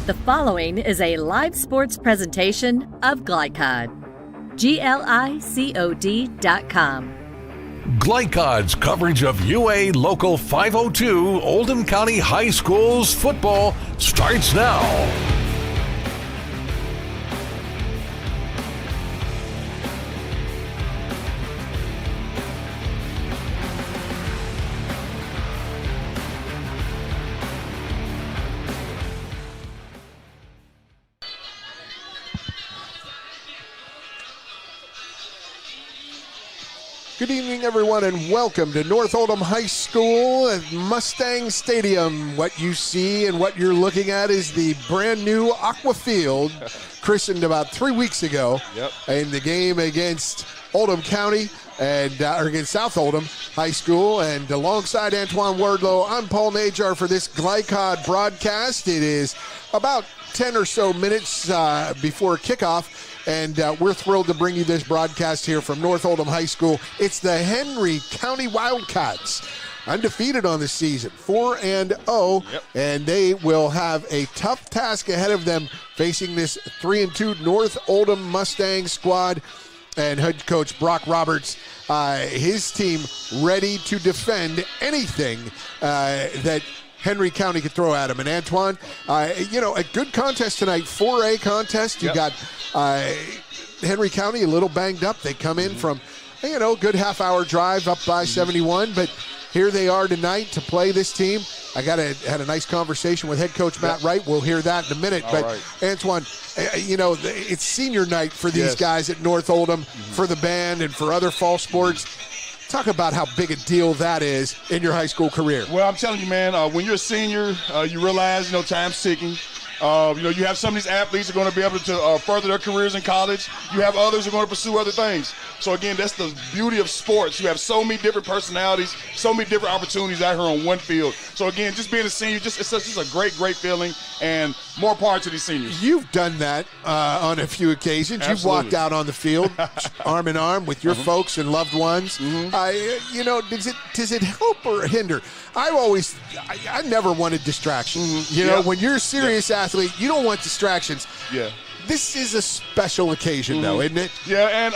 The following is a live sports presentation of Glycod. GLICOD.com. Glycod's coverage of UA Local 502 Oldham County High School's football starts now. Good evening, everyone, and welcome to North Oldham High School at Mustang Stadium. What you see and what you're looking at is the brand new Aqua Field, christened about 3 weeks ago in the game against Oldham County and against South Oldham High School. And alongside Antoine Wardlow, I'm Paul Najar for this Glycod broadcast. It is about 10 or so minutes before kickoff. And we're thrilled to bring you this broadcast here from North Oldham High School. It's the Henry County Wildcats, undefeated on the season, 4-0, and they will have a tough task ahead of them facing this 3-2 North Oldham Mustang squad. And head coach Brock Roberts, his team ready to defend anything that Henry County could throw at him. And Antoine, a good contest tonight, 4A contest. You got Henry County a little banged up. They come in from, good half-hour drive up by 71, but here they are tonight to play this team. I had a nice conversation with head coach Matt Wright. We'll hear that in a minute. Antoine, it's senior night for these guys at North Oldham, for the band and for other fall sports. Talk about how big a deal that is in your high school career. Well, I'm telling you, man, when you're a senior, you realize, time's ticking. You have some of these athletes are going to be able to further their careers in college. You have others who are going to pursue other things. So, again, that's the beauty of sports. You have so many different personalities, so many different opportunities out here on one field. So, again, just being a senior, it's just a great, great feeling, and more power to these seniors. You've done that on a few occasions. Absolutely. You've walked out on the field arm in arm with your folks and loved ones. Does it help or hinder? I never wanted distraction. When you're a serious athlete, you don't want distractions. Yeah. This is a special occasion, though, isn't it? Yeah, and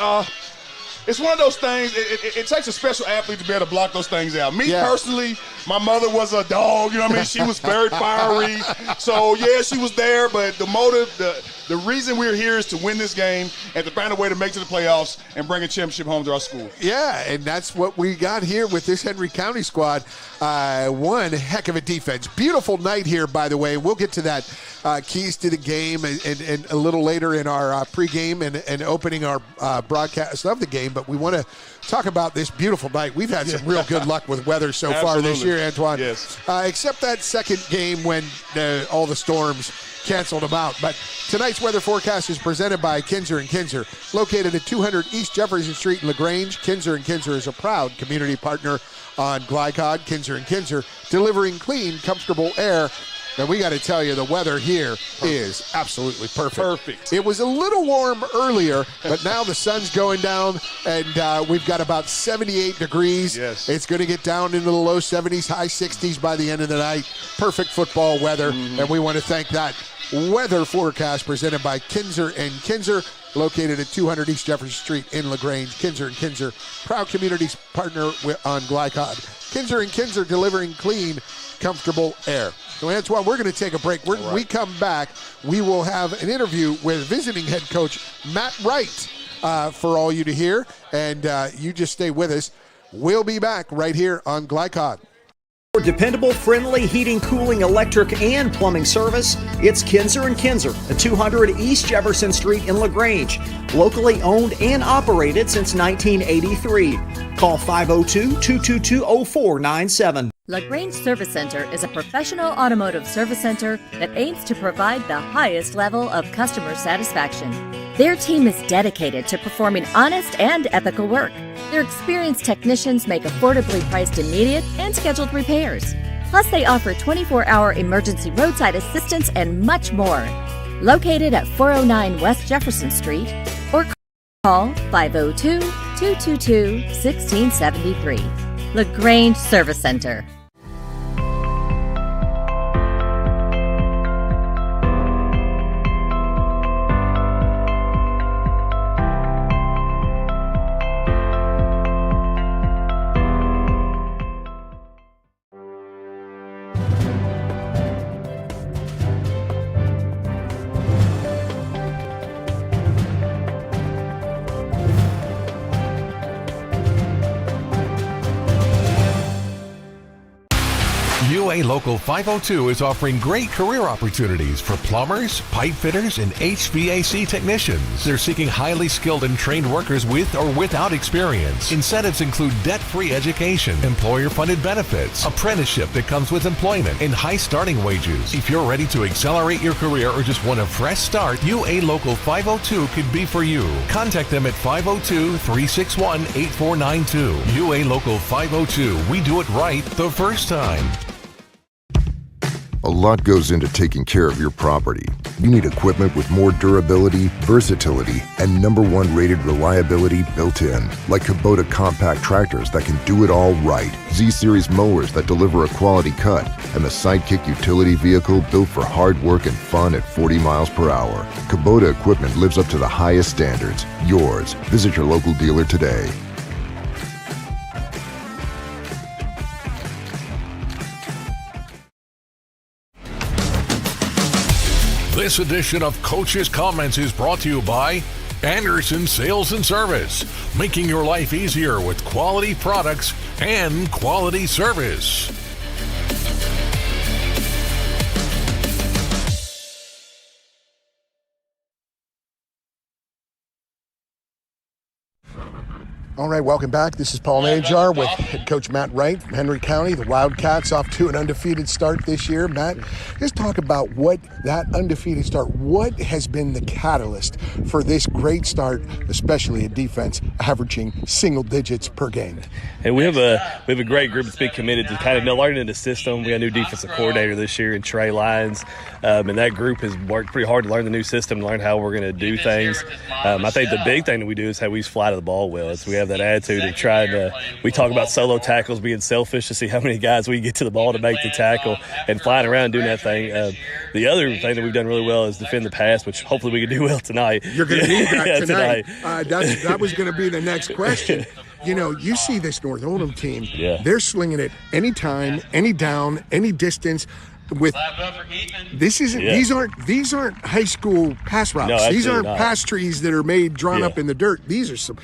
it's one of those things, it takes a special athlete to be able to block those things out. Me personally, my mother was a dog, she was very fiery. So, she was there, but the motive, the reason we're here is to win this game and to find a way to make it to the playoffs and bring a championship home to our school. Yeah, and that's what we got here with this Henry County squad. One heck of a defense. Beautiful night here, by the way. We'll get to that keys to the game and a little later in our pregame and opening our broadcast of the game. But we want to talk about this beautiful night. We've had some real good luck with weather so far this year, Antoine. Yes. Except that second game when all the storms canceled them out. But tonight's weather forecast is presented by Kinzer & Kinzer, located at 200 East Jefferson Street in LaGrange. Kinzer & Kinzer is a proud community partner on Glycod. Kinzer & Kinzer, delivering clean, comfortable air. And we got to tell you, the weather here is absolutely perfect. It was a little warm earlier, but now the sun's going down, and we've got about 78 degrees. Yes. It's going to get down into the low 70s, high 60s by the end of the night. Perfect football weather, and we want to thank that weather forecast presented by Kinzer & Kinzer, located at 200 East Jefferson Street in LaGrange. Kinzer & Kinzer, proud community partner on Glycod. Kinzer & Kinzer, delivering clean, comfortable air. So, Antoine, we're going to take a break. When we come back, we will have an interview with visiting head coach Matt Wright for all you to hear. And you just stay with us. We'll be back right here on Glycod. For dependable, friendly heating, cooling, electric, and plumbing service, it's Kinzer & Kinzer at 200 East Jefferson Street in LaGrange. Locally owned and operated since 1983. Call 502-222-0497. LaGrange Service Center is a professional automotive service center that aims to provide the highest level of customer satisfaction. Their team is dedicated to performing honest and ethical work. Their experienced technicians make affordably priced immediate and scheduled repairs. Plus, they offer 24-hour emergency roadside assistance and much more. Located at 409 West Jefferson Street, or call 502-222-1673. LaGrange Service Center. UA Local 502 is offering great career opportunities for plumbers, pipe fitters, and HVAC technicians. They're seeking highly skilled and trained workers with or without experience. Incentives include debt-free education, employer-funded benefits, apprenticeship that comes with employment, and high starting wages. If you're ready to accelerate your career or just want a fresh start, UA Local 502 could be for you. Contact them at 502-361-8492. UA Local 502. We do it right the first time. A lot goes into taking care of your property. You need equipment with more durability, versatility, and #1 rated reliability built in. Like Kubota compact tractors that can do it all right, Z-Series mowers that deliver a quality cut, and the Sidekick utility vehicle built for hard work and fun at 40 miles per hour. Kubota equipment lives up to the highest standards. Yours. Visit your local dealer today. This edition of Coach's Comments is brought to you by Anderson Sales and Service, making your life easier with quality products and quality service. All right, welcome back. This is Paul Najar with head coach Matt Wright from Henry County. The Wildcats off to an undefeated start this year. Matt, let's talk about what that undefeated start, what has been the catalyst for this great start, especially a defense averaging single digits per game. And we have a great group that's been committed to kind of learning the system. We got a new defensive coordinator this year in Trey Lyons, and that group has worked pretty hard to learn the new system, learn how we're going to do things. I think the big thing that we do is how we fly to the ball well. We have that attitude of trying to, we talk about solo tackles being selfish to see how many guys we get to the ball to make the tackle and flying around doing that thing. The other thing that we've done really well is defend the pass, which hopefully we can do well tonight. You're going to need that tonight. tonight. That was going to be the next question. You know, you see this North Oldham team, Yeah. They're slinging it anytime, any down, any distance. With this isn't these aren't high school pass routes. No, these aren't not. pass trees that are drawn up in the dirt. These are some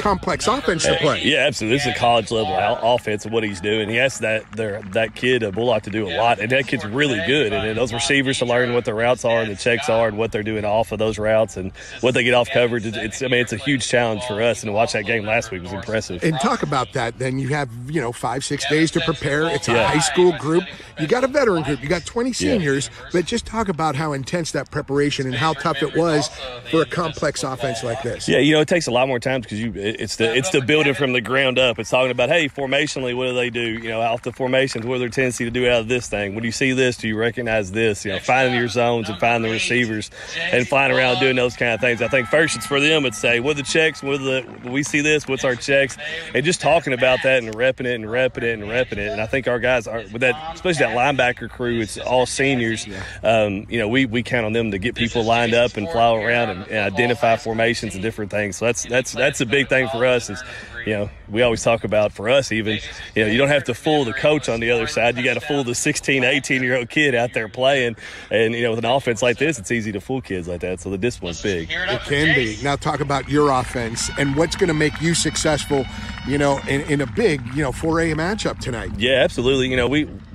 complex offense to play. Yeah, absolutely. This is a college level offense of what he's doing. He asked that kid Bullock to do a lot, and that kid's really good. And then those receivers to learn what the routes are and the checks are and what they're doing off of those routes and what they get off coverage. It's a huge challenge for us. And to watch that game last week was impressive. And talk about that. Then you have 5-6 days to prepare. It's a high school group. You got a veteran group. You got 20 seniors, but just talk about how intense that preparation and how tough it was for a complex offense like this. Yeah, it takes a lot more time because it's the building from the ground up. It's talking about, hey, formationally, what do they do? Off the formations, what are their tendency to do out of this thing? When you see this, do you recognize this? Finding your zones and finding the receivers and flying around doing those kind of things. I think first it's for them. It's say, what are the checks? We see this? What's our checks? And just talking about that and repping it and repping it and repping it. And I think our guys are with that, especially that linebacker crew. It's all seniors. We count on them to get people lined up and fly around and identify formations and different things. So that's a big thing for us. Is we always talk about for us even, you don't have to fool the coach on the other side. You got to fool the 16, 18-year-old kid out there playing. And, with an offense like this, it's easy to fool kids like that. So the discipline's big. It can be. Now talk about your offense and what's going to make you successful, in a big, 4A matchup tonight. Yeah, absolutely.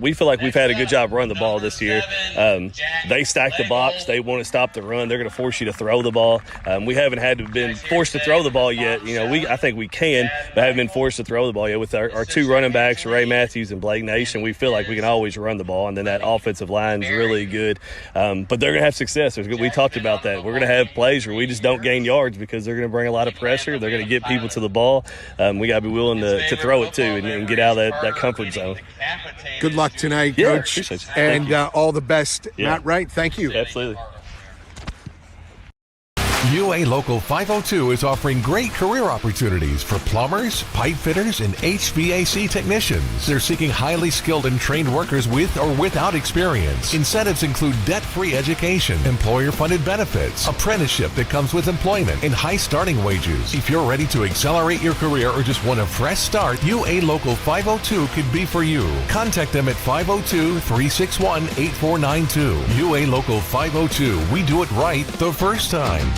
We feel like we've had a good job running the ball this year. They stack the box. They want to stop the run. They're going to force you to throw the ball. We haven't been forced to throw the ball yet. I think we can, but haven't been forced to throw the ball yet. With our two running backs, Ray Matthews and Blake Nation, we feel like we can always run the ball, and then that offensive line is really good. But they're going to have success. We talked about that. We're going to have plays where we just don't gain yards because they're going to bring a lot of pressure. They're going to get people to the ball. We got to be willing to throw it too and get out of that comfort zone. Good luck tonight, Coach. Appreciate you. And all the best. Yeah. Matt Wright, thank you. Absolutely. UA Local 502 is offering great career opportunities for plumbers, pipe fitters, and HVAC technicians. They're seeking highly skilled and trained workers with or without experience. Incentives include debt-free education, employer-funded benefits, apprenticeship that comes with employment, and high starting wages. If you're ready to accelerate your career or just want a fresh start, UA Local 502 could be for you. Contact them at 502-361-8492. UA Local 502. We do it right the first time.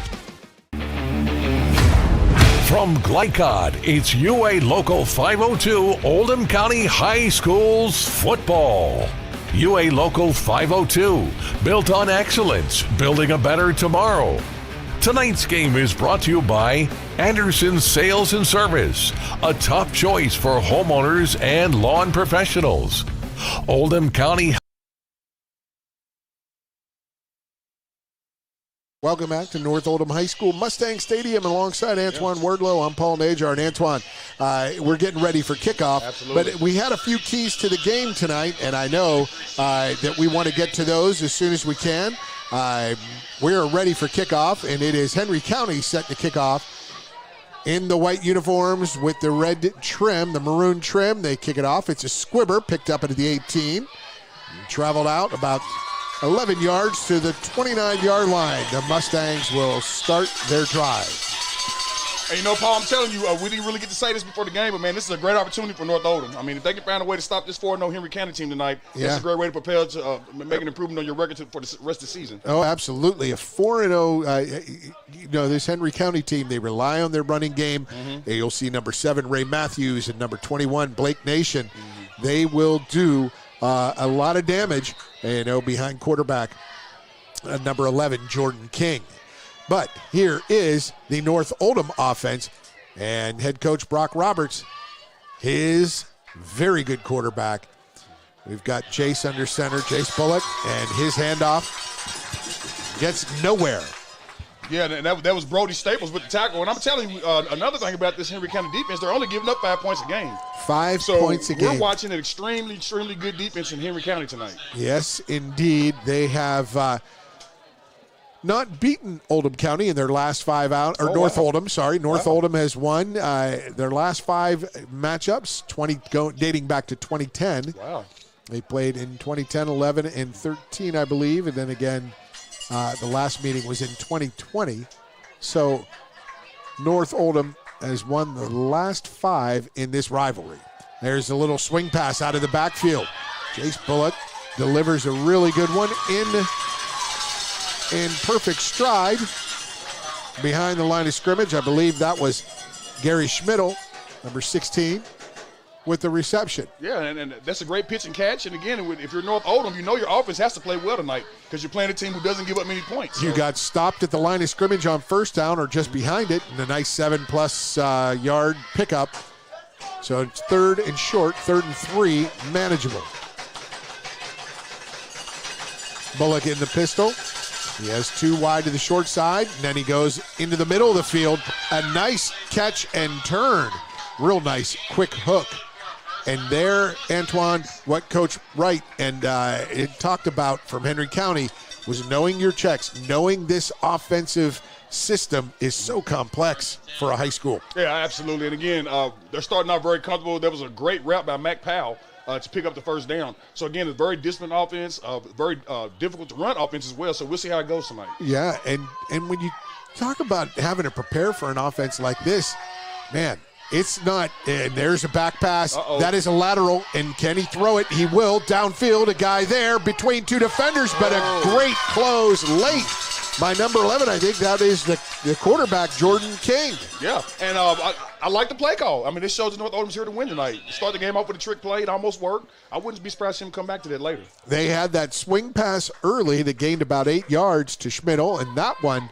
From Glycod, it's UA Local 502 Oldham County High Schools football. UA Local 502, built on excellence, building a better tomorrow. Tonight's game is brought to you by Anderson Sales and Service, a top choice for homeowners and lawn professionals. Oldham County. Welcome back to North Oldham High School Mustang Stadium alongside Antoine Wardlow. I'm Paul Najar. And Antoine, we're getting ready for kickoff. Absolutely. But we had a few keys to the game tonight, and I know that we want to get to those as soon as we can. We're ready for kickoff, and it is Henry County set to kick off in the white uniforms with the red trim, the maroon trim. They kick it off. It's a squibber picked up at the 18. Traveled out about 11 yards to the 29-yard line. The Mustangs will start their drive. And you know, Paul, I'm telling you, we didn't really get to say this before the game, but, man, this is a great opportunity for North Oldham. I mean, if they can find a way to stop this 4-0 Henry County team tonight, it's a great way to prepare to make an improvement on your record for the rest of the season. Oh, absolutely. A 4-0, this Henry County team, they rely on their running game. You'll see number 7, Ray Matthews, and number 21, Blake Nation. They will do a lot of damage, behind quarterback number 11, Jordan King. But here is the North Oldham offense, and head coach Brock Roberts, his very good quarterback. We've got Chase under center, Chase Bullock, and his handoff gets nowhere. Yeah, and that was Brody Staples with the tackle. And I'm telling you, another thing about this Henry County defense, they're only giving up 5 points a game. 5 points a game. We're watching an extremely, extremely good defense in Henry County tonight. Yes, indeed. They have not beaten Oldham County in their last 5 out, or North Oldham, sorry. North Oldham has won their last 5 matchups, dating back to 2010. Wow. They played in 2010, 11, and 13, I believe, and then again, the last meeting was in 2020. So North Oldham has won the last 5 in this rivalry. There's a little swing pass out of the backfield. Chase Bullock delivers a really good one in perfect stride behind the line of scrimmage. I believe that was Gary Schmidl, number 16, with the reception. Yeah, and that's a great pitch and catch. And again, if you're North Oldham, you know your offense has to play well tonight because you're playing a team who doesn't give up many points. You got stopped at the line of scrimmage on first down or just behind it, and a nice 7+ yard pickup. So it's 3rd and short, 3rd and 3, manageable. Bullock in the pistol. He has 2 wide to the short side, and then he goes into the middle of the field. A nice catch and turn. Real nice, quick hook. And there, Antoine, what Coach Wright and it talked about from Henry County was knowing your checks, knowing this offensive system is so complex for a high school. Yeah, absolutely. And again, they're starting out very comfortable. There was a great route by Mac Powell to pick up the first down. So, again, it's a very disciplined offense, very difficult to run offense as well. So we'll see how it goes tonight. Yeah, and when you talk about having to prepare for an offense like this, man, it's not, and there's a back pass. That is a lateral, and can he throw it? He will. Downfield, a guy there between 2 defenders, but a great close late by number 11. I think that is the quarterback, Jordan King. Yeah, and I like the play call. I mean, this shows that North Oldham's here to win tonight. Start the game off with a trick play. It almost worked. I wouldn't be surprised to see him come back to that later. They had that swing pass early that gained about 8 yards to Schmidl, and that one,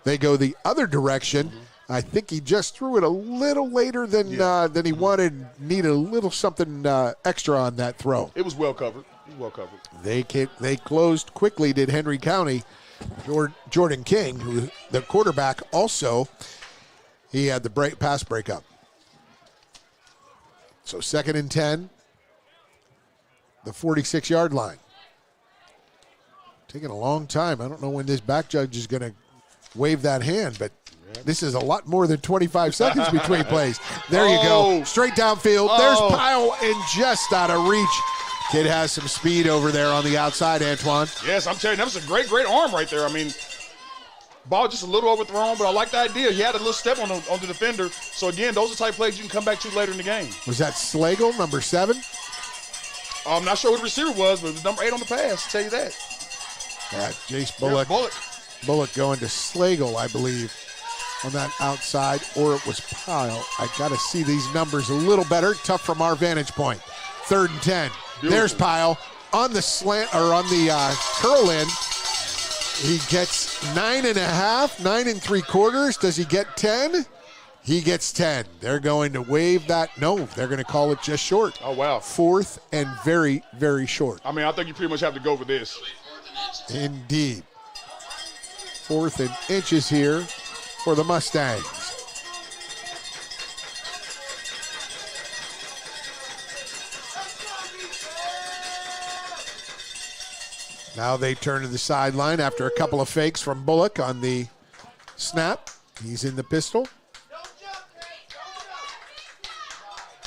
they go the other direction. I think he just threw it a little later than he wanted. Needed a little something extra on that throw. It was well covered. They closed quickly, did Henry County. Jordan King, who the quarterback, also, he had the pass breakup. So 2nd and 10, the 46-yard line. Taking a long time. I don't know when this back judge is going to wave that hand, but this is a lot more than 25 seconds between plays. There you go. Straight downfield. There's Pyle, and just out of reach. Kid has some speed over there on the outside, Antoine. Yes, I'm telling you, that was a great, great arm right there. I mean, ball just a little overthrown, but I like the idea. He had a little step on the defender. So, again, those are the type of plays you can come back to later in the game. Was that Slagle, number 7? I'm not sure who the receiver was, but it was number 8 on the pass, I'll tell you that. Yeah, Jace Bullock. Bullock. Bullock going to Slagle, I believe. on that outside, or it was Pyle. I got to see these numbers a little better. Tough from our vantage point. 3rd and 10. Beautiful. There's Pyle on the slant, or on the curl in. He gets 9.5, 9 3/4. Does he get 10? He gets 10. They're going to waive that. No, they're going to call it just short. Oh, wow. 4th and very, very short. I mean, I think you pretty much have to go for this. Indeed. 4th and inches here for the Mustangs. Now they turn to the sideline after a couple of fakes from Bullock on the snap. He's in the pistol.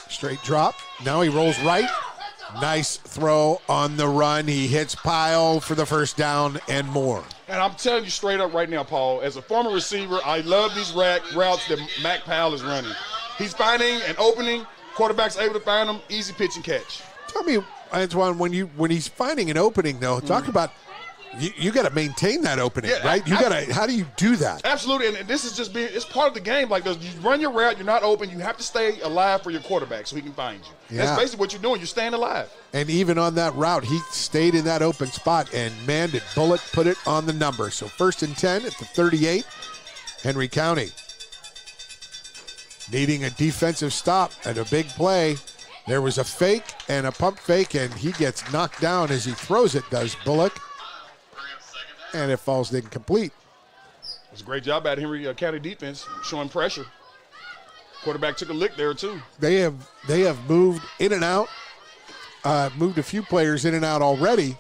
Straight drop. Now he rolls right. Nice throw on the run. He hits Pyle for the first down and more. And I'm telling you straight up right now, Paul, as a former receiver, I love these routes that Mac Powell is running. He's finding an opening. Quarterback's able to find him. Easy pitch and catch. Tell me, Antoine, when he's finding an opening, though, talk about you got to maintain that opening, right? You got to. How do you do that? Absolutely, and this is just it's part of the game. Like you run your route, you're not open. You have to stay alive for your quarterback so he can find you. Yeah. That's basically what you're doing. You're staying alive. And even on that route, he stayed in that open spot, and man, did Bullock put it on the number. So 1st and 10 at the 38, Henry County needing a defensive stop and a big play. There was a fake and a pump fake, and he gets knocked down as he throws it, does Bullock. And it falls incomplete. It was a great job at Henry County defense, showing pressure. Quarterback took a lick there, too. They have moved in and out, moved a few players in and out already,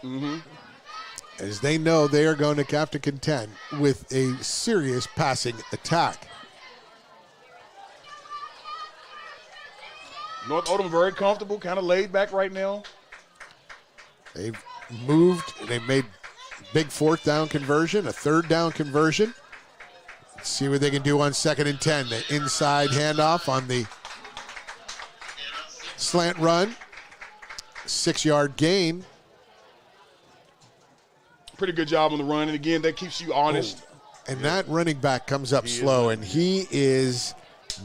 as they know they are going to have to contend with a serious passing attack. North Oldham very comfortable, kind of laid back right now. They've moved, they made big 4th down conversion, a 3rd down conversion. Let's see what they can do on 2nd and 10. The inside handoff on the slant run. 6-yard gain. Pretty good job on the run, and again, that keeps you honest. And that running back comes up slow, and he is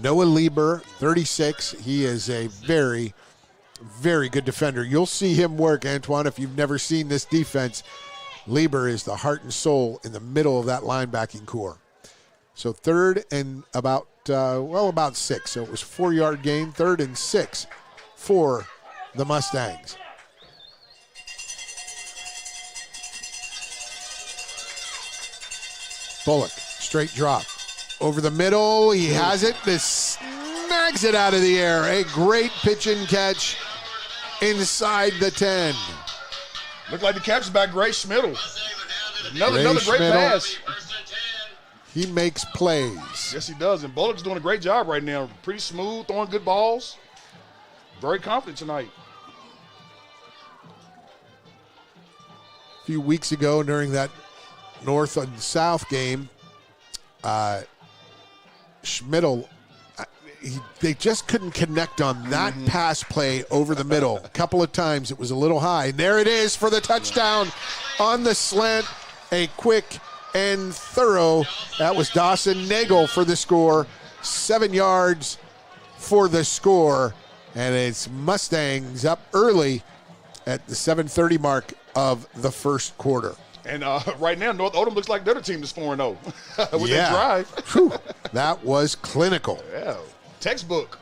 Noah Lieber, 36. He is a very, very good defender. You'll see him work, Antoine, if you've never seen this defense. Lieber is the heart and soul in the middle of that linebacking core. So 3rd and about 6. So it was 4-yard gain, 3rd and 6 for the Mustangs. Bullock, straight drop. Over the middle, he has it. This snags it out of the air. A great pitch and catch inside the 10. Looked like the catch is by Gray Schmidl. Another great pass. He makes plays. Yes, he does. And Bullock's doing a great job right now. Pretty smooth, throwing good balls. Very confident tonight. A few weeks ago during that North and South game, Schmidl, they just couldn't connect on that pass play over the middle. A couple of times it was a little high. And there it is for the touchdown on the slant. A quick and thorough. That was Dawson Nagel for the score. 7 yards for the score. And it's Mustangs up early at the 7:30 mark of the first quarter. And right now, North Oldham looks like they're the team that's 4-0 with their drive. Whew, that was clinical. Yeah, textbook.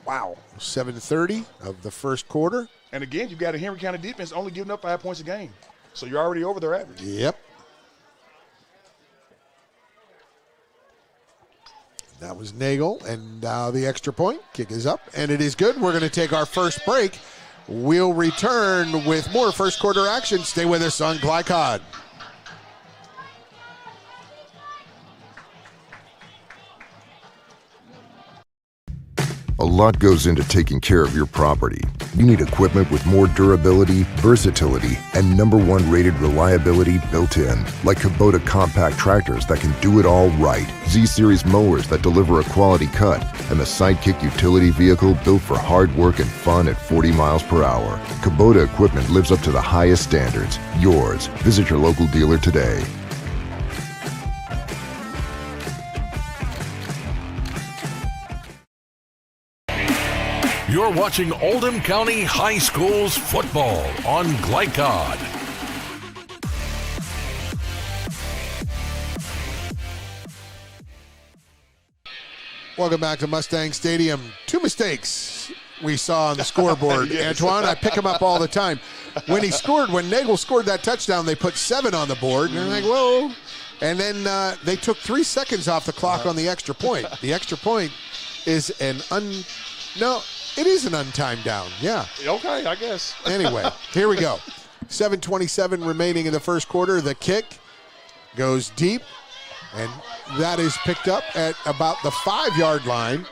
Wow. 7:30 of the first quarter. And again, you've got a Henry County defense only giving up 5 points a game. So you're already over their average. Yep. That was Nagel, and now the extra point. Kick is up, and it is good. We're going to take our first break. We'll return with more first quarter action. Stay with us on Glycod. A lot goes into taking care of your property. You need equipment with more durability, versatility, and #1 rated reliability built in. Like Kubota compact tractors that can do it all right. Z-Series mowers that deliver a quality cut. And the Sidekick utility vehicle built for hard work and fun at 40 miles per hour. Kubota equipment lives up to the highest standards. Yours. Visit your local dealer today. You're watching Oldham County High School's football on Glycod. Welcome back to Mustang Stadium. 2 mistakes we saw on the scoreboard. Yes. Antoine, I pick him up all the time. When Nagel scored that touchdown, they put 7 on the board. And they're like, whoa. And then they took 3 seconds off the clock on the extra point. The extra point is it is an untimed down. Yeah. Okay, I guess. Anyway, here we go. 7:27 remaining in the first quarter. The kick goes deep, and that is picked up at about the 5-yard line.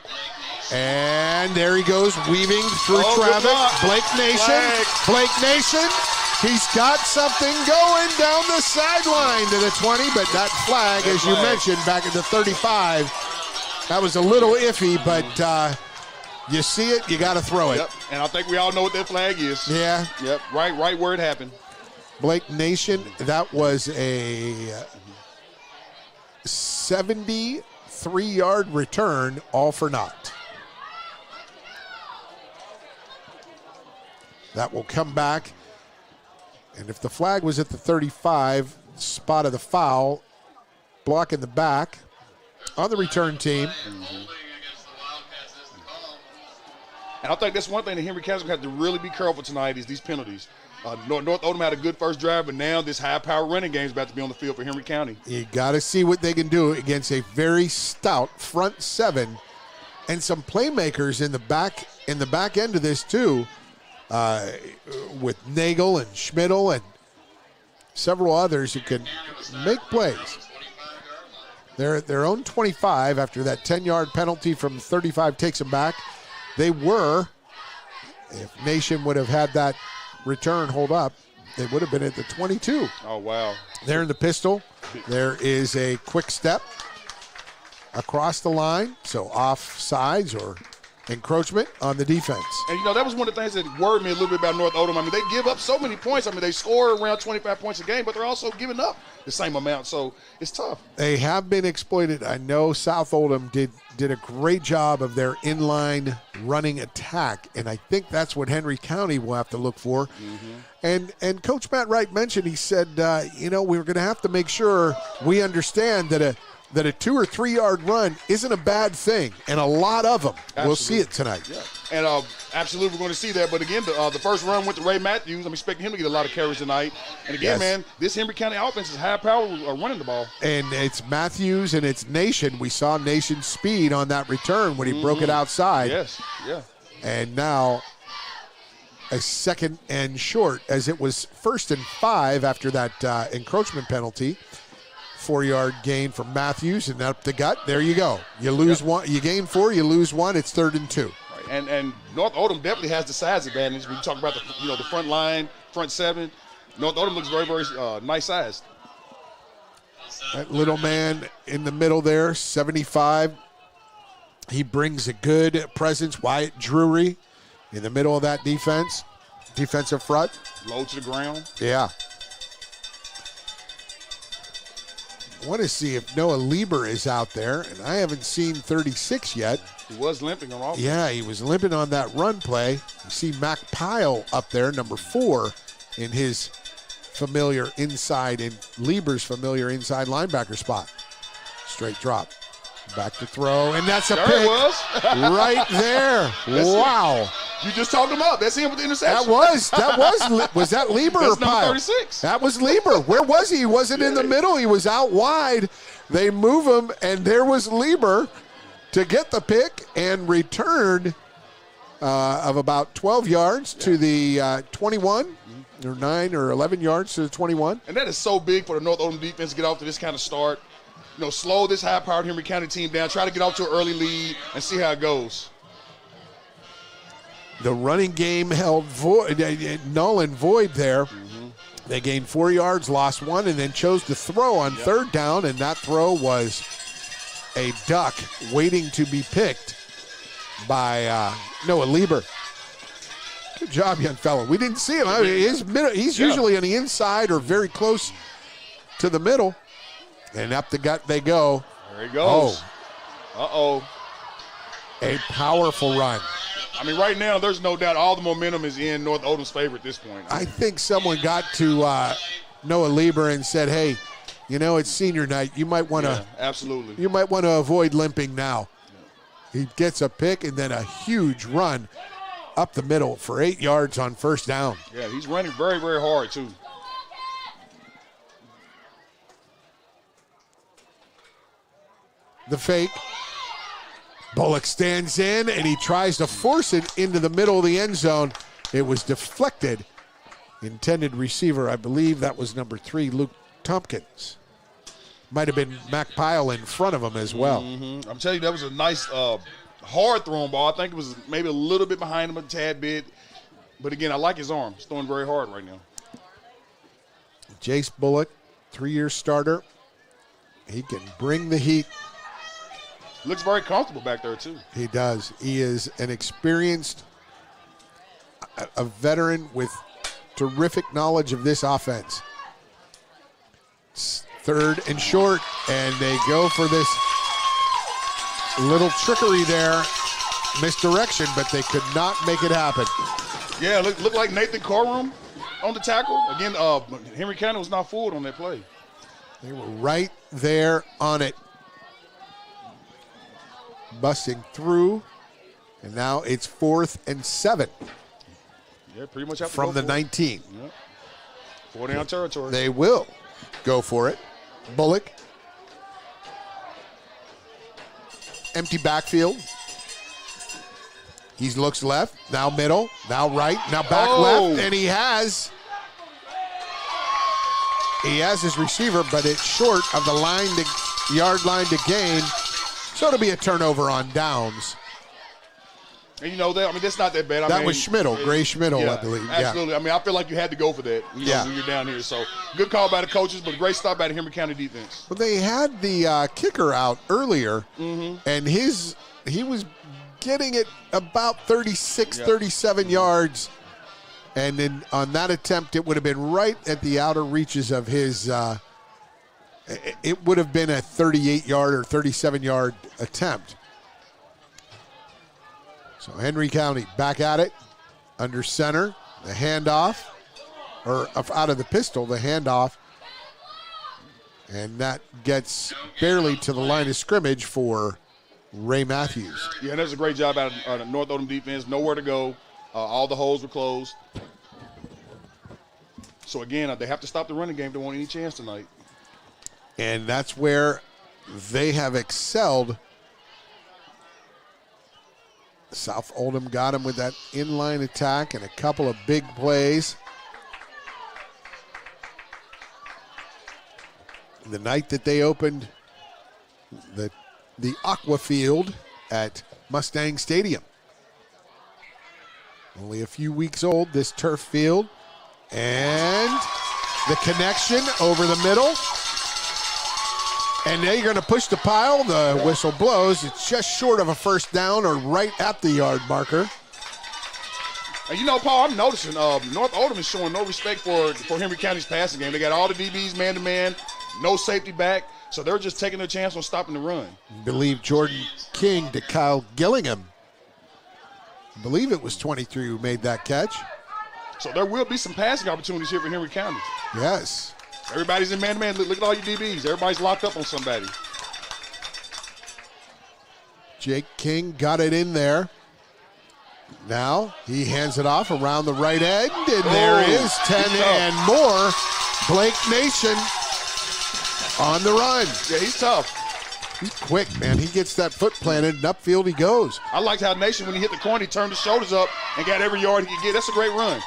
And there he goes, weaving through traffic. Blake Nation. Blake Nation. He's got something going down the sideline to the 20, but that flag, as you mentioned, back at the 35, that was a little iffy, but you see it, you got to throw it. Yep, and I think we all know what that flag is. Yeah. Yep, right where it happened. Blake Nation, that was a 73-yard return, all for naught. That will come back. And if the flag was at the 35, spot of the foul, block in the back on the return team. And I think that's one thing that Henry County's going to have to really be careful tonight is these penalties. North Oldham had a good first drive, but now this high-power running game is about to be on the field for Henry County. You got to see what they can do against a very stout front 7 and some playmakers in the back end of this too, with Nagel and Schmidl and several others who can make plays. They're at their own 25 after that 10-yard penalty from 35 takes them back. They were, if Nation would have had that return hold up, they would have been at the 22. Oh, wow. They're in the pistol. There is a quick step across the line, so offsides or encroachment on the defense. And, that was one of the things that worried me a little bit about North Oldham. I mean, they give up so many points. I mean, they score around 25 points a game, but they're also giving up the same amount, so it's tough. They have been exploited. I know South Oldham did a great job of their inline running attack, and I think that's what Henry County will have to look for. Mm-hmm. And Coach Matt Wright mentioned, he said, we're going to have to make sure we understand that a 2 or 3 yard run isn't a bad thing, and a lot of them. Absolutely. We'll see it tonight. Yeah. And absolutely we're going to see that. But again, the first run went to Ray Matthews. I'm expecting him to get a lot of carries tonight. And again, man, this Henry County offense is high power running the ball. And it's Matthews and it's Nation. We saw Nation's speed on that return when he broke it outside. Yes, yeah. And now a second and short, as it was 1st and 5 after that encroachment penalty. 4-yard gain from Matthews, and up the gut. There you go. You lose one, you gain 4, you lose 1. It's 3rd and 2. Right. And North Oldham definitely has the size advantage. When you talk about the front line, front 7, North Oldham looks very, very nice sized. That little man in the middle there, 75. He brings a good presence. Wyatt Drury in the middle of that defensive front. Low to the ground. Yeah. I want to see if Noah Lieber is out there, and I haven't seen 36 yet. He was limping on offense. Yeah, he was limping on that run play. You see Mac Pyle up there, number 4, in his familiar inside, in Lieber's familiar inside linebacker spot. Straight drop. Back to throw, and that's a pick. It was. Right there. Wow. You just talked him up. That's him with the interception. Was that Lieber or Pyle? 36. That was Lieber. Where was he? He wasn't in the middle. He was out wide. They move him, and there was Lieber to get the pick and return of about 12 yards to the 21, or 9 or 11 yards to the 21. And that is so big for the North Oldham defense to get off to this kind of start. Slow this high-powered Henry County team down, try to get off to an early lead, and see how it goes. The running game held null and void there. Mm-hmm. They gained 4 yards, lost 1, and then chose to throw on 3rd down, and that throw was a duck waiting to be picked by Noah Lieber. Good job, young fellow. We didn't see him. I mean, he's usually on the inside or very close to the middle. And up the gut they go. There he goes. A powerful run. I mean, right now, there's no doubt all the momentum is in North Oldham's favor at this point. I think someone got to Noah Lieber and said, hey, you know, it's senior night. You might want to absolutely. You might want to avoid limping now. Yeah. He gets a pick and then a huge run up the middle for 8 yards on first down. Yeah, he's running very, very hard, too. The fake. Bullock stands in, and he tries to force it into the middle of the end zone. It was deflected. Intended receiver, I believe that was number 3, Luke Tompkins. Might have been Mac Pyle in front of him as well. Mm-hmm. I'm telling you, that was a nice, hard thrown ball. I think it was maybe a little bit behind him a tad bit. But, again, I like his arm. He's throwing very hard right now. Jace Bullock, 3-year starter. He can bring the heat. Looks very comfortable back there, too. He does. He is an experienced, a veteran with terrific knowledge of this offense. It's 3rd and short, and they go for this little trickery there, misdirection, but they could not make it happen. Yeah, looked like Nathan Corum on the tackle. Again, Henry County was not fooled on that play. They were right there on it. Busting through, and now it's 4th and 7. Yeah, pretty much have to from go the for 19. Yep. 4-down territory. They will go for it. Bullock. Empty backfield. He looks left, now middle, now right, now back left, and he has his receiver, but it's short of the yard line to gain. So it'll be a turnover on downs. And you know, that's not that bad. That was Schmidl, Gray Schmidl, yeah, I believe. Absolutely. Yeah. I mean, I feel like you had to go for that when you're down here. So good call by the coaches, but a great stop by the Henry County defense. Well, they had the kicker out earlier, and he was getting it about 36, 37 yards. And then on that attempt, it would have been right at the outer reaches of his it would have been a 38-yard or 37-yard attempt. So Henry County back at it, under center, the handoff, or out of the pistol, the handoff, and that gets barely to the line of scrimmage for Ray Matthews. Yeah, and that's a great job out of North Oldham defense. Nowhere to go. All the holes were closed. So, again, they have to stop the running game if they want any chance tonight. And that's where they have excelled. South Oldham got him with that inline attack and a couple of big plays. The night that they opened the Aqua Field at Mustang Stadium. Only a few weeks old, this turf field. And the connection over the middle. And now you're going to push the pile. The whistle blows. It's just short of a first down or right at the yard marker. And you know, Paul, I'm noticing North Oldham is showing no respect for Henry County's passing game. They got all the DBs man-to-man, no safety back, so they're just taking their chance on stopping the run. I believe Jordan King to Kyle Gillingham. I believe it was 23 who made that catch. So there will be some passing opportunities here for Henry County. Yes. Everybody's in man-to-man. Look at all your DBs. Everybody's locked up on somebody. Jake King got it in there. Now he hands it off around the right edge, and there is 10 and more. Blake Nation on the run. Yeah, he's tough. He's quick, man. He gets that foot planted, and upfield he goes. I liked how Nation, when he hit the corner, he turned his shoulders up and got every yard he could get. That's a great run.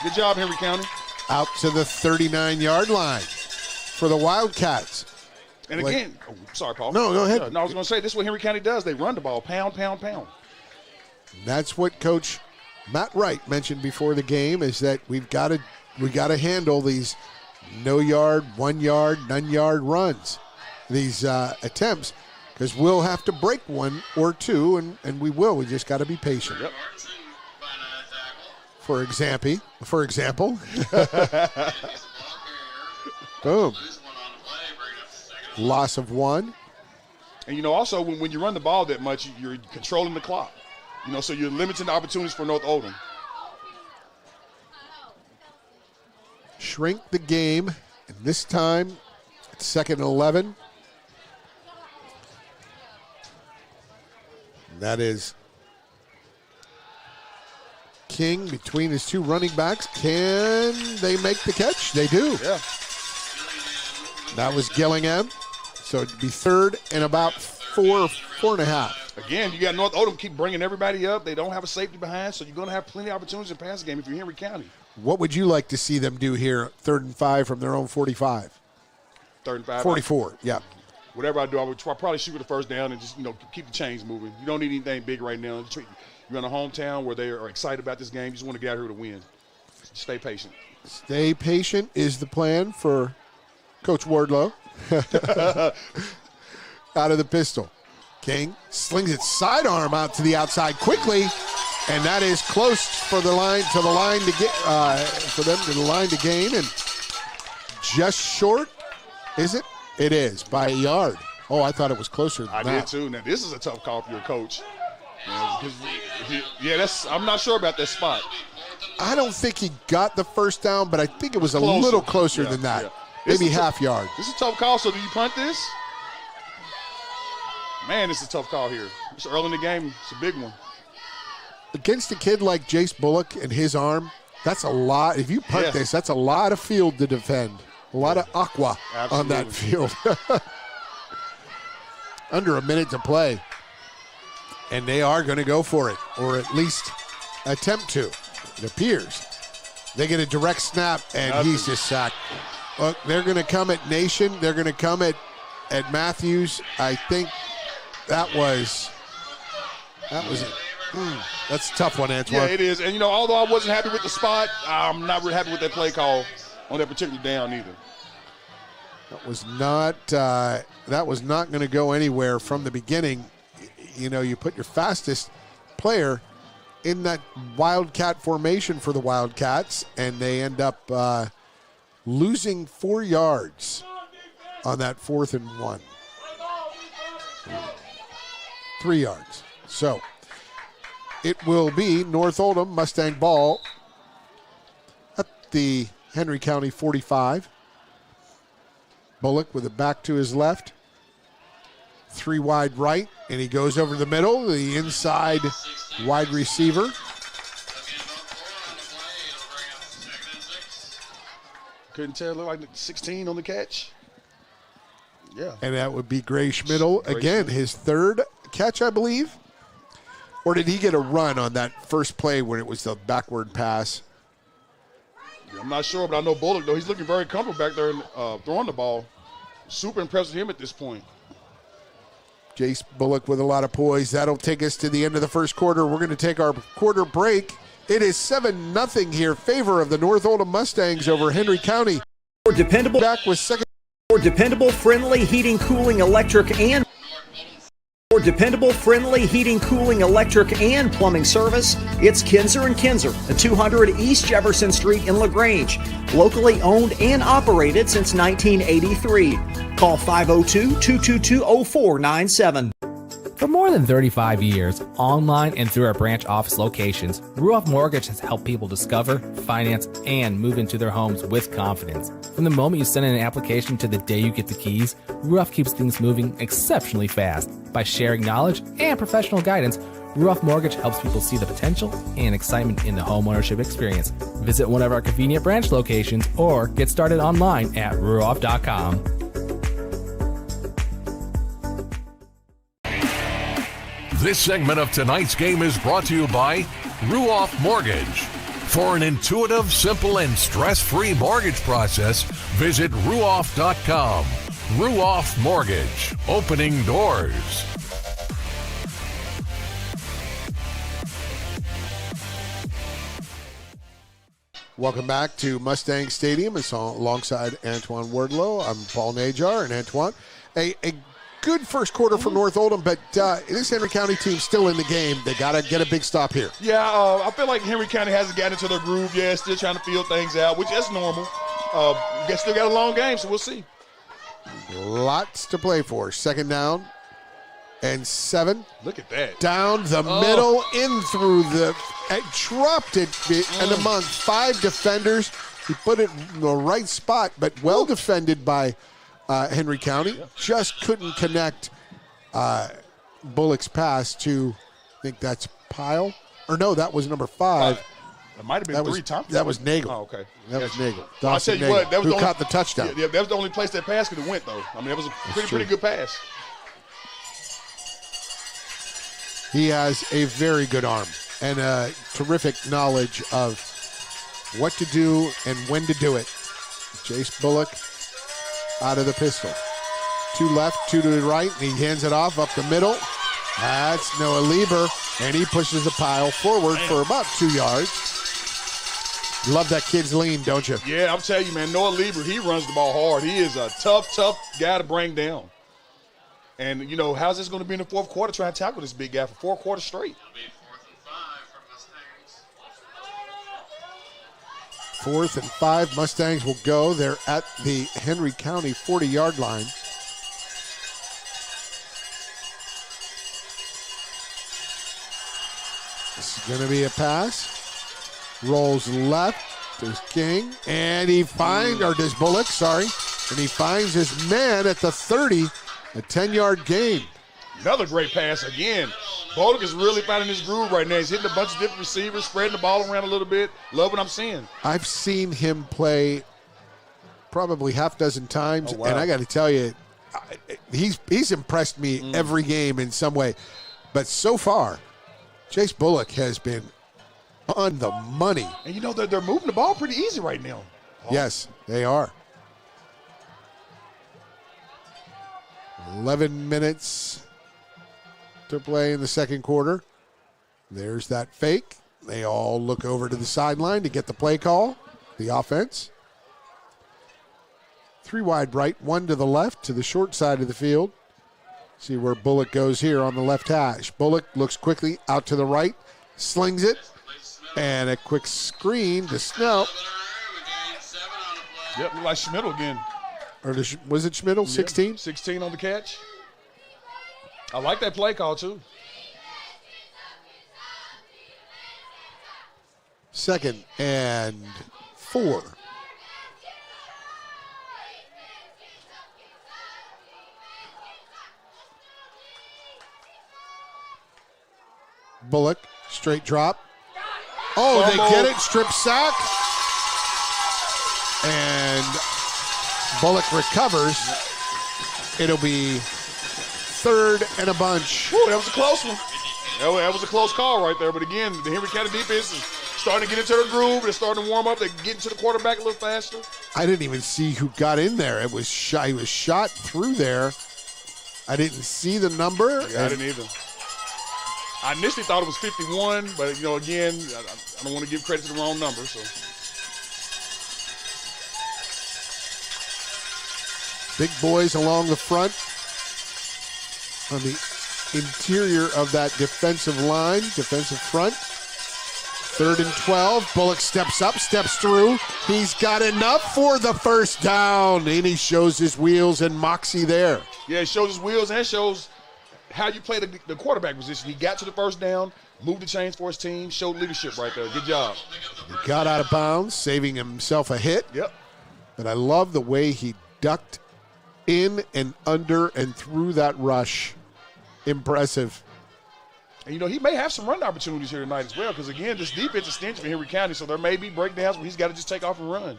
Good job, Henry County. Out to the 39-yard line for the Wildcats. And again, sorry, Paul. No, go ahead. I was going to say, this is what Henry County does. They run the ball, pound, pound, pound. That's what Coach Matt Wright mentioned before the game, is that we got to handle these no yard, 1 yard, none yard runs, these attempts, because we'll have to break one or two, and we will. We just got to be patient. Yep. For example. Boom. Loss of one. And, you know, also, when you run the ball that much, you're controlling the clock. So you're limiting the opportunities for North Oldham. Shrink the game, and this time it's 2nd and 11. And that is King between his two running backs. Can they make the catch? They do. Yeah. That was Gillingham. So it'd be 3rd and about 4.5. Again, you got North Oldham keep bringing everybody up. They don't have a safety behind, so you're going to have plenty of opportunities in the passing game if you're Henry County. What would you like to see them do here, 3rd and 5 from their own 45? 3rd and 5. 44, yeah. Whatever I do, I would probably shoot for the first down and just, keep the chains moving. You don't need anything big right now. You're in a hometown where they are excited about this game. You just want to get out here to win. Stay patient. Stay patient is the plan for Coach Wardlow. Out of the pistol. King slings its sidearm out to the outside quickly, and that is close for the line to get for them to the line to gain, and just short. Is it? It is by a yard. Oh, I thought it was closer than that. I did too. Now this is a tough call for your coach. I'm not sure about that spot. I don't think he got the first down, but I think it was a Closer. little closer than that. Yeah. Maybe half yard. This is a tough call. So do you punt this? Man, this is a tough call here. It's early in the game. It's a big one. Against a kid like Jace Bullock and his arm, that's a lot. If you punt this, that's a lot of field to defend. A lot of aqua on that field. Under a minute to play. And they are going to go for it, or at least attempt to, it appears. They get a direct snap, and he's just sacked. Look, they're going to come at Nation. They're going to come at Matthews. I think that was it. That's a tough one, Antoine. Yeah, it is. And, although I wasn't happy with the spot, I'm not really happy with that play call on that particular down either. That was not going to go anywhere from the beginning. You put your fastest player in that Wildcat formation for the Wildcats, and they end up losing 4 yards on that 4th and 1. 3 yards. So it will be North Oldham Mustang ball at the Henry County 45. Bullock with it back to his left. 3 wide right, and he goes over the middle, the inside wide receiver. Couldn't tell. Looked like 16 on the catch. Yeah. And that would be Gray Schmidl. Again, his 3rd catch, I believe. Or did he get a run on that first play when it was the backward pass? I'm not sure, but I know Bullock, though, he's looking very comfortable back there throwing the ball. Super impressed with him at this point. Jace Bullock with a lot of poise. That'll take us to the end of the first quarter. We're going to take our quarter break. It is 7-0 here, favor of the North Oldham Mustangs over Henry County. More dependable, Back with second. more dependable, friendly heating, cooling, electric, and plumbing service. It's Kinzer & Kinzer at 200 East Jefferson Street in LaGrange. Locally owned and operated since 1983. Call 502-222-0497. For more than 35 years, online and through our branch office locations, Ruoff Mortgage has helped people discover, finance, and move into their homes with confidence. From the moment you send in an application to the day you get the keys, Ruoff keeps things moving exceptionally fast. By sharing knowledge and professional guidance, Ruoff Mortgage helps people see the potential and excitement in the homeownership experience. Visit one of our convenient branch locations or get started online at ruoff.com. This segment of tonight's game is brought to you by Ruoff Mortgage. For an intuitive, simple, and stress-free mortgage process, visit ruoff.com. Ruoff Mortgage, opening doors. Welcome back to Mustang Stadium. It's alongside Antoine Wardlow. I'm Paul Najar, and Antoine. A good first quarter for North Oldham, but this Henry County team still in the game. They got to get a big stop here. Yeah, I feel like Henry County hasn't gotten into their groove yet. Still trying to feel things out, which is normal. They still got a long game, so we'll see. Lots to play for. Second down and 7. Look at that. Down the middle, in through the, dropped it and among 5 defenders. He put it in the right spot, but well defended by Henry County. Just couldn't connect Bullock's pass to, I think that's Pyle. Or no, that was number 5. It might have been 3 Thompson. That was Nagel. Oh, okay. That was Nagel. I'll tell you Nagel, what, that was who caught the touchdown. Yeah, that was the only place that pass could have went, though. I mean, that was a pretty good pass. He has a very good arm and a terrific knowledge of what to do and when to do it. Jace Bullock out of the pistol. 2 left, 2 to the right, and he hands it off up the middle. That's Noah Lieber, and he pushes the pile forward for about 2 yards. Love that kid's lean, don't you? Yeah, I'm telling you, man, Noah Lieber, he runs the ball hard. He is a tough guy to bring down. And, you know, how's this going to be in the fourth quarter trying to tackle this big guy for 4 quarters straight? 4th and 5, Mustangs will go. They're at the Henry County 40-yard line. This is going to be a pass. Rolls left. There's King. And he finds, or does Bullock, sorry. And he finds his man at the 30, a 10-yard gain. Another great pass again. Bullock is really finding his groove right now. He's hitting a bunch of different receivers, spreading the ball around a little bit. Love what I'm seeing. I've seen him play probably half dozen times, wow. and I got to tell you, he's impressed me every game in some way. But so far, Chase Bullock has been on the money. And you know, they're moving the ball pretty easy right now. Yes, they are. 11 minutes to play in the second quarter. There's that fake. They all look over to the sideline to get the play call, the offense. 3 wide right, 1 to the left, to the short side of the field. See where Bullock goes here on the left hash. Bullock looks quickly out to the right, slings it, and a quick screen to Snell. Yep, look like Schmidl again. Or was it Schmidl, 16? 16 on the catch. I like that play call, too. 2nd and 4. Bullock, straight drop. Oh, they get it, strip sack. And Bullock recovers. It'll be 3rd and a bunch. Woo, that was a close one. That was a close call right there. But again, the Henry County defense is starting to get into their groove. They're starting to warm up. They're getting to the quarterback a little faster. I didn't even see who got in there. It was he was shot through there. I didn't see the number. Yeah, I didn't either. I initially thought it was 51, but, you know, again, I don't want to give credit to the wrong number. So big boys along the front on the interior of that defensive line, defensive front. 3rd and 12. Bullock steps up, steps through. He's got enough for the first down, and he shows his wheels and moxie there. Yeah, it shows his wheels and shows how you play the quarterback position. He got to the first down, moved the chains for his team, showed leadership right there. Good job. He got out of bounds, saving himself a hit. Yep. But I love the way he ducked in and under and through that rush. Impressive. And, you know, he may have some run opportunities here tonight as well because, again, this defense is stingy for Henry County, so there may be breakdowns where he's got to just take off and run.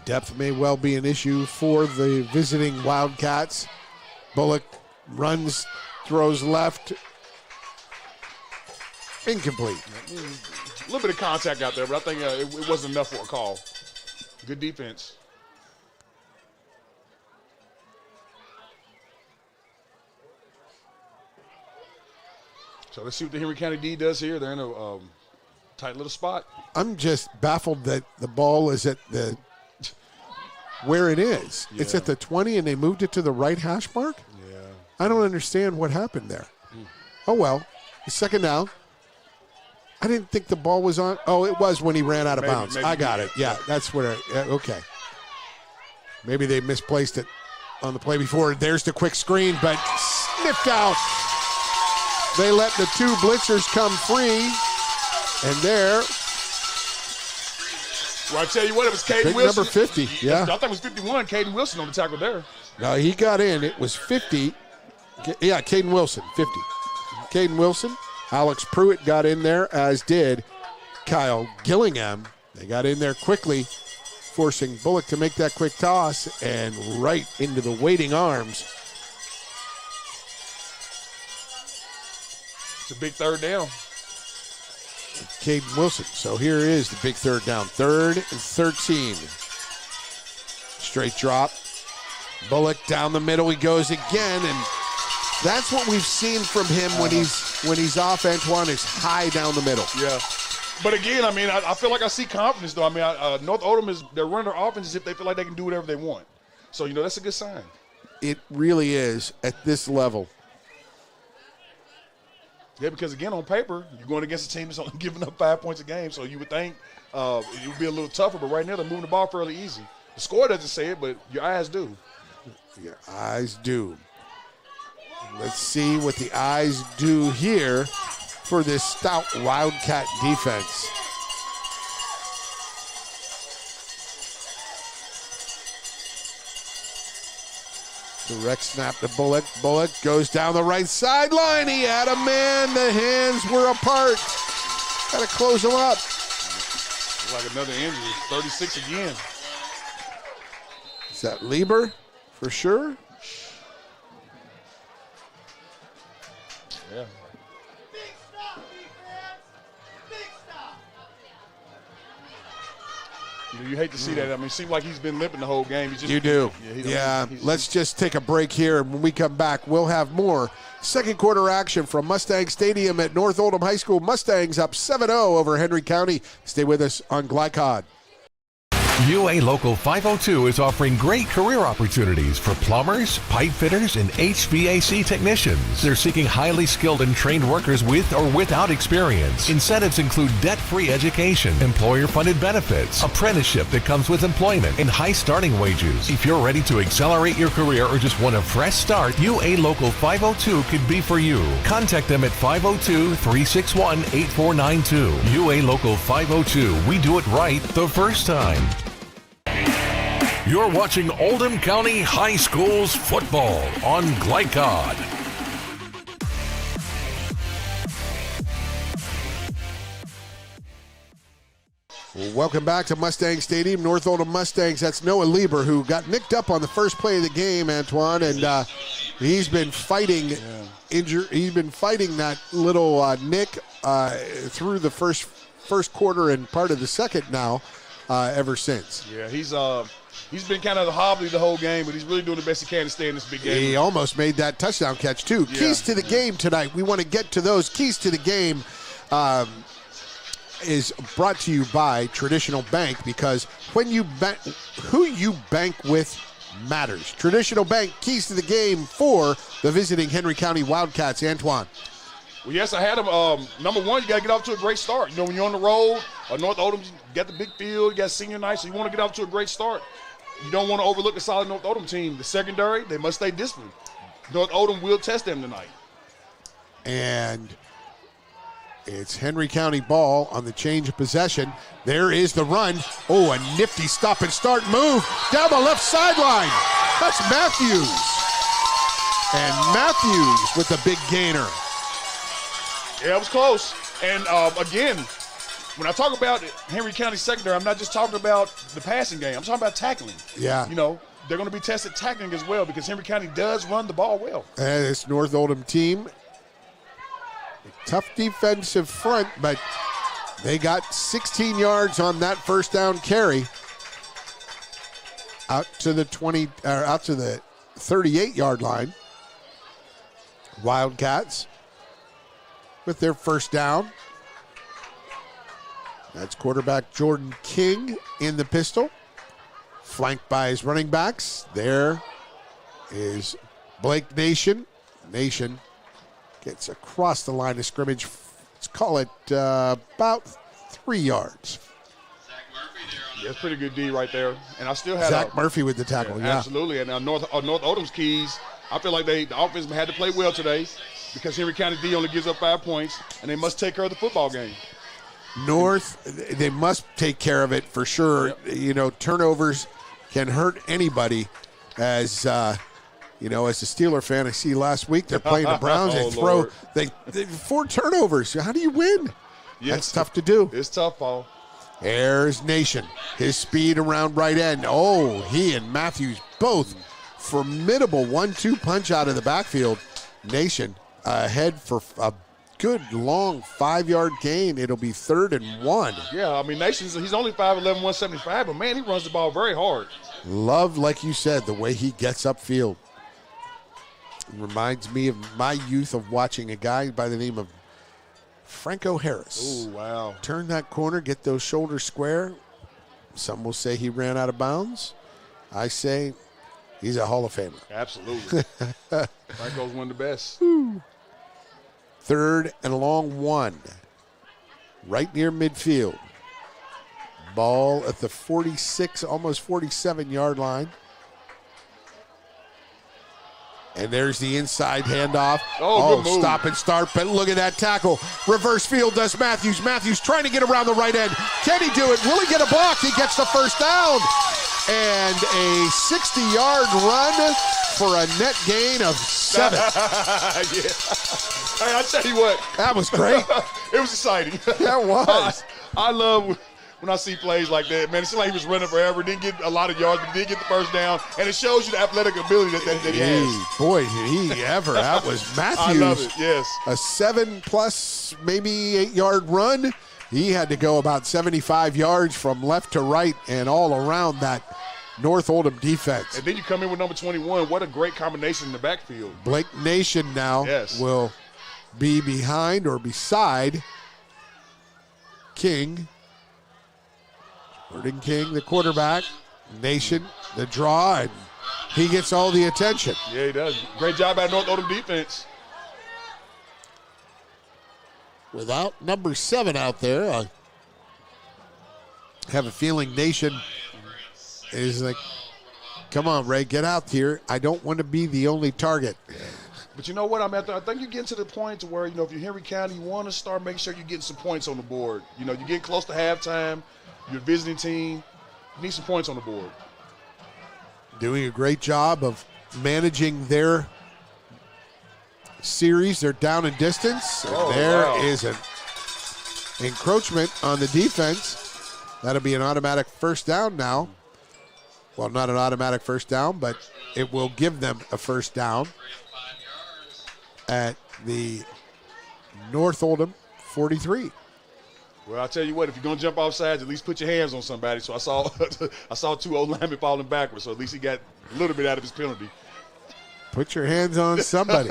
Depth may well be an issue for the visiting Wildcats. Bullock runs, throws left. Incomplete. A little bit of contact out there, but I think it wasn't enough for a call. Good defense. So let's see what the Henry County D does here. They're in a tight little spot. I'm just baffled that the ball is at the where it is. Yeah. It's at the 20 and they moved it to the right hash mark? Yeah. I don't understand what happened there. Oh, well. The 2nd down. I didn't think the ball was on. Oh, it was when he ran out of bounds. I got it. Yeah, that's where. Okay. Maybe they misplaced it. on the play before. There's the quick screen, but sniffed out. They let the two blitzers come free, and there. Well, I tell you what, it was Caden Wilson. Number 50, yeah. I thought it was 51, Caden Wilson on the tackle there. No, he got in. It was 50. Yeah, Caden Wilson, 50. Caden Wilson. Alex Pruitt got in there, as did Kyle Gillingham. They got in there quickly, forcing Bullock to make that quick toss and right into the waiting arms. It's a big third down. Caden Wilson. So here is the big third down. 3rd and 13. Straight drop. Bullock down the middle. He goes again, and that's what we've seen from him when he's off, Antoine, is high down the middle. Yeah. But again, I mean, I feel like I see confidence, though. I mean, North Oldham they're running their offense as if they feel like they can do whatever they want. So, that's a good sign. It really is at this level. Yeah, because again, on paper, you're going against a team that's only giving up 5 points a game, so you would think it would be a little tougher, but right now they're moving the ball fairly easy. The score doesn't say it, but your eyes do. Your eyes do. Let's see what the eyes do here for this stout Wildcat defense. Direct snap to Bullock. Bullock goes down the right sideline. He had a man. The hands were apart. Got to close him up. Like another injury. 36 again. Is that Lieber for sure? Yeah. You hate to see that. I mean, it seems like he's been limping the whole game. You do. Yeah. Let's just take a break here, and when we come back, we'll have more second quarter action from Mustang Stadium at North Oldham High School. Mustangs up 7-0 over Henry County. Stay with us on Glycod. UA Local 502 is offering great career opportunities for plumbers, pipe fitters, and HVAC technicians. They're seeking highly skilled and trained workers with or without experience. Incentives include debt-free education, employer-funded benefits, apprenticeship that comes with employment, and high starting wages. If you're ready to accelerate your career or just want a fresh start, UA Local 502 could be for you. Contact them at 502-361-8492. UA Local 502. We do it right the first time. You're watching Oldham County High School's football on Glycod. Well, welcome back to Mustang Stadium. North Oldham Mustangs. That's Noah Lieber, who got nicked up on the first play of the game, Antoine, and he's been fighting He's been fighting that little nick through the first quarter and part of the second now ever since. Yeah, he's been kind of hobbly the whole game, but he's really doing the best he can to stay in this big game. He almost made that touchdown catch, too. Yeah. Keys to the game tonight. We want to get to those. Keys to the game is brought to you by Traditional Bank, because when you who you bank with matters. Traditional Bank, keys to the game for the visiting Henry County Wildcats. Antoine. Well, yes, I had him. Number one, you got to get off to a great start. When you're on the road, North Oldham, you got the big field, you got senior night, so you want to get off to a great start. You don't want to overlook the solid North Oldham team. The secondary, they must stay disciplined. North Oldham will test them tonight. And it's Henry County ball on the change of possession. There is the run. Oh, a nifty stop and start move down the left sideline. That's Matthews. And Matthews with the big gainer. Yeah, it was close. And again, when I talk about Henry County secondary, I'm not just talking about the passing game. I'm talking about tackling. Yeah. They're going to be tested tackling as well, because Henry County does run the ball well. And this North Oldham team, tough defensive front, but they got 16 yards on that first down carry out to the 38-yard line. Wildcats with their first down. That's quarterback Jordan King in the pistol, flanked by his running backs. There is Blake Nation. Nation gets across the line of scrimmage. Let's call it about 3 yards. Yeah, it's pretty good D right there. And I still had Zach Murphy with the tackle, yeah. Absolutely. And North Oldham's keys, I feel like the offense had to play well today because Henry County D only gives up 5 points, and they must take care of the football game. North, they must take care of it for sure. Yep. You know, turnovers can hurt anybody. As you know, as a Steeler fan, I see last week they're playing the Browns. They 4 turnovers. How do you win? Yes. That's tough to do. It's tough, Paul. There's Nation. His speed around right end. Oh, he and Matthews both formidable 1-2 punch out of the backfield. Nation ahead for a good long 5-yard gain. It'll be 3rd and 1. Yeah, I mean, he's only 5'11", 175, but, man, he runs the ball very hard. Love, like you said, the way he gets upfield. Reminds me of my youth of watching a guy by the name of Franco Harris. Oh, wow. Turn that corner, get those shoulders square. Some will say he ran out of bounds. I say he's a Hall of Famer. Absolutely. Franco's one of the best. 3rd and a long 1. Right near midfield. Ball at the 46, almost 47-yard line. And there's the inside handoff. Oh, good move. Stop and start, but look at that tackle. Reverse field does Matthews. Matthews trying to get around the right end. Can he do it? Will he get a block? He gets the first down. And a 60-yard run for a net gain of 7. Yeah. Hey, I tell you what. That was great. It was exciting. That was. I love when I see plays like that. Man, it seemed like he was running forever. Didn't get a lot of yards, but did get the first down. And it shows you the athletic ability that he has. Boy, did he ever. That was Matthews. I love it, yes. A 7+ maybe 8-yard run. He had to go about 75 yards from left to right and all around that North Oldham defense. And then you come in with number 21. What a great combination in the backfield. Blake Nation now will be behind or beside King. Jordan King, the quarterback. Nation, the draw, and he gets all the attention. Yeah, he does. Great job by North Oldham defense. Without number 7 out there, I have a feeling Nation is like, come on, Ray, get out here. I don't want to be the only target. But you know what? I think you're getting to the point to where, you know, if you're Henry County, you want to start making sure you're getting some points on the board. You know, you're getting close to halftime. You're a visiting team. You need some points on the board. Doing a great job of managing their series. They're down in distance. And is an encroachment on the defense. That'll be an automatic first down now. Well, not an automatic first down, but it will give them a first down at the North Oldham 43. Well, I'll tell you what, if you're going to jump off sides, at least put your hands on somebody. So I saw 2 old linemen falling backwards, so at least he got a little bit out of his penalty. Put your hands on somebody.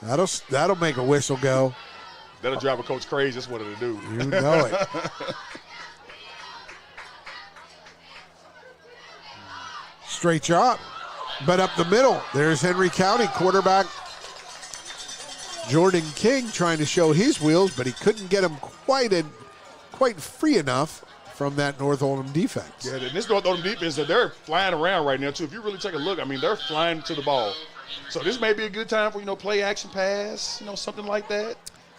That'll make a whistle go. That'll drive a coach crazy. That's what it'll do. You know it. Straight chop, but up the middle. There's Henry County quarterback Jordan King trying to show his wheels, but he couldn't get him quite free enough from that North Oldham defense. Yeah, and this North Oldham defense, they're flying around right now, too. If you really take a look, I mean, they're flying to the ball. So this may be a good time for, you know, play action pass, you know, something like that.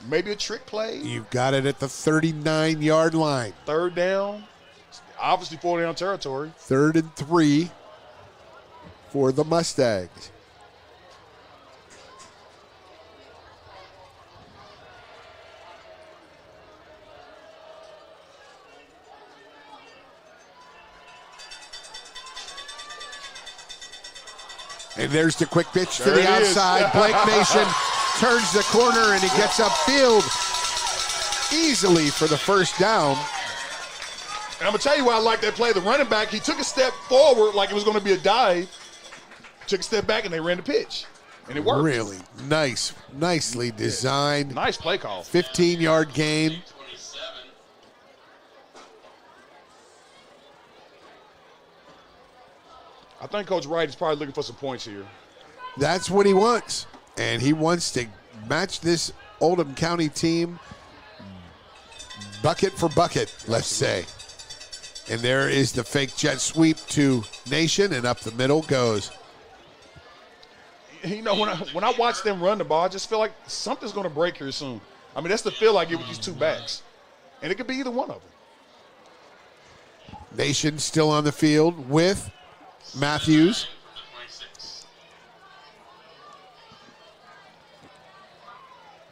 Maybe a trick play. You've got it at the 39-yard line. 3rd down. Obviously 4th down territory. 3rd and 3 for the Mustangs. And there's the quick pitch to the outside. Blake Nation turns the corner and he gets upfield easily for the first down. And I'm going to tell you why I like that play. The running back, he took a step forward like it was going to be a dive. Took a step back and they ran the pitch. And it worked. Really nice. Nicely designed. Yeah. Nice play call. 15-yard gain. I think Coach Wright is probably looking for some points here. That's what he wants. And he wants to match this Oldham County team bucket for bucket, let's say. And there is the fake jet sweep to Nation, and up the middle goes. You know, when I watch them run the ball, I just feel like something's going to break here soon. I mean, that's the feel I get with these two backs. And it could be either one of them. Nation still on the field with Matthews.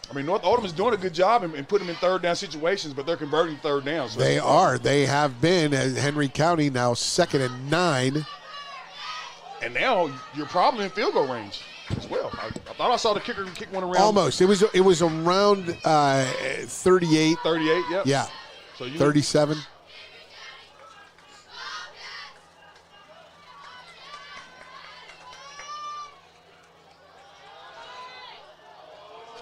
I mean, North Oldham is doing a good job in putting them in third down situations, but they're converting third down. So they are. They have been at Henry County now 2nd and 9. And now you're probably in field goal range as well. I thought I saw the kicker kick one around. Almost. It was around 38. 38, yep. Yeah. So 37.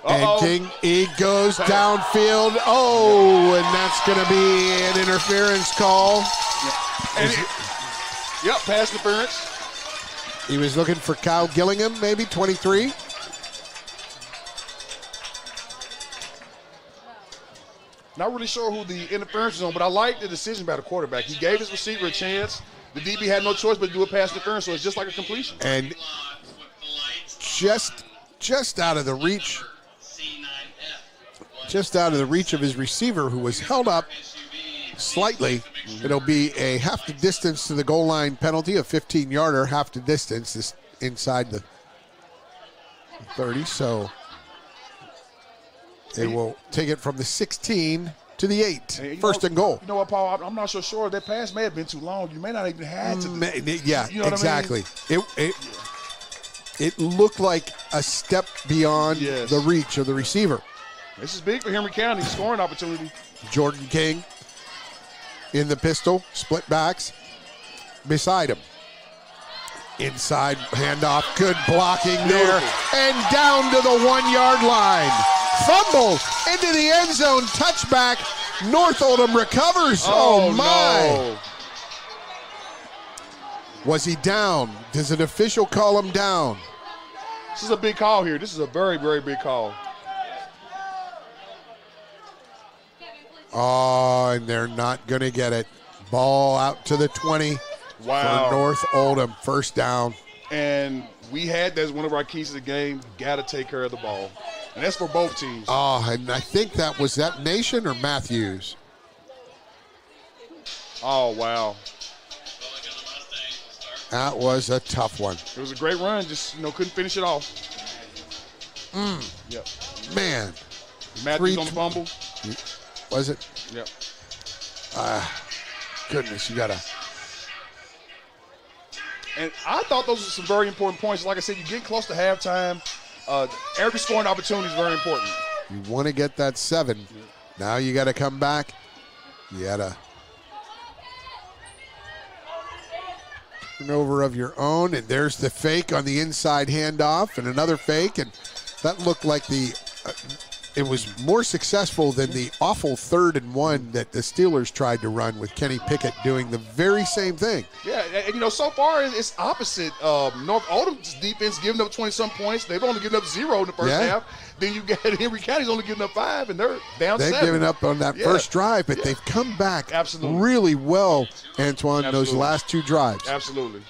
And King, he goes downfield. Oh, and that's going to be an interference call. Yep, pass interference. He was looking for Kyle Gillingham, maybe 23. Not really sure who the interference is on, but I like the decision by the quarterback. He gave his receiver a chance. The DB had no choice but to do a pass interference, so it's just like a completion. And just out of the reach. Just out of the reach of his receiver, who was held up slightly. It'll be a half the distance to the goal line penalty, a 15-yarder, half the distance is inside the 30. So they will take it from the 16 to the 8. First and goal. You know what, Paul? I'm not so sure. That pass may have been too long. You may not even have to. Yeah, you know exactly. What I mean? It looked like a step beyond the reach of the receiver. This is big for Henry County, scoring opportunity. Jordan King in the pistol, split backs beside him. Inside handoff, good blocking there, and down to the 1-yard line. Fumble into the end zone, touchback. North Oldham recovers. Oh my. No. Was he down? Does an official call him down? This is a big call here. This is a very, very big call. Oh, and they're not going to get it. Ball out to the 20 for North Oldham. First down. And we had that as one of our keys to the game. Got to take care of the ball. And that's for both teams. Oh, and I think was that Nation or Matthews? Oh, wow. That was a tough one. It was a great run. Just, couldn't finish it off. Yep. Man. Matthews on the fumble. Was it? Yep. Goodness, you got to. And I thought those were some very important points. Like I said, you get close to halftime. Every scoring opportunity is very important. You want to get that 7. Now you got to come back. You got to turnover of your own. And there's the fake on the inside handoff and another fake. And that looked like it was more successful than the awful 3rd and 1 that the Steelers tried to run with Kenny Pickett doing the very same thing. Yeah, and so far it's opposite. North Oldham's defense giving up 20-some points. They've only given up 0 in the first half. Then you got Henry County's only giving up 5, and they're down 7. They've given up on that first drive, but they've come back really well, Antoine, those last 2 drives. Absolutely.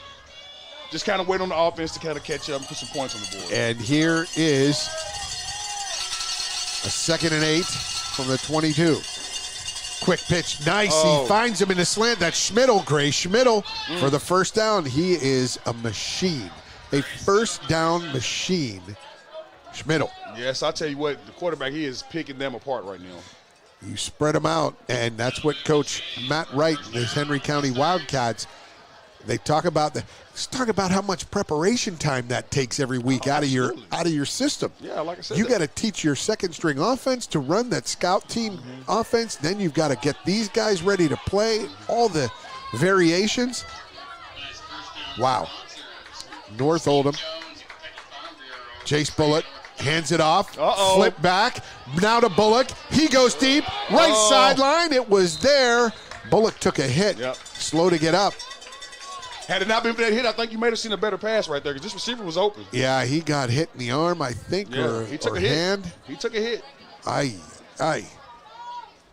Just kind of wait on the offense to kind of catch up and put some points on the board. And here is a 2nd and 8 from the 22. Quick pitch, nice. He finds him in the slant. That's Schmidl, Gray Schmidl for the first down. He is a machine, a first down machine. Schmidl. Yes, I'll tell you what, the quarterback, he is picking them apart right now. You spread them out, and that's what Coach Matt Wright and his Henry County Wildcats, they talk about how much preparation time that takes every week out of your system. Yeah, like I said, you got to teach your second string offense to run that scout team offense. Then you've got to get these guys ready to play all the variations. Wow. North Oldham. Chase Bullock hands it off. Flip back. Now to Bullock. He goes deep. Right sideline. It was there. Bullock took a hit. Slow to get up. Had it not been for that hit, I think you might have seen a better pass right there because this receiver was open. Yeah, he got hit in the arm, I think, or he took a hand. Hit. He took a hit.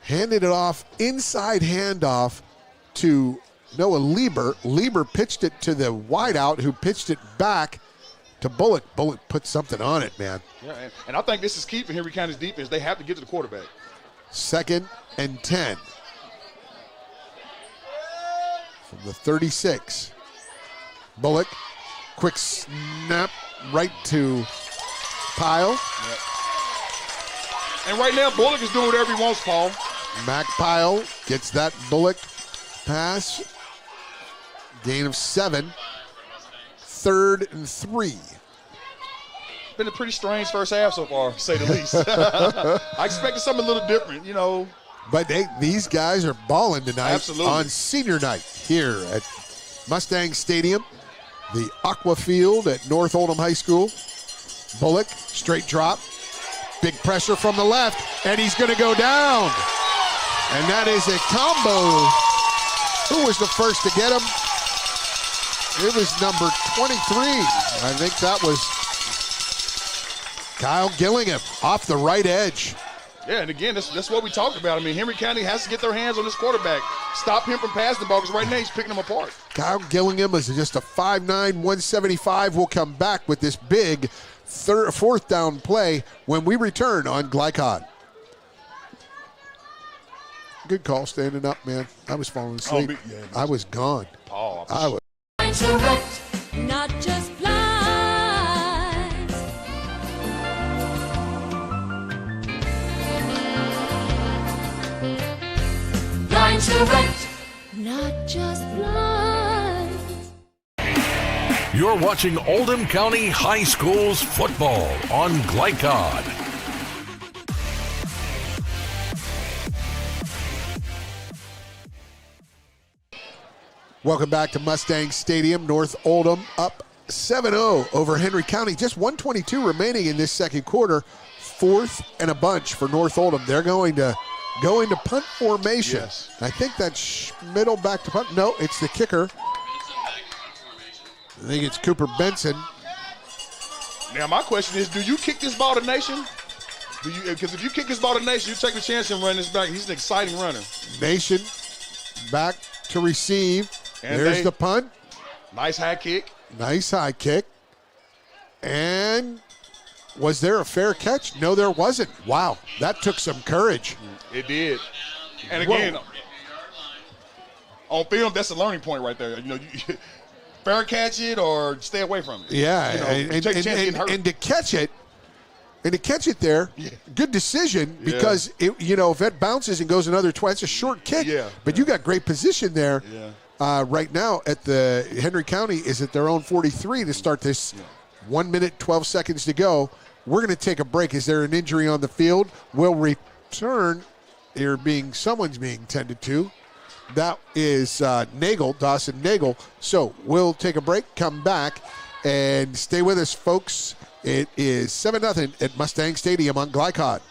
Handed it off, inside handoff to Noah Lieber. Lieber pitched it to the wideout, who pitched it back to Bullock. Bullock put something on it, man. Yeah, and I think this is key for Henry County's defense. They have to get to the quarterback. 2nd and 10. From the 36. Bullock, quick snap right to Pyle. Yep. And right now, Bullock is doing whatever he wants, Paul. Mac Pyle gets that Bullock pass. Gain of 7. 3rd and 3. Been a pretty strange first half so far, to say the least. I expected something a little different, you know. But these guys are balling tonight. Absolutely. On senior night here at Mustang Stadium, the Aqua Field at North Oldham High School. Bullock, straight drop, big pressure from the left, and he's going to go down. And that is a combo. Who was the first to get him? It was number 23. I think that was Kyle Gillingham off the right edge. Yeah, and again, that's what we talked about. I mean, Henry County has to get their hands on this quarterback. Stop him from passing the ball, because right now he's picking them apart. Kyle Gillingham is just a 5'9", 175. We'll come back with this big fourth down play when we return on Glycod. Good call standing up, man. I was falling asleep. I was gone. Paul. I was. Not just flies. Line direct, not just flies. You're watching Oldham County High School's football on Glycod. Welcome back to Mustang Stadium. North Oldham up 7-0 over Henry County. Just 1:22 remaining in this second quarter. 4th and a bunch for North Oldham. They're going to go into punt formation. Yes. I think that's middle back to punt. No, it's the kicker. I think it's Cooper Benson. Now, my question is, do you kick this ball to Nation? Because if you kick this ball to Nation, you take the chance and run this back. He's an exciting runner. Nation back to receive. And there's the punt. Nice high kick. Nice high kick. And was there a fair catch? No, there wasn't. Wow, that took some courage. It did. And again, on film, that's a learning point right there. You know, you fair catch it or stay away from it. Yeah, you know, take a chance of getting hurt. And to catch it there, good decision, because if it bounces and goes another twice, it's a short kick. Yeah. But you got great position there. Yeah. Right now at the Henry County is at their own 43 to start this. 1 minute, 12 seconds to go. We're going to take a break. Is there an injury on the field? We'll return. Someone's being tended to. That is Dawson Nagel. So we'll take a break, come back, and stay with us, folks. It is 7-0 at Mustang Stadium on Glycod.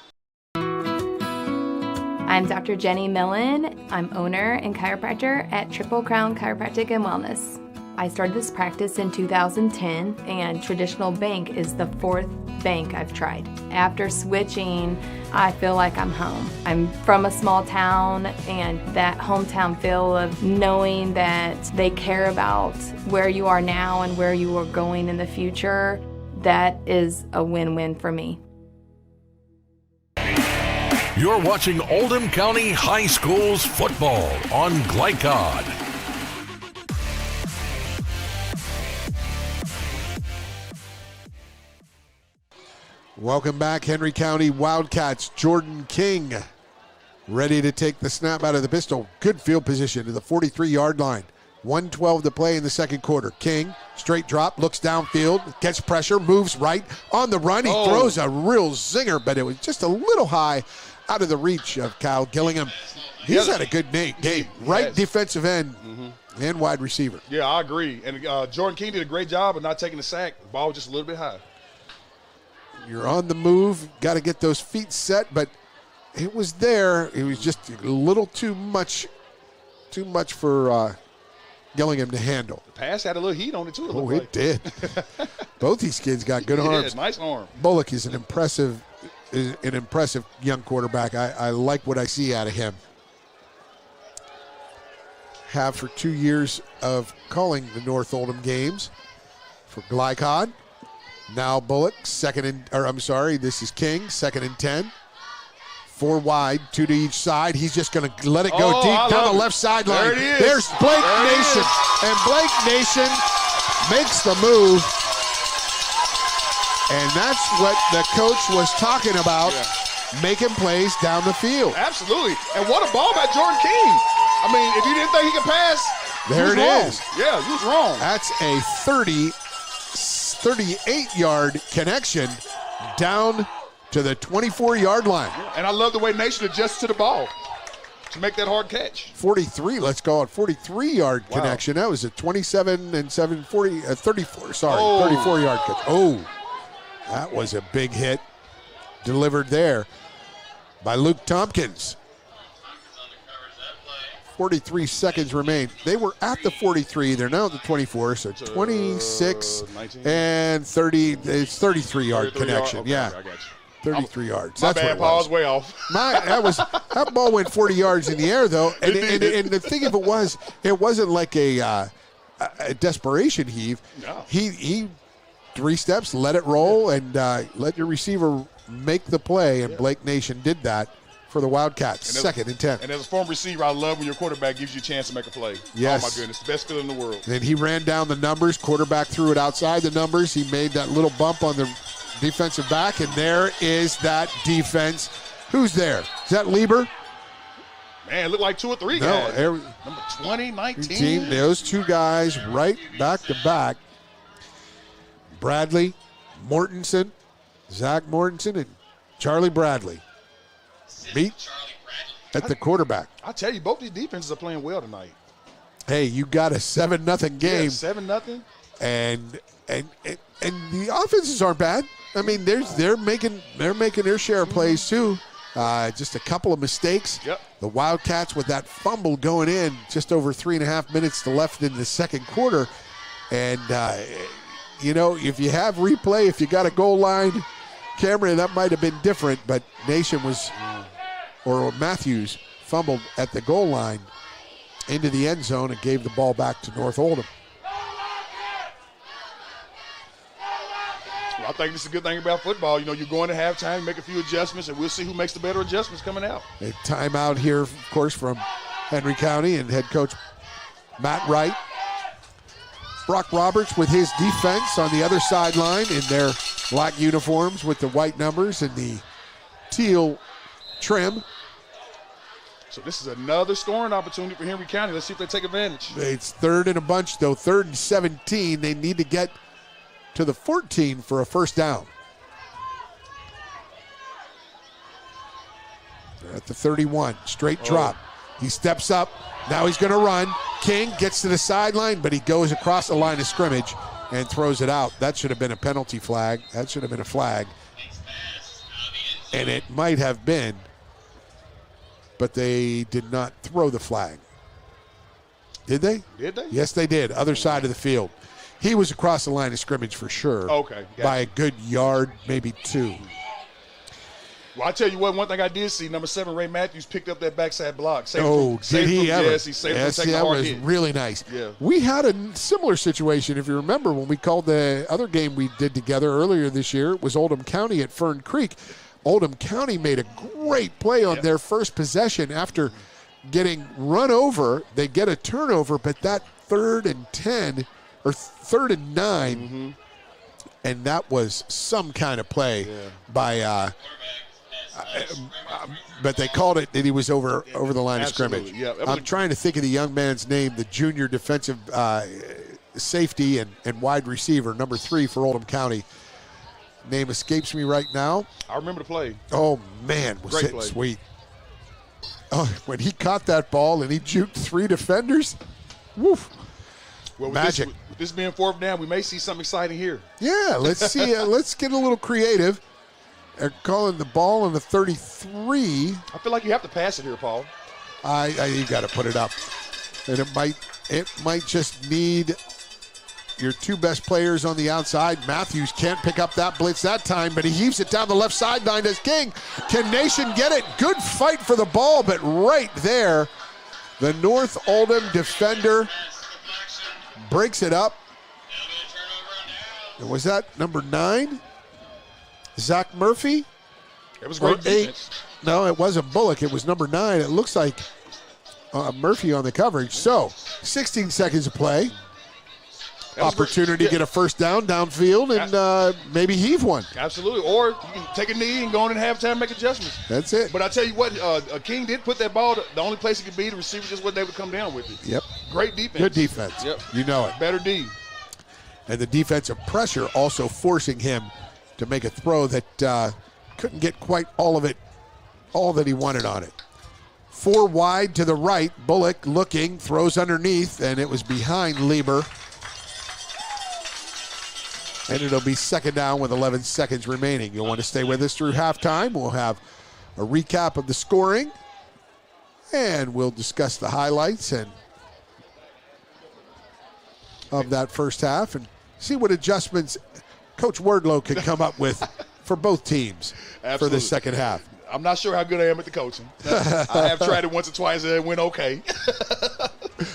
I'm Dr. Jenny Millen. I'm owner and chiropractor at Triple Crown Chiropractic and Wellness. I started this practice in 2010, and Traditional Bank is the 4th bank I've tried. After switching, I feel like I'm home. I'm from a small town, and that hometown feel of knowing that they care about where you are now and where you are going in the future, that is a win-win for me. You're watching Oldham County High School's football on Glycod. Welcome back, Henry County Wildcats. Jordan King ready to take the snap out of the pistol. Good field position to the 43-yard line. 1:12 to play in the second quarter. King, straight drop, looks downfield, gets pressure, moves right. On the run, he throws a real zinger, but it was just a little high out of the reach of Kyle Gillingham. He's had a good game. Right defensive end and wide receiver. Yeah, I agree. And Jordan King did a great job of not taking the sack. The ball was just a little bit high. You're on the move, got to get those feet set, but it was there. It was just a little too much for Gillingham to handle. The pass had a little heat on it, too. It did. Both these kids got good arms. Nice arm. Bullock is an impressive young quarterback. I like what I see out of him. have for 2 years of calling the North Oldham games for Glycod. Now Bullock, this is King, 2nd and 10. 4 wide, 2 to each side. He's just going to let it go deep down the left sideline. There it is. There's Blake Nation. And Blake Nation makes the move. And that's what the coach was talking about, making plays down the field. Absolutely. And what a ball by Jordan King. I mean, if you didn't think he could pass, there it is. Yeah, he was wrong. That's a 38-yard connection down to the 24-yard line. And I love the way Nation adjusts to the ball to make that hard catch. 43, let's go on 43-yard connection. That was a 27 and 7, 40, 34, 34-yard catch. Oh, that was a big hit delivered there by Luke Tompkins. 43 seconds remain. They were at the 43. They're now at the 24, so 26 and 30. It's 33-yard connection. Okay, yeah, I got you. 33 yards. My That's bad, what it Paul. I was. was way off. That ball went 40 yards in the air, though. And the thing of it wasn't like a desperation heave. No. He 3 steps, let it roll, and let your receiver make the play, and Blake Nation did that for the Wildcats. 2nd and 10. And as a former receiver, I love when your quarterback gives you a chance to make a play. Yes. Oh, my goodness. The best feeling in the world. Then he ran down the numbers. Quarterback threw it outside the numbers. He made that little bump on the defensive back, and there is that defense. Who's there? Is that Lieber? Man, it looked like 2 or 3 guys. Number 20, 19. Those 2 guys right back to back. Bradley, Mortensen, Zach Mortensen, and Charlie Bradley meet at the quarterback. I tell you, both these defenses are playing well tonight. Hey, you got a 7-0 game. Yeah, 7-0. And the offenses aren't bad. I mean, they're making their share of plays too. Just a couple of mistakes. Yep. The Wildcats with that fumble going in just over 3.5 minutes to left in the second quarter. And, if you have replay, if you got a goal line camera, that might have been different. But Matthews fumbled at the goal line into the end zone and gave the ball back to North Oldham. I think this is a good thing about football. You're going to halftime, make a few adjustments, and we'll see who makes the better adjustments coming out. A timeout here, of course, from Henry County and head coach Matt Wright. Brock Roberts with his defense on the other sideline in their black uniforms with the white numbers and the teal trim. So this is another scoring opportunity for Henry County. Let's see if they take advantage. It's 3rd and a bunch, though. 3rd and 17. They need to get to the 14 for a first down. They're at the 31. Straight drop. He steps up. Now he's going to run. King gets to the sideline, but he goes across the line of scrimmage and throws it out. That should have been a penalty flag. That should have been a flag. And it might have been, but they did not throw the flag. Did they? Did they? Yes, they did. Other side of the field. He was across the line of scrimmage for sure. Okay. By a good yard, maybe 2. Well, I tell you what, one thing I did see, number 7, Ray Matthews picked up that backside block. Did he ever? Yes, he saved from taking a that hard was hit. really nice. Yeah. We had a similar situation, if you remember, when we called the other game we did together earlier this year. It was Oldham County at Fern Creek. Oldham County made a great play on their first possession after getting run over. They get a turnover, but that 3rd and 10 or 3rd and 9, and that was some kind of play by but they called it that he was over the line of scrimmage. Yeah. I'm trying to think of the young man's name, the junior defensive safety and wide receiver, number 3 for Oldham County. Name escapes me right now. I remember the play. Oh, man, was it sweet. Oh, when he caught that ball and he juked 3 defenders, woof. Well, magic. With this being 4th down, we may see something exciting here. Yeah, let's see. Let's get a little creative. They're calling the ball on the 33. I feel like you have to pass it here, Paul. You got to put it up, and it might just need your 2 best players on the outside. Matthews can't pick up that blitz that time, but he heaves it down the left sideline as King. Can Nation get it? Good fight for the ball, but right there, The North Oldham defender breaks it up. And was that number 9? Zach Murphy? It was great defense. No, it wasn't Bullock. It was number 9. It looks like Murphy on the coverage. So, 16 seconds of play. Opportunity to get a first down downfield and maybe heave one. Absolutely. Or you can take a knee and go on in halftime and make adjustments. That's it. But I tell you what, King did put that ball. The only place he could be, the receiver just wasn't able to come down with it. Yep. Great defense. Good defense. Yep. You know it. Better D. And the defensive pressure also forcing him to make a throw that couldn't get quite all that he wanted on it. 4 wide to the right. Bullock looking, throws underneath, and it was behind Lieber. And it'll be second down with 11 seconds remaining. You'll want to stay with us through halftime. We'll have a recap of the scoring, and we'll discuss the highlights of that first half and see what adjustments Coach Wardlow can come up with for both teams for the second half. I'm not sure how good I am at the coaching. I have tried it once or twice and it went okay.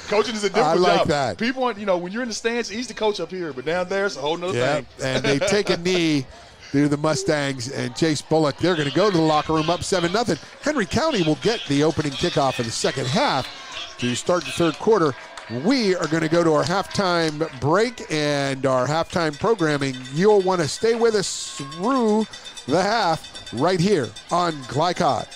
Coaching is a different job. I like that. People want, when you're in the stands, it's easy to coach up here, but down there it's a whole nother thing. And they take a knee to the Mustangs and Chase Bullock. They're going to go to the locker room up 7-0. Henry County will get the opening kickoff of the second half to start the third quarter. We are going to go to our halftime break and our halftime programming. You'll want to stay with us through the half right here on Glycod.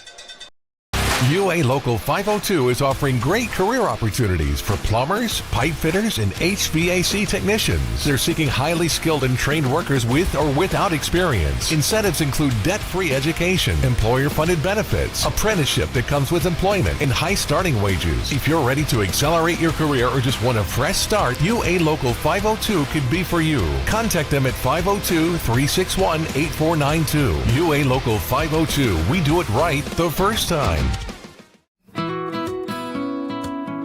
UA Local 502 is offering great career opportunities for plumbers, pipe fitters, and HVAC technicians. They're seeking highly skilled and trained workers with or without experience. Incentives include debt-free education, employer-funded benefits, apprenticeship that comes with employment, and high starting wages. If you're ready to accelerate your career or just want a fresh start, UA Local 502 could be for you. Contact them at 502-361-8492. UA Local 502. We do it right the first time.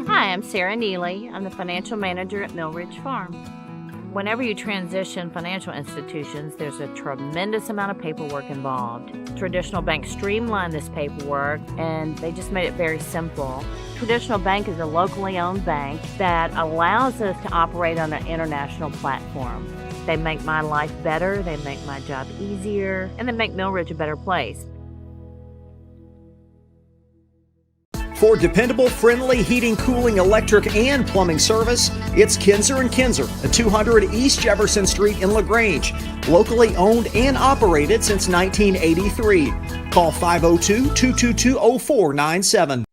Hi, I'm Sarah Neely. I'm the financial manager at Mill Ridge Farm. Whenever you transition financial institutions, there's a tremendous amount of paperwork involved. Traditional banks streamlined this paperwork and they just made it very simple. Traditional Bank is a locally owned bank that allows us to operate on an international platform. They make my life better, they make my job easier, and they make Mill Ridge a better place. For dependable, friendly heating, cooling, electric, and plumbing service, it's Kinzer & Kinzer at 200 East Jefferson Street in LaGrange. Locally owned and operated since 1983. Call 502-222-0497.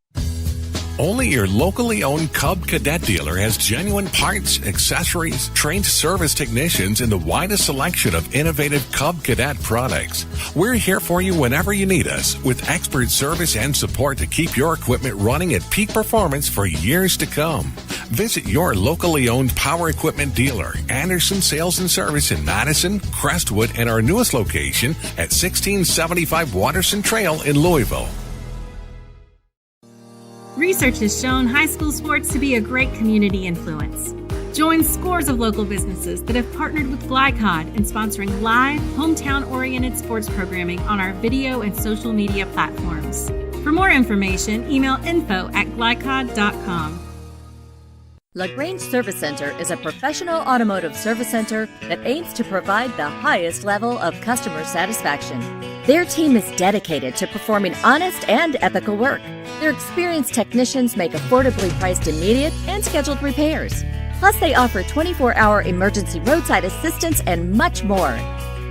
Only your locally owned Cub Cadet dealer has genuine parts, accessories, trained service technicians, and the widest selection of innovative Cub Cadet products. We're here for you whenever you need us, with expert service and support to keep your equipment running at peak performance for years to come. Visit your locally owned power equipment dealer, Anderson Sales and Service in Madison, Crestwood, and our newest location at 1675 Watterson Trail in Louisville. Research has shown high school sports to be a great community influence. Join scores of local businesses that have partnered with Glycod in sponsoring live, hometown-oriented sports programming on our video and social media platforms. For more information, email info@glycod.com. LaGrange Service Center is a professional automotive service center that aims to provide the highest level of customer satisfaction. Their team is dedicated to performing honest and ethical work. Their experienced technicians make affordably priced immediate and scheduled repairs. Plus, they offer 24-hour emergency roadside assistance and much more.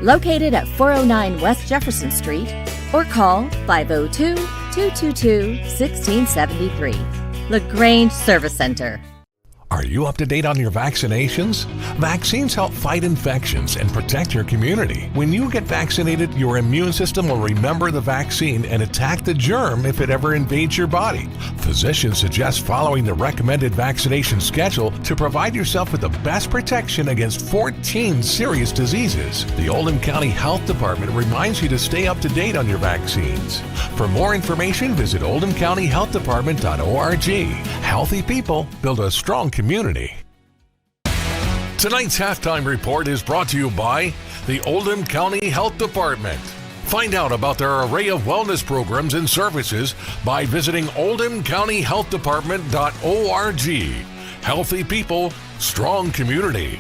Located at 409 West Jefferson Street or call 502-222-1673. LaGrange Service Center. Are you up to date on your vaccinations? Vaccines help fight infections and protect your community. When you get vaccinated, your immune system will remember the vaccine and attack the germ if it ever invades your body. Physicians suggest following the recommended vaccination schedule to provide yourself with the best protection against 14 serious diseases. The Oldham County Health Department reminds you to stay up to date on your vaccines. For more information, visit oldhamcountyhealthdepartment.org. Healthy people build a strong community. Tonight's halftime report is brought to you by the Oldham County Health Department. Find out about their array of wellness programs and services by visiting oldhamcountyhealthdepartment.org. Healthy people, strong community.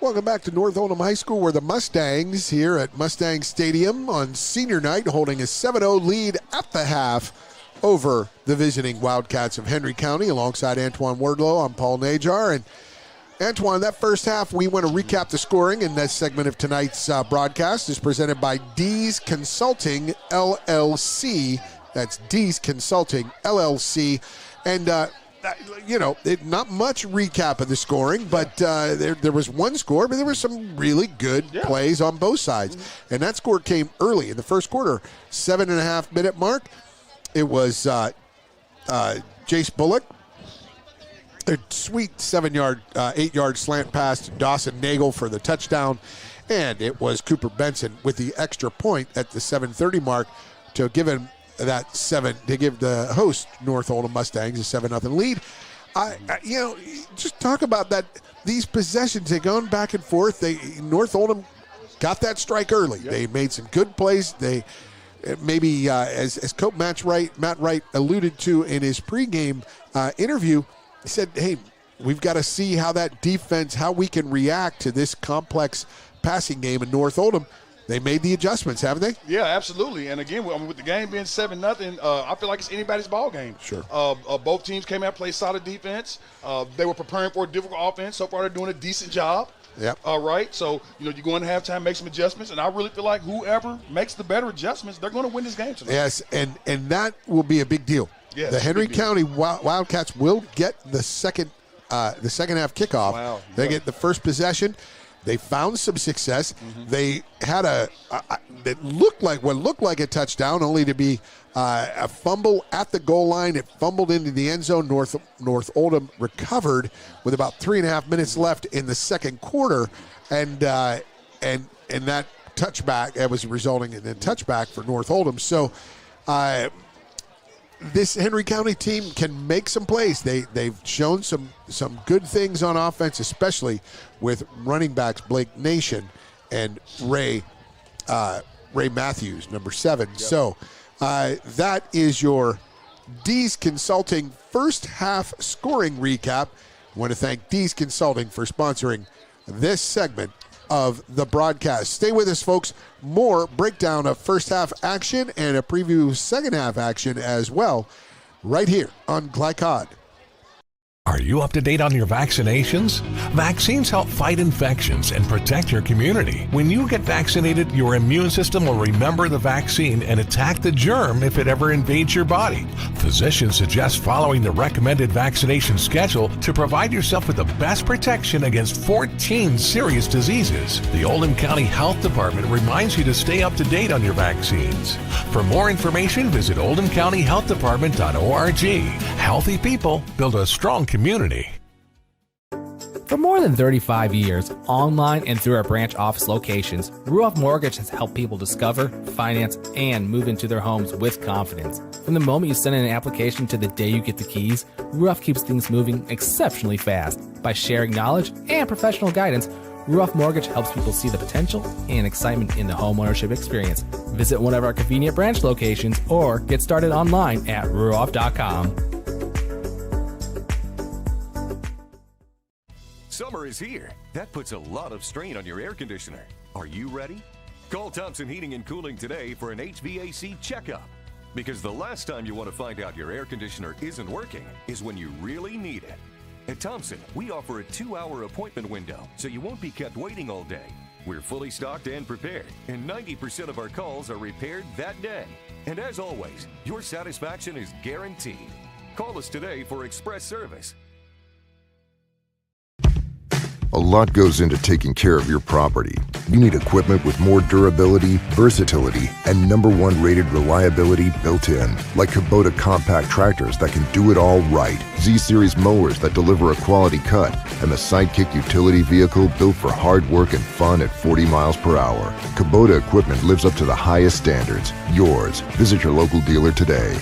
Welcome back to North Oldham High School, where the Mustangs here at Mustang Stadium on senior night holding a 7-0 lead at the half over the visiting Wildcats of Henry County. Alongside Antoine Wardlow, I'm Paul Najar. And Antoine, that first half, we want to recap the scoring in this segment of tonight's broadcast is presented by D's Consulting LLC. That's D's Consulting LLC. And, not much recap of the scoring, but there was one score, but there were some really good plays on both sides. And that score came early in the first quarter, 7.5-minute mark. It was Jace Bullock. A sweet 8-yard slant pass to Dawson Nagel for the touchdown. And it was Cooper Benson with the extra point at the 7:30 mark to give him to give the host North Oldham Mustangs a 7-0 lead. Just talk about that. These possessions, they've gone back and forth. North Oldham got that strike early. Yep. They made some good plays. They maybe as Coach Matt Wright alluded to in his pregame interview, he said, "Hey, we've got to see how we can react to this complex passing game in North Oldham." They made the adjustments, haven't they? Yeah, absolutely. And again, with the game being 7-0, I feel like it's anybody's ball game. Sure. Both teams came out, played solid defense. They were preparing for a difficult offense. So far, they're doing a decent job. Yep. All right. So, you go into halftime, make some adjustments, and I really feel like whoever makes the better adjustments, they're going to win this game tonight. Yes, and that will be a big deal. Yes, the Henry County Wildcats will get the second half kickoff. Wow. They get the first possession. They found some success. Mm-hmm. They had that looked like a touchdown, only to be a fumble at the goal line. It fumbled into the end zone. North Oldham recovered with about 3.5 minutes left in the second quarter, and that touchback that was resulting in a touchback for North Oldham. So. This Henry County team can make some plays. They've shown some good things on offense, especially with running backs Blake Nation and Ray Matthews, number 7. Yep. So that is your D's Consulting first half scoring recap. I want to thank D's Consulting for sponsoring this segment of the broadcast. Stay with us, folks. More breakdown of first half action and a preview of second half action as well, right here on Glycod. Are you up to date on your vaccinations? Vaccines help fight infections and protect your community. When you get vaccinated, your immune system will remember the vaccine and attack the germ if it ever invades your body. Physicians suggest following the recommended vaccination schedule to provide yourself with the best protection against 14 serious diseases. The Oldham County Health Department reminds you to stay up to date on your vaccines. For more information, visit oldhamcountyhealthdepartment.org. Healthy people build a strong community. For more than 35 years, online and through our branch office locations, Ruoff Mortgage has helped people discover, finance, and move into their homes with confidence. From the moment you send in an application to the day you get the keys, Ruoff keeps things moving exceptionally fast. By sharing knowledge and professional guidance, Ruoff Mortgage helps people see the potential and excitement in the homeownership experience. Visit one of our convenient branch locations or get started online at ruoff.com. Summer is here. That puts a lot of strain on your air conditioner. Are you ready? Call Thompson Heating and Cooling today for an HVAC checkup. Because the last time you want to find out your air conditioner isn't working is when you really need it. At Thompson, we offer a 2-hour appointment window, so you won't be kept waiting all day. We're fully stocked and prepared, and 90% of our calls are repaired that day. And as always, your satisfaction is guaranteed. Call us today for express service. A lot goes into taking care of your property. You need equipment with more durability, versatility, and #1 rated reliability built in. Like Kubota compact tractors that can do it all right, Z-Series mowers that deliver a quality cut, and the Sidekick utility vehicle built for hard work and fun at 40 miles per hour. Kubota equipment lives up to the highest standards. Yours. Visit your local dealer today.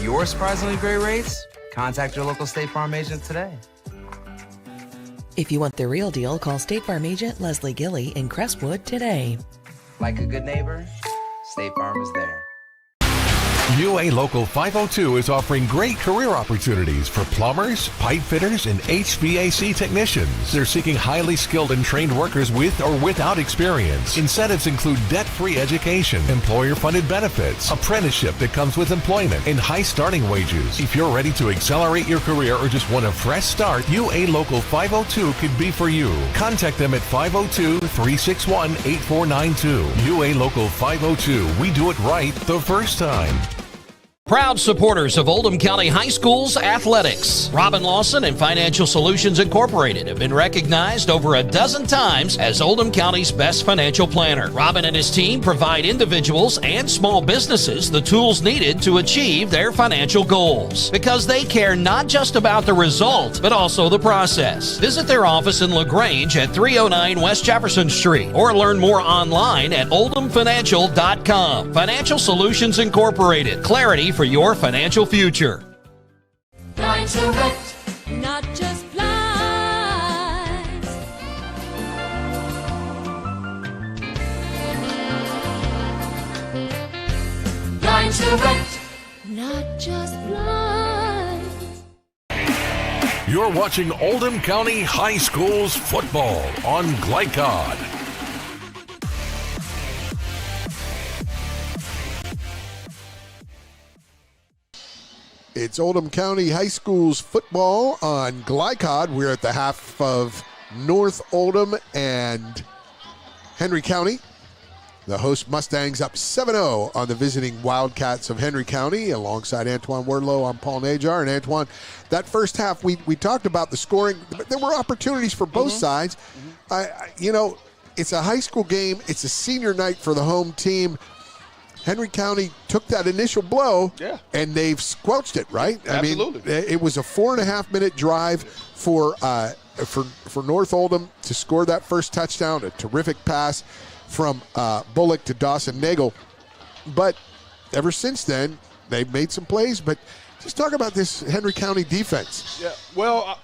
your surprisingly great rates? Contact your local State Farm agent today. If you want the real deal, call State Farm agent Leslie Gilly in Crestwood today. Like a good neighbor, State Farm is there. UA Local 502 is offering great career opportunities for plumbers, pipe fitters, and HVAC technicians. They're seeking highly skilled and trained workers with or without experience. Incentives include debt-free education, employer-funded benefits, apprenticeship that comes with employment, and high starting wages. If you're ready to accelerate your career or just want a fresh start, UA Local 502 could be for you. Contact them at 502-361-8492. UA Local 502. We do it right the first time. Proud supporters of Oldham County High School's athletics. Robin Lawson and Financial Solutions Incorporated have been recognized over a dozen times as Oldham County's best financial planner. Robin and his team provide individuals and small businesses the tools needed to achieve their financial goals because they care not just about the result, but also the process. Visit their office in LaGrange at 309 West Jefferson Street or learn more online at oldhamfinancial.com. Financial Solutions Incorporated. Clarity for your financial future. Line Direct, not just blinds. Line Direct, not just blinds. You're watching Oldham County High School's football on Glycod. It's Oldham County High School's football on Glycod. We're at the half of North Oldham and Henry County. The host Mustangs up 7-0 on the visiting Wildcats of Henry County. Alongside Antoine Wardlow, I'm Paul Najar. And Antoine, that first half, we talked about the scoring. There were opportunities for both sides. It's a high school game. It's a senior night for the home team. Henry County took that initial blow, and they've squelched it, right? Absolutely. I mean, it was a 4.5-minute drive for North Oldham to score that first touchdown, a terrific pass from Bullock to Dawson Nagel. But ever since then, they've made some plays. But just talk about this Henry County defense. Yeah, well,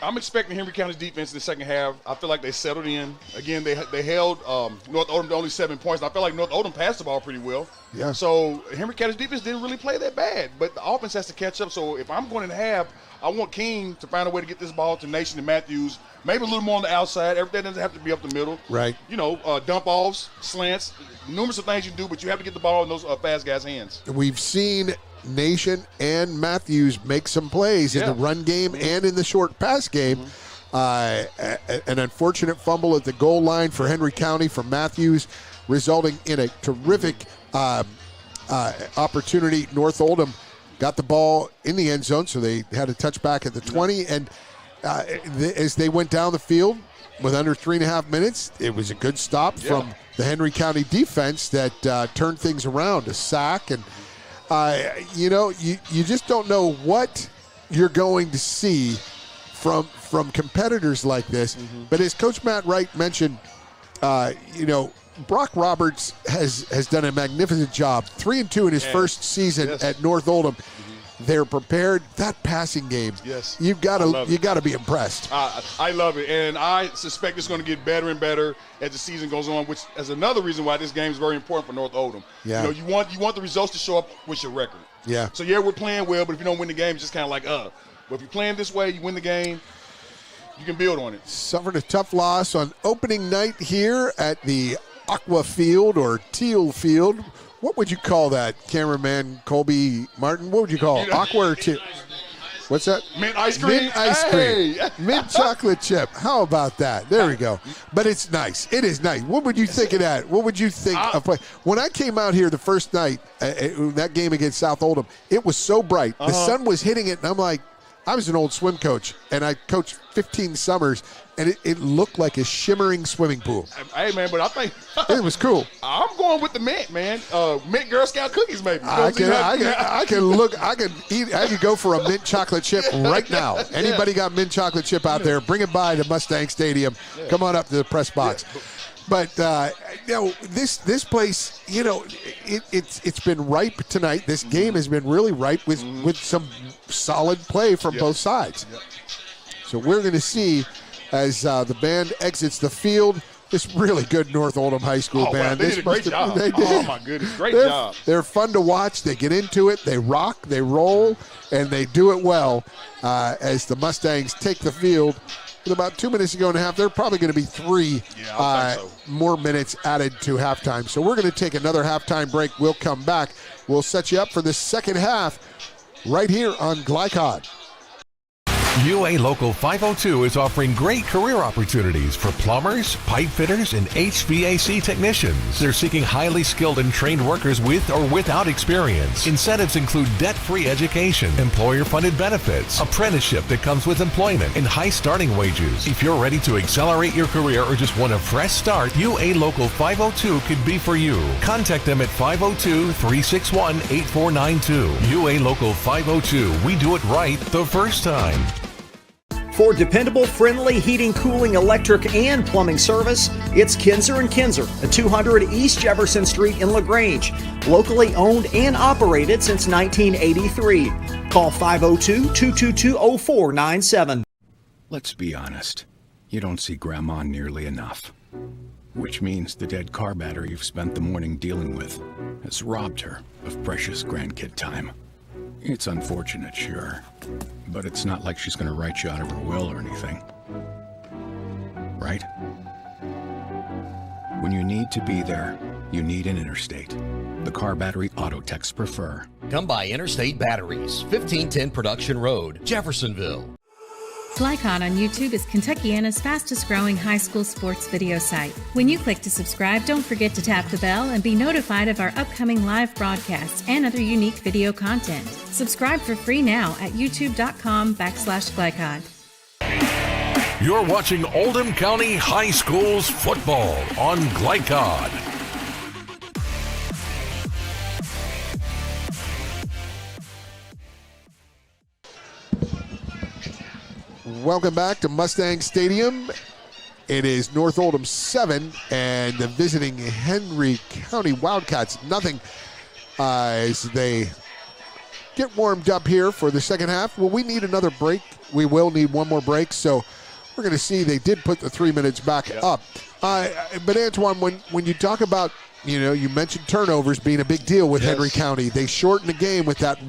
I'm expecting Henry County's defense in the second half. I feel like they settled in. Again, they held North Oldham to only 7 points. I feel like North Oldham passed the ball pretty well. Yeah. So Henry County's defense didn't really play that bad, but the offense has to catch up. So if I'm going to have, I want King to find a way to get this ball to Nation and Matthews, maybe a little more on the outside. Everything doesn't have to be up the middle. Right. Dump offs, slants, numerous of things you can do, but you have to get the ball in those fast guys' hands. We've seen Nation and Matthews make some plays in the run game and in the short pass game. An unfortunate fumble at the goal line for Henry County from Matthews, resulting in a terrific opportunity. North Oldham got the ball in the end zone, so they had a touchback at the 20. And as they went down the field with under 3.5 minutes, it was a good stop from the Henry County defense that turned things around. A sack, and you just don't know what you're going to see from competitors like this. But as Coach Matt Wright mentioned, Brock Roberts has done a magnificent job. 3-2 in his first season at North Oldham. They're prepared. That passing game, you got to be impressed. I love it, and I suspect it's going to get better and better as the season goes on, which is another reason why this game is very important for North Oldham. Yeah. You want the results to show up with your record. Yeah. So we're playing well, but if you don't win the game, it's just kind of like But if you're playing this way, you win the game, you can build on it. Suffered a tough loss on opening night here at the Aqua Field or Teal Field. What would you call that, cameraman Colby Martin? What would you call it? Aqua or Teal? What's that? Mint ice cream. Mint ice cream. Mint chocolate chip. How about that? There we go. But it's nice. It is nice. What would you think of that? What would you think of play? When I came out here the first night, that game against South Oldham, it was so bright. The sun was hitting it, and I'm like, I was an old swim coach, and I coached 15 summers, and it looked like a shimmering swimming pool. Hey, man, but I think it was cool. I'm going with the mint, man. Mint Girl Scout cookies, maybe. I could go for a mint chocolate chip right now. Anybody got mint chocolate chip out there? Bring it by to Mustang Stadium. Come on up to the press box. But this place, it's been ripe tonight. This game has been really ripe with some solid play from both sides. Yep. So we're going to see as the band exits the field. This really good North Oldham High School band. Wow, they did a great job. They did. Oh, my goodness. Great job. They're fun to watch. They get into it. They rock. They roll. And they do it well as the Mustangs take the field. With about 2 minutes to go and a half, there are probably going to be 3 more minutes added to halftime. So we're going to take another halftime break. We'll come back. We'll set you up for the second half right here on Glycod. UA Local 502 is offering great career opportunities for plumbers, pipe fitters, and HVAC technicians. They're seeking highly skilled and trained workers with or without experience. Incentives include debt-free education, employer-funded benefits, apprenticeship that comes with employment, and high starting wages. If you're ready to accelerate your career or just want a fresh start, UA Local 502 could be for you. Contact them at 502-361-8492. UA Local 502. We do it right the first time. For dependable, friendly heating, cooling, electric, and plumbing service, it's Kinzer & Kinzer at 200 East Jefferson Street in LaGrange. Locally owned and operated since 1983. Call 502-222-0497. Let's be honest. You don't see Grandma nearly enough. Which means the dead car battery you've spent the morning dealing with has robbed her of precious grandkid time. It's unfortunate, sure, but it's not like she's going to write you out of her will or anything. Right? When you need to be there, you need an Interstate. The car battery auto techs prefer. Come by Interstate Batteries, 1510 Production Road, Jeffersonville. Glycod on YouTube is Kentuckiana's fastest growing high school sports video site. When you click to subscribe, don't forget to tap the bell and be notified of our upcoming live broadcasts and other unique video content. Subscribe for free now at youtube.com/Glycod. You're watching Oldham County High Schools football on Glycod. Welcome back to Mustang Stadium. It is North Oldham 7 and the visiting Henry County Wildcats nothing as they get warmed up here for the second half. Well, we need another break. We will need one more break, so we're going to see they did put the 3 minutes back up. But Antoine, when you talk about, you mentioned turnovers being a big deal with Henry County. They shorten the game with that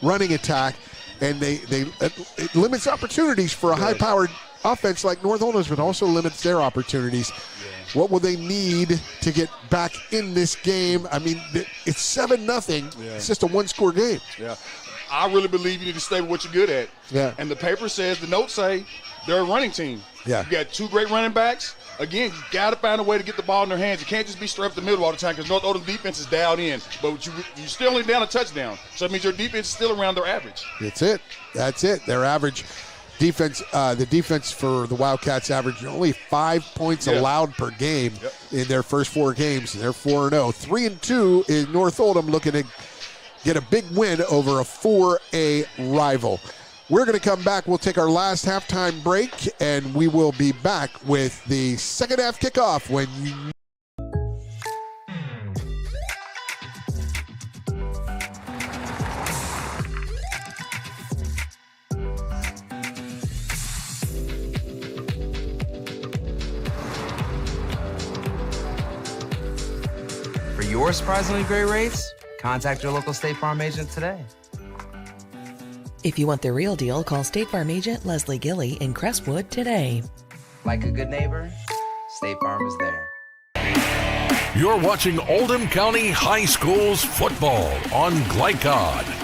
running attack. And it limits opportunities for a high-powered offense like North Oldham, but also limits their opportunities. Yeah. What will they need to get back in this game? I mean, it's 7-0. Yeah. It's just a one-score game. Yeah, I really believe you need to stay with what you're good at. Yeah. And the paper says, the notes say, they're a running team. Yeah. You got 2 great running backs. Again, you got to find a way to get the ball in their hands. You can't just be straight up the middle all the time because North Oldham defense is dialed in. But you still only down a touchdown. So that means your defense is still around their average. That's it. Their average defense, the defense for the Wildcats averaged only 5 points allowed per game in their first 4 games. They're 4-0. 3-2 is North Oldham looking to get a big win over a 4A rival. We're going to come back. We'll take our last halftime break, and we will be back with the second half kickoff when you... For your surprisingly great rates, contact your local State Farm agent today. If you want the real deal, call State Farm agent Leslie Gilly in Crestwood today. Like a good neighbor, State Farm is there. You're watching Oldham County High Schools football on Glycod.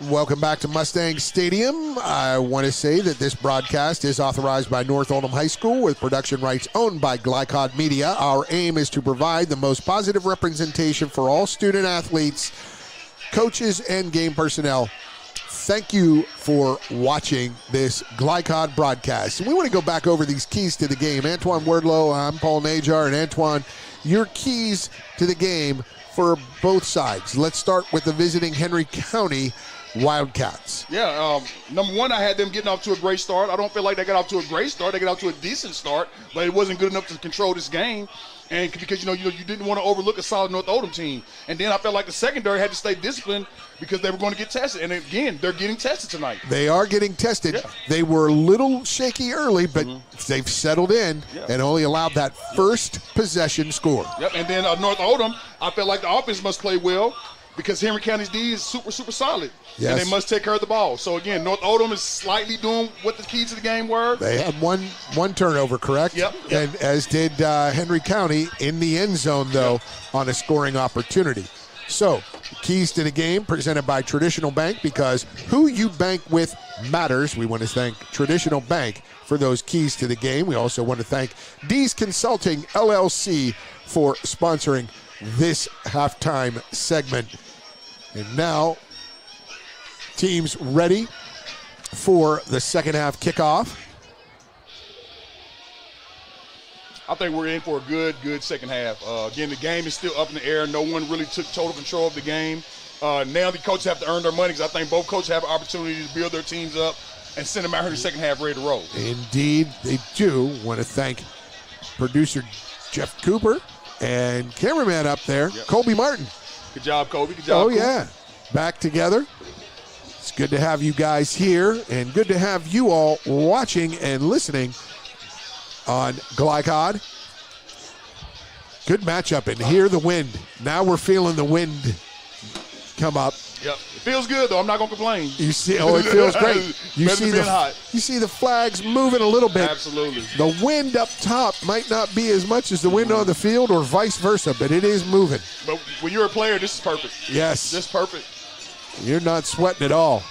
Welcome back to Mustang Stadium. I want to say that this broadcast is authorized by North Oldham High School with production rights owned by Glycod Media. Our aim is to provide the most positive representation for all student athletes, coaches, and game personnel. Thank you for watching this Glycod broadcast. And we want to go back over these keys to the game. Antoine Wardlow, I'm Paul Najar, and Antoine, your keys to the game for both sides. Let's start with the visiting Henry County Wildcats. Yeah, number one, I had them getting off to a great start. I don't feel like they got off to a great start. They got off to a decent start, but it wasn't good enough to control this game. And because you didn't want to overlook a solid North Oldham team. And then I felt like the secondary had to stay disciplined because they were going to get tested. And again, they're getting tested tonight. They are getting tested. Yeah. They were a little shaky early, but they've settled in and only allowed that first possession score. Yep. And then North Oldham, I felt like the offense must play well because Henry County's D is super, super solid. Yes. And they must take care of the ball. So, again, North Oldham is slightly doing what the keys to the game were. They had one turnover, correct? Yep. And as did Henry County in the end zone, though, on a scoring opportunity. So, keys to the game presented by Traditional Bank, because who you bank with matters. We want to thank Traditional Bank for those keys to the game. We also want to thank D's Consulting, LLC, for sponsoring this halftime segment. And now, teams ready for the second half kickoff. I think we're in for a good second half. Again, the game is still up in the air. No one really took total control of the game. Now the coaches have to earn their money because I think both coaches have an opportunity to build their teams up and send them out here in the second half ready to roll. Indeed, they do. Want to thank producer Jeff Cooper and cameraman up there, Colby Martin. Good job, Colby. Good job. Oh, yeah. Back together. It's good to have you guys here and good to have you all watching and listening on Glycod. Good matchup, and hear the wind. Now we're feeling the wind come up. Yep. It feels good, though. I'm not going to complain. You see, it feels great. You see the flags moving a little bit. Absolutely. The wind up top might not be as much as the wind on the field or vice versa, but it is moving. But when you're a player, this is perfect. Yes. This is perfect. You're not sweating at all.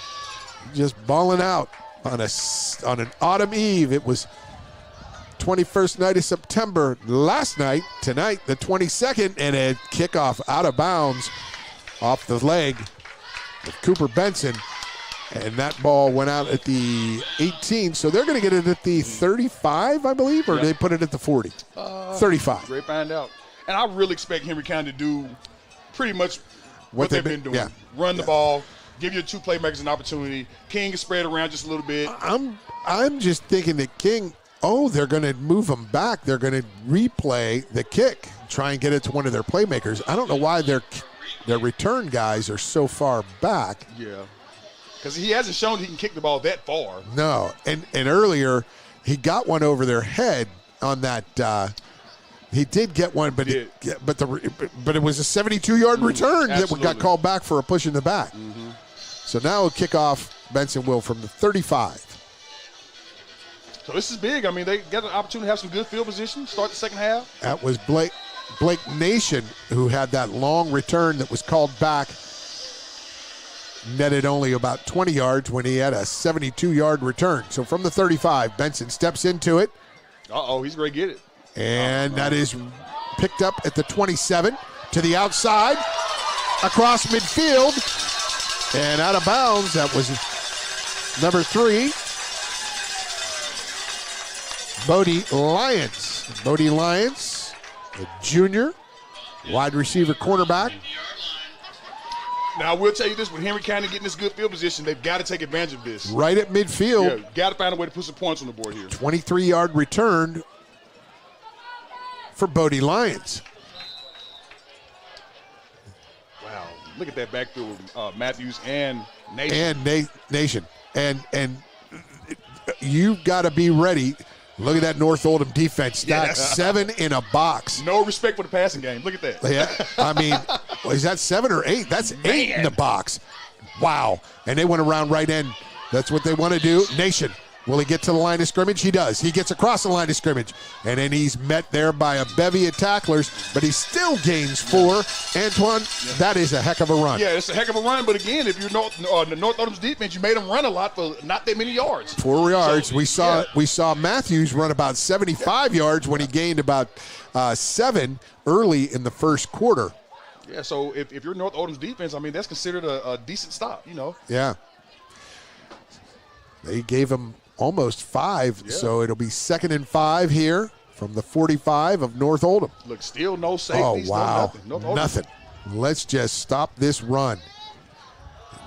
Just balling out on an autumn eve. It was 21st night of September last night. Tonight, the 22nd, and a kickoff out of bounds off the leg of Cooper Benson. And that ball went out at the 18, so they're going to get it at the 35, I believe, or they put it at the 40? 35. Great find out. And I really expect Henry County to do pretty much what they've been doing. Yeah. Run the ball, give your two playmakers an opportunity. King is spread around just a little bit. I'm just thinking that King, they're going to move them back. They're going to replay the kick, try and get it to one of their playmakers. I don't know why their return guys are so far back. Yeah. Because he hasn't shown he can kick the ball that far. No, and earlier he got one over their head on that. He did get one, but it was a 72-yard return that got called back for a push in the back. Mm-hmm. So now a kickoff, Benson will from the 35. So this is big. I mean, they get an opportunity to have some good field position, start the second half. That was Blake Nation who had that long return that was called back. Netted only about 20 yards when he had a 72-yard return. So from the 35, Benson steps into it. He's going to get it. And that is picked up at the 27 to the outside, across midfield, and out of bounds. That was number 3, Bodie Lyons. Bodie Lyons, the junior wide receiver cornerback. Now, I will tell you this, with Henry County getting this good field position, they've got to take advantage of this. Right at midfield. Yeah, got to find a way to put some points on the board here. 23-yard return for Bodie Lyons. Wow, look at that backfield with Matthews and Nation. And Nation. And you've got to be ready. Look at that North Oldham defense. Stacked 7 in a box. No respect for the passing game. Look at that. Yeah, I mean, is that 7 or 8? That's 8 in the box. Wow. And they went around right end. That's what they want to do. Nation. Will he get to the line of scrimmage? He does. He gets across the line of scrimmage. And then he's met there by a bevy of tacklers, but he still gains 4. Antoine, that is a heck of a run. Yeah, it's a heck of a run, but again, if you're North Oldham's defense, you made him run a lot for not that many yards. 4 yards. So, we saw Matthews run about 75 yards when he gained about 7 early in the first quarter. Yeah, so if you're North Oldham's defense, I mean, that's considered a decent stop, you know. Yeah. They gave him almost 5, so it'll be 2nd and 5 here from the 45 of North Oldham. Look, still no safeties. Oh, wow. Nothing. Nothing. Let's just stop this run.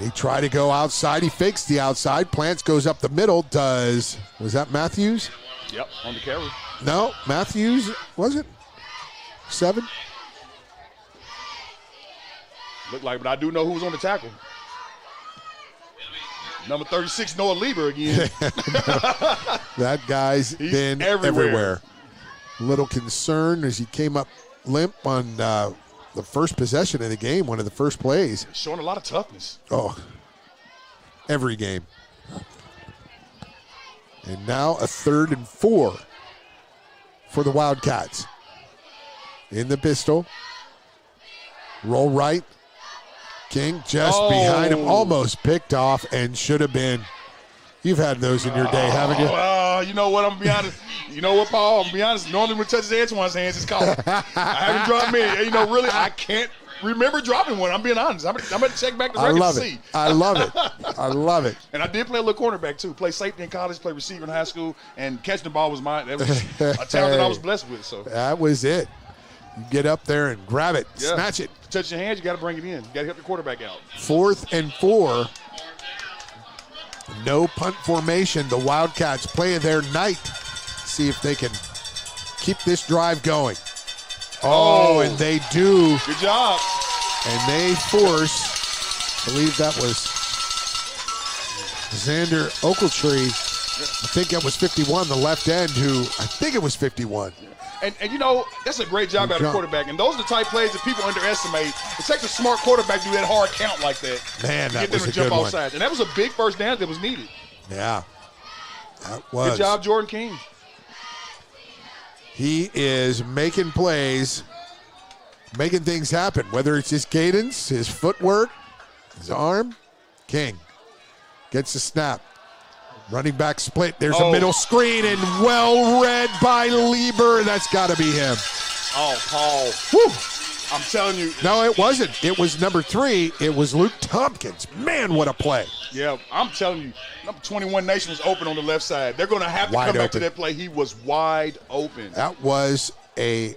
They try to go outside. He fakes the outside. Plants goes up the middle. Was that Matthews? Yep, on the carry. No, Matthews, was it? 7? Looked like, but I do know who was on the tackle. Number 36, Noah Lieber again. That guy's been everywhere. Little concern as he came up limp on the first possession of the game, one of the first plays. Showing a lot of toughness. Oh, every game. And now a 3rd and 4 for the Wildcats. In the pistol. Roll right. King just behind him, almost picked off and should have been. You've had those in your day, haven't you? You know what? I'm going to be honest. You know what, Paul? I'm going to be honest. Normally when it touches Antoine's hands, it's called. I haven't dropped many. You know, really, I can't remember dropping one. I'm being honest. I'm going to check back the record to see. I love it. I love it. And I did play a little cornerback, too. Play safety in college, play receiver in high school, and catching the ball was that was a talent that I was blessed with. So that was it. You get up there and grab it, snatch it. Touch your hands, you got to bring it in. You got to help the quarterback out. 4th and 4. No punt formation. The Wildcats playing their night. See if they can keep this drive going. Oh, and they do. Good job. And they force, I believe that was Xander Ogletree. I think that was 51, the left end, who I think it was 51. And you know, that's a great job out of quarterback. And those are the type plays that people underestimate. It takes a smart quarterback to do that hard count like that. Man, that was a jump good one. offside. And that was a big first down that was needed. Yeah, that was. Good job, Jordan King. He is making plays, making things happen, whether it's his cadence, his footwork, his arm. King gets the snap. Running back split. There's a middle screen and well read by Lieber. That's got to be him. Oh, Paul. Woo. I'm telling you. No, it wasn't. It was number 3. It was Luke Tompkins. Man, what a play. Yeah, I'm telling you. Number 21 Nation was open on the left side. They're going to have to come back to that play. He was wide open. That was an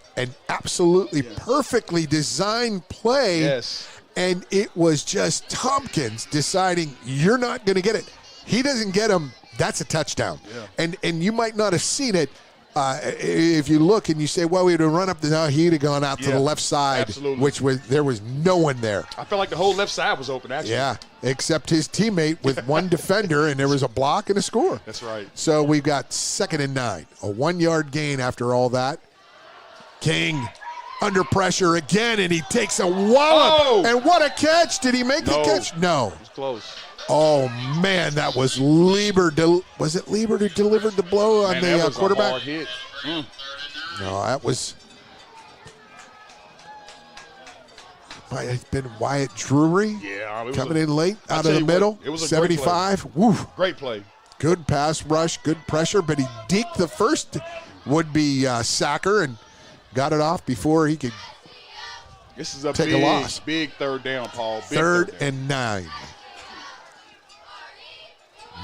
absolutely perfectly designed play. Yes. And it was just Tompkins deciding you're not going to get it. He doesn't get him. That's a touchdown. Yeah. And you might not have seen it if you look and you say, well, we'd have run up he'd have gone out to the left side, which was there was no one there. I felt like the whole left side was open, actually. Yeah, except his teammate with one defender, and there was a block and a score. That's right. So we've got 2nd and 9, a 1-yard gain after all that. King under pressure again, and he takes a wallop. Oh! And what a catch. Did he make the catch? No. It was close. Oh, man, that was Lieber. Was it Lieber who delivered the blow on the quarterback? A hard hit. No, that was might have been Wyatt Drury. Yeah, coming in late out of the middle. It was a 75. Great play. Woo. Great play. Good pass rush, good pressure, but he deked the first would-be sacker and got it off before he could This is a take a loss. Big 3rd down, Paul. Big 3rd and 9.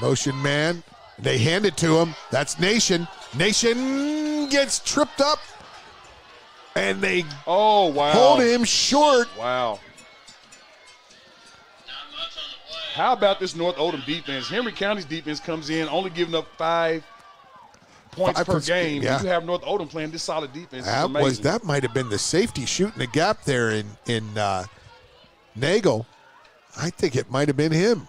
Motion man. They hand it to him. That's Nation. Nation gets tripped up. And they hold him short. Wow. How about this North Oldham defense? Henry County's defense comes in only giving up 5 points per game. Yeah. You have North Oldham playing this solid defense. That might have been the safety shooting the gap there in Nagel. I think it might have been him.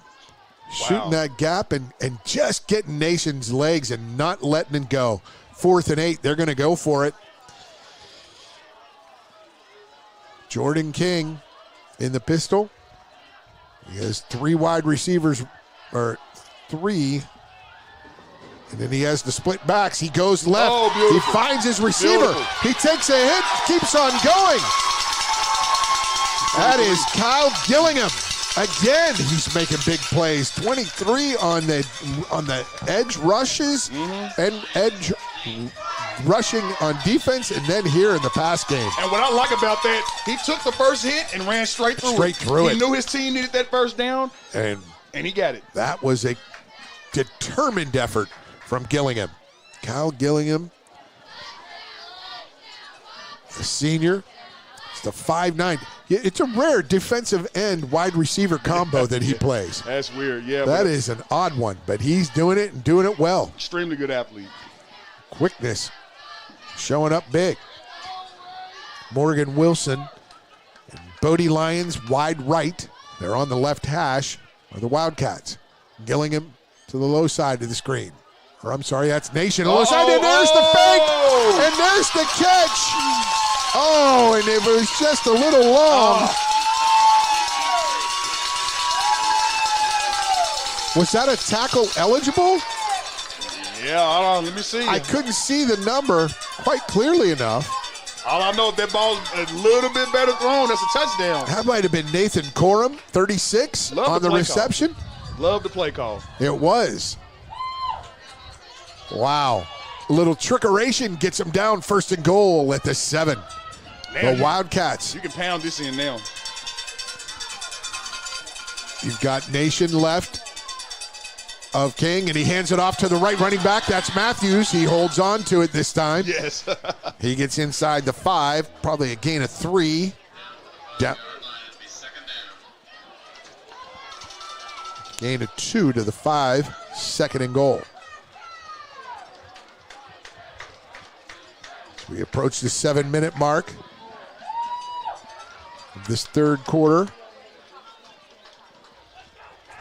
Shooting that gap and just getting Nation's legs and not letting him go. 4th and 8, they're going to go for it. Jordan King in the pistol. He has 3 wide receivers, or 3. And then he has the split backs. He goes left. Oh, he finds his receiver. He takes a hit, keeps on going. That is Kyle Gillingham. Again, he's making big plays. 23 on the edge rushes and edge rushing on defense, and then here in the pass game. And what I like about that, he took the first hit and ran straight through it. He knew his team needed that first down, and he got it. That was a determined effort from Gillingham. Kyle Gillingham, the senior, It's the 5'9". It's a rare defensive end wide receiver combo that he plays. That's weird, yeah. That is an odd one, but he's doing it and doing it well. Extremely good athlete. Quickness showing up big. Morgan Wilson and Bodie Lyons wide right. They're on the left hash of the Wildcats. Gillingham to the low side of the screen. Or I'm sorry, that's Nation. Low side, and there's the fake, and there's the catch. Oh, and it was just a little long. Was that a tackle eligible? Yeah, I don't know. Let me see. I couldn't see the number quite clearly enough. All I know, if that ball's a little bit better thrown, that's a touchdown. That might have been Nathan Corum, 36, on the reception. Love the play call. It was. Wow. A little trickeration gets him down 1st and goal at the 7. Now The Wildcats. You can pound this in now. You've got Nation left of King, and he hands it off to the right running back. That's Matthews. He holds on to it this time. Yes. He gets inside the 5, probably a gain of 3. Gain of 2 to the 5, 2nd and goal. As we approach the 7-minute mark of this 3rd quarter.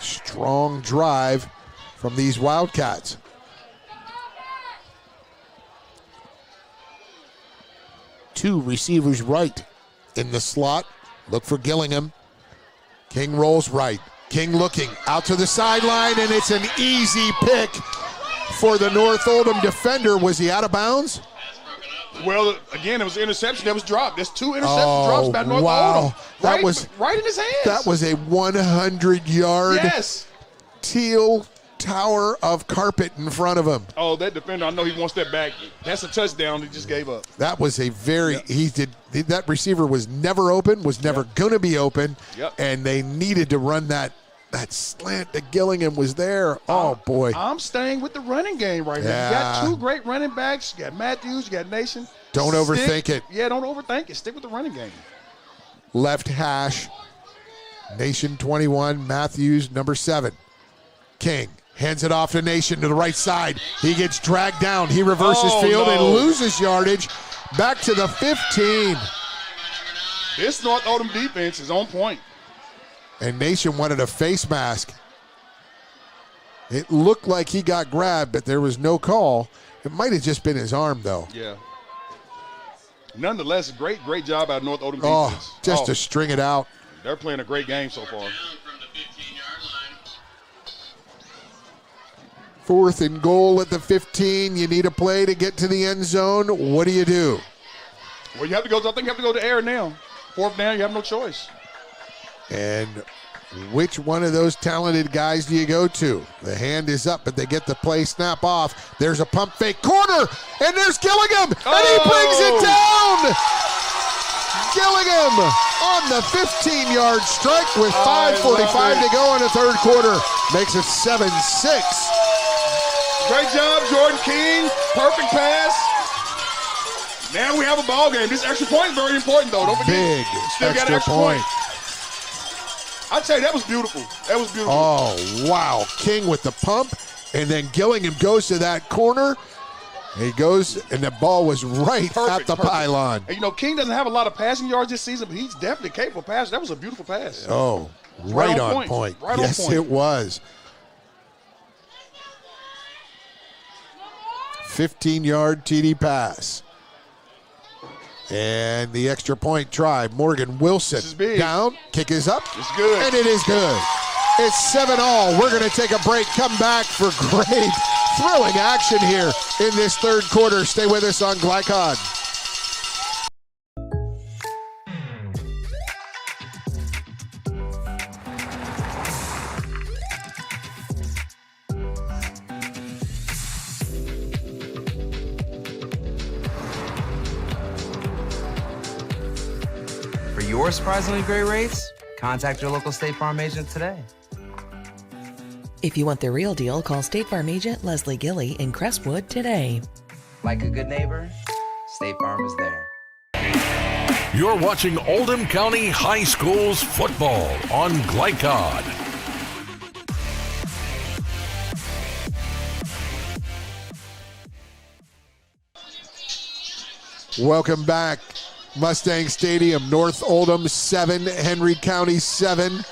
Strong drive from these Wildcats. Two receivers right in the slot. Look for Gillingham. King rolls right. King looking out to the sideline, and it's an easy pick for the North Oldham defender. Was he out of bounds? Well, again, it was an interception that was dropped. There's 2 interception drops by North Oldham. That was right in his hands. That was a 100-yard teal tower of carpet in front of him. Oh, that defender, I know he wants that back. That's a touchdown he just gave up. That was a very, that receiver was never open, was never going to be open, and they needed to run that slant that Gillingham was there. Oh, boy. I'm staying with the running game right now. You got 2 great running backs. You got Matthews, you got Nation. Don't overthink it. Yeah, don't overthink it. Stick with the running game. Left hash, Nation 21, Matthews number 7. King hands it off to Nation to the right side. He gets dragged down. He reverses field and loses yardage back to the 15. This North Oldham defense is on point. And Nation wanted a face mask. It looked like he got grabbed, but there was no call. It might have just been his arm, though. Yeah. Nonetheless, great job out of North Oldham defense. Just to string it out. They're playing a great game so far. 4th and goal at the 15. You need a play to get to the end zone. What do you do? Well, you have to go. I think you have to go to air now. 4th down, you have no choice. And which one of those talented guys do you go to? The hand is up, but they get the play snap off. There's a pump fake corner, and there's Gillingham, and he brings it down. Gillingham on the 15-yard strike with 5:45 to go in the 3rd quarter. Makes it 7-6. Great job, Jordan King. Perfect pass. Now we have a ball game. This extra point is very important, though. Don't forget. Big Still got an extra point. I'd say that was beautiful. That was beautiful. Oh, wow. King with the pump, and then Gillingham goes to that corner. He goes, and the ball was right at the pylon. And, King doesn't have a lot of passing yards this season, but he's definitely capable of passing. That was a beautiful pass. Oh, right on point. Yes, it was. 15-yard TD pass. And the extra point try. Morgan Wilson down. Kick is up. It's good. And it is good. It's 7-all. We're going to take a break. Come back for great, thrilling action here in this 3rd quarter. Stay with us on Glycod. For your surprisingly great rates, contact your local State Farm agent today. If you want the real deal, call State Farm agent Leslie Gilly in Crestwood today. Like a good neighbor, State Farm is there. You're watching Oldham County High Schools football on Glycod. Welcome back. Mustang Stadium, North Oldham 7, Henry County 7.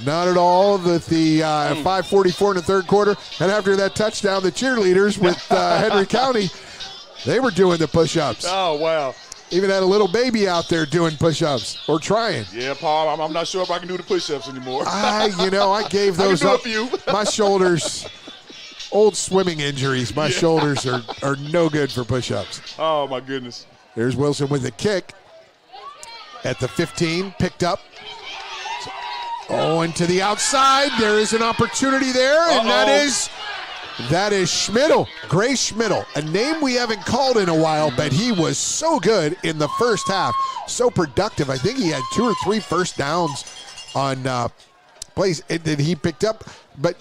Not at all. The 5:44 in the third quarter. And after that touchdown, the cheerleaders with Henry County, they were doing the push-ups. Oh, wow. Even had a little baby out there doing push-ups or trying. Yeah, Paul, I'm not sure if I can do the push-ups anymore. I gave those I up. can do a few. My shoulders, old swimming injuries, my shoulders are no good for push-ups. Oh, my goodness. There's Wilson with the kick at the 15, picked up. And to the outside. There is an opportunity there, and that is Schmidl, Gray Schmidl, a name we haven't called in a while, but he was so good in the first half, so productive. I think he had 2 or 3 first downs on plays that he picked up, but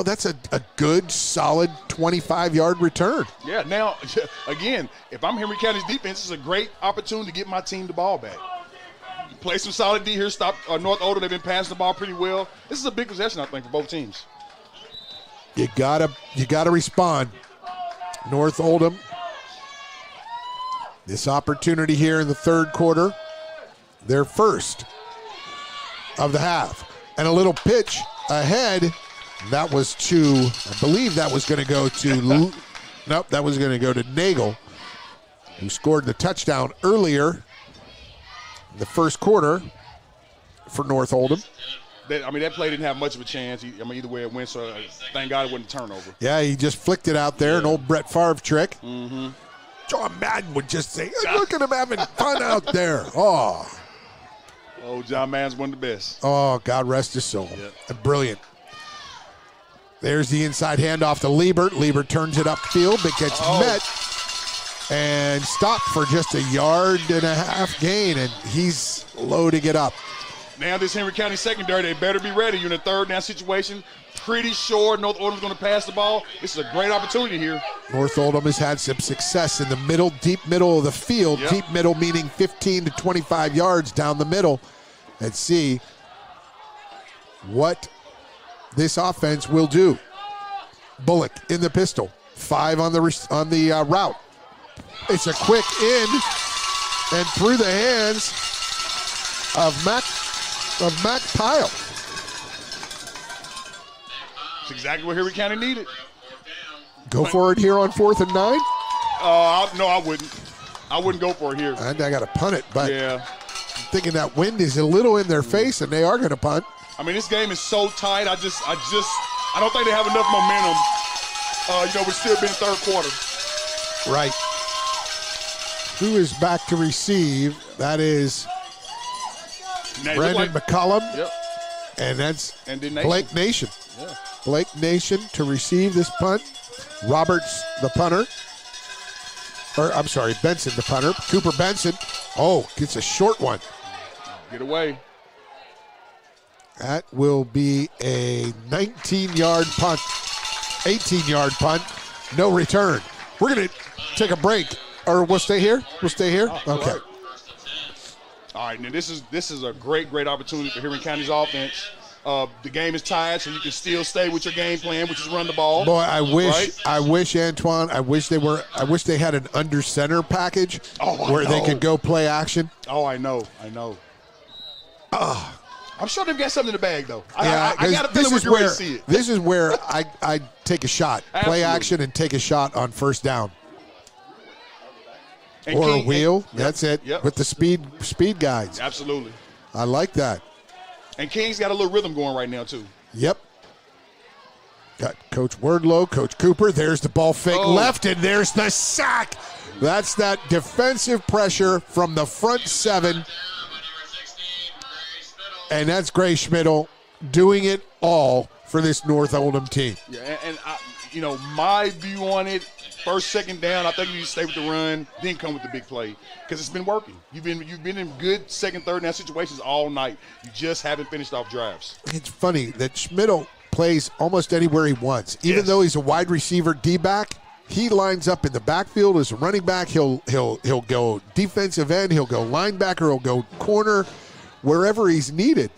that's a good, solid 25-yard return. Yeah, now, again, if I'm Henry County's defense, this is a great opportunity to get my team the ball back. Play some solid D here, stop North Oldham. They've been passing the ball pretty well. This is a big possession, I think, for both teams. You gotta respond. North Oldham. This opportunity here in the third quarter. Their first of the half. And a little pitch ahead. That was I believe that was going to go to, nope, that was going to go to Nagel, who scored the touchdown earlier in the first quarter for North Oldham. That play didn't have much of a chance. Either way it went, so thank God it wasn't a turnover. Yeah, he just flicked it out there, an old Brett Favre trick. Mm-hmm. John Madden would just say, look at him having fun out there. Oh, John Madden's one of the best. Oh, God rest his soul. Yep. Brilliant. There's the inside handoff to Liebert. Liebert turns it upfield, but gets met and stopped for just 1.5 yard gain, and he's loading it up. Now this Henry County secondary, they better be ready. You're in a third down situation. Pretty sure North Oldham's going to pass the ball. This is a great opportunity here. North Oldham has had some success in the middle, deep middle of the field. Yep. Deep middle meaning 15 to 25 yards down the middle. Let's see what this offense will do. Bullock in the pistol. 5 on the route. It's a quick in and through the hands of Mac Pyle. That's exactly what Henry County needed. Go for it here on 4th and 9? No, I wouldn't. I wouldn't go for it here. And I got to punt it, but yeah. I'm thinking that wind is a little in their face, and they are going to punt. This game is so tight. I don't think they have enough momentum. We're still being third quarter. Right. Who is back to receive? That is Brandon McCollum. Yep. And that's Nation. Blake Nation. Yeah. Blake Nation to receive this punt. Roberts, the punter. Benson, the punter. Cooper Benson. Gets a short one. Get away. That will be a 19-yard punt. 18-yard punt. No return. We're going to take a break. Or we'll stay here? Okay. Right. All right, now this is a great opportunity for Henry County's offense. The game is tied, so you can still stay with your game plan, which is run the ball. Boy, I wish Antoine, I wish they had an under center package where they could go play action. Oh, I know. I'm sure they've got something in the bag, though. Yeah, I got a feeling we're going to see it. This is where I take a shot, play action, and take a shot on first down. Or a wheel. That's it. Yep. With the speed guides. Absolutely. I like that. And King's got a little rhythm going right now, too. Yep. Got Coach Wordlow, Coach Cooper. There's the ball fake left, and there's the sack. That's that defensive pressure from the front 7. And that's Gray Schmidl doing it all for this North Oldham team. Yeah, and my view on it, first, second down, I think you stay with the run, then come with the big play because it's been working. You've been in good second, third down situations all night. You just haven't finished off drives. It's funny that Schmidl plays almost anywhere he wants. Even though he's a wide receiver D-back, He lines up in the backfield as a running back. He'll go defensive end. He'll go linebacker. He'll go corner, wherever he's needed.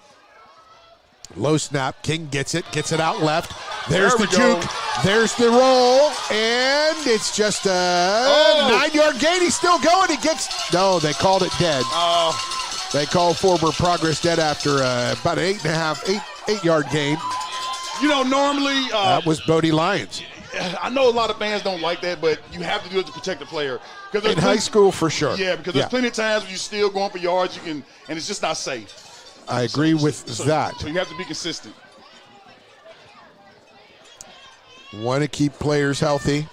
Low snap. King gets it out left. There's the juke. There's the roll. And it's just a 9-yard gain. He's still going. No, they called it dead. They called forward progress dead after about an 8-yard gain. Normally. That was Bodie Lyons. I know a lot of fans don't like that, but you have to do it to protect the player. In high school, for sure. Yeah, because there's plenty of times when you're still going for yards, and it's just not safe. I agree with that. So you have to be consistent. Want to keep players healthy.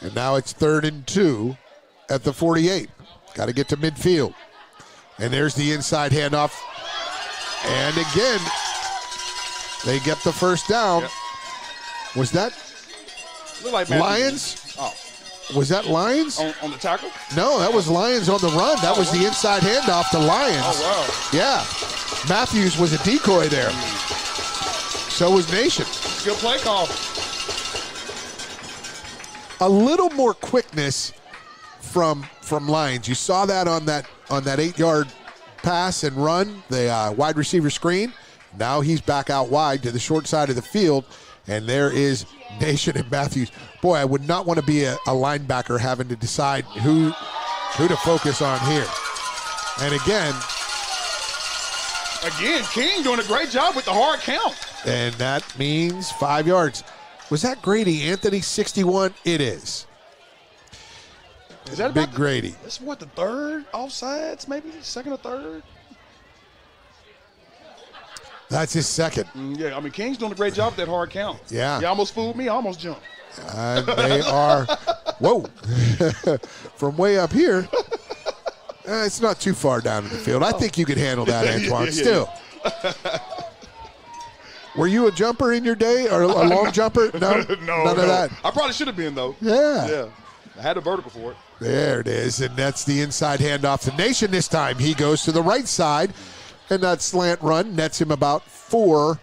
And now it's 3rd and 2 at the 48. Got to get to midfield. And there's the inside handoff. And again, they get the first down. Yep. Was that like Lions? Oh. Was that Lions? On the tackle? No, that was Lions on the run. That was the inside handoff to Lions. Oh, wow. Yeah. Matthews was a decoy there. So was Nation. Good play call. A little more quickness from Lions. You saw that on that 8-yard pass and run, the wide receiver screen. Now he's back out wide to the short side of the field, and there is Nation and Matthews. Boy, I would not want to be a linebacker having to decide who to focus on here. And again, King doing a great job with the hard count. And that means 5 yards. Was that Grady Anthony, 61? It is. Is that Big Grady? That's what, the third offsides, maybe second or third. That's his second. Yeah, I mean, King's doing a great job with that hard count. Yeah. You almost fooled me. I almost jumped. They are, whoa, from way up here. It's not too far down in the field. I think you could handle that, Antoine. Still. Were you a jumper in your day or a long jumper? No, none of that. I probably should have been, though. Yeah. I had a vertical for it. There it is, and that's the inside handoff to Nation this time. He goes to the right side, and that slant run nets him about 4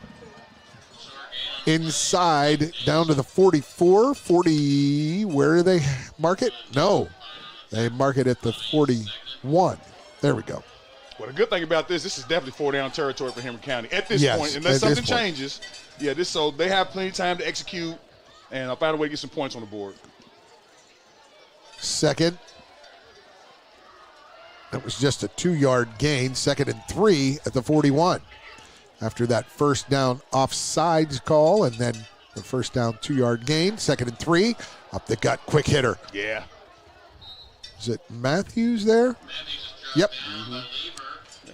inside down to the 44, 40. Where do they mark it? No, they mark it at the 41. There we go. Well, the good thing about this is definitely 4-down territory for Henry County at this point. at Unless something this point. changes, so they have plenty of time to execute, and I'll find a way to get some points on the board. Second. That was just a 2-yard gain. 2nd and 3 at the 41. After that first down offsides call, and then the first down 2-yard gain. 2nd and 3. Up the gut, quick hitter. Yeah. Is it Matthews there? Yep.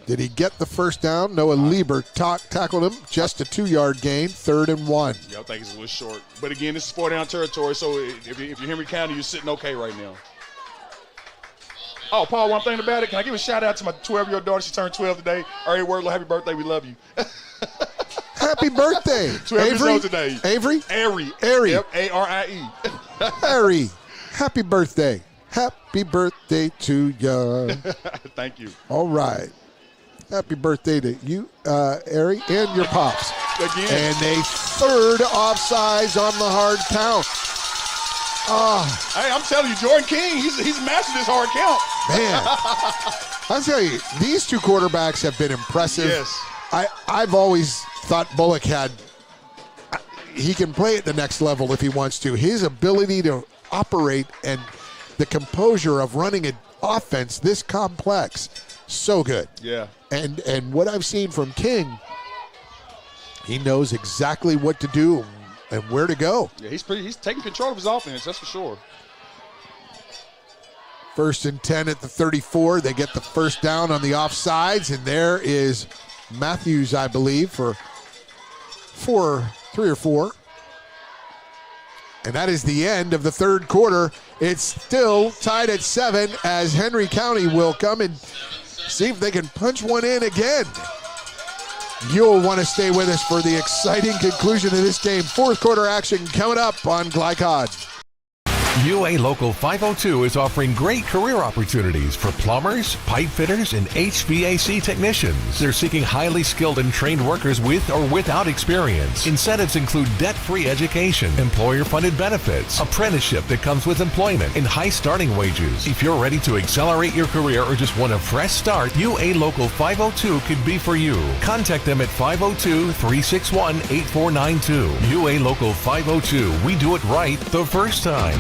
Did he get the first down? Noah Lieber tackled him. Just a 2-yard gain. 3rd and 1. Yeah, I think it's a little short. But again, this is 4-down territory, so if you're Henry County, you're sitting okay right now. Oh, Paul, one thing about it, can I give a shout out to my 12-year-old daughter? She turned 12 today. Ari Wordlow, happy birthday. We love you. Happy birthday. 12 years old today. Avery? Ari. Yep, A-R-I-E. Ari, happy birthday. Happy birthday to you. Thank you. All right. Happy birthday to you, Ari, and your pops. Again. And a third offsides on the hard count. Oh. Hey, I'm telling you, Jordan King, he's mastered this hard count. Man, I'll tell you, these two quarterbacks have been impressive. Yes. I've always thought Bullock he can play at the next level if he wants to. His ability to operate and the composure of running an offense this complex, so good. Yeah. And what I've seen from King, he knows exactly what to do and where to go. Yeah, he's taking control of his offense, that's for sure. 1st and 10 at the 34. They get the first down on the offsides, and there is Matthews, I believe, for 3 or 4. And that is the end of the third quarter. It's still tied at 7 as Henry County will come and see if they can punch one in again. You'll want to stay with us for the exciting conclusion of this game. Fourth quarter action coming up on Glycod. UA Local 502 is offering great career opportunities for plumbers, pipe fitters, and HVAC technicians. They're seeking highly skilled and trained workers with or without experience. Incentives include debt-free education, employer-funded benefits, apprenticeship that comes with employment, and high starting wages. If you're ready to accelerate your career or just want a fresh start, UA Local 502 could be for you. Contact them at 502-361-8492. UA Local 502. We do it right the first time.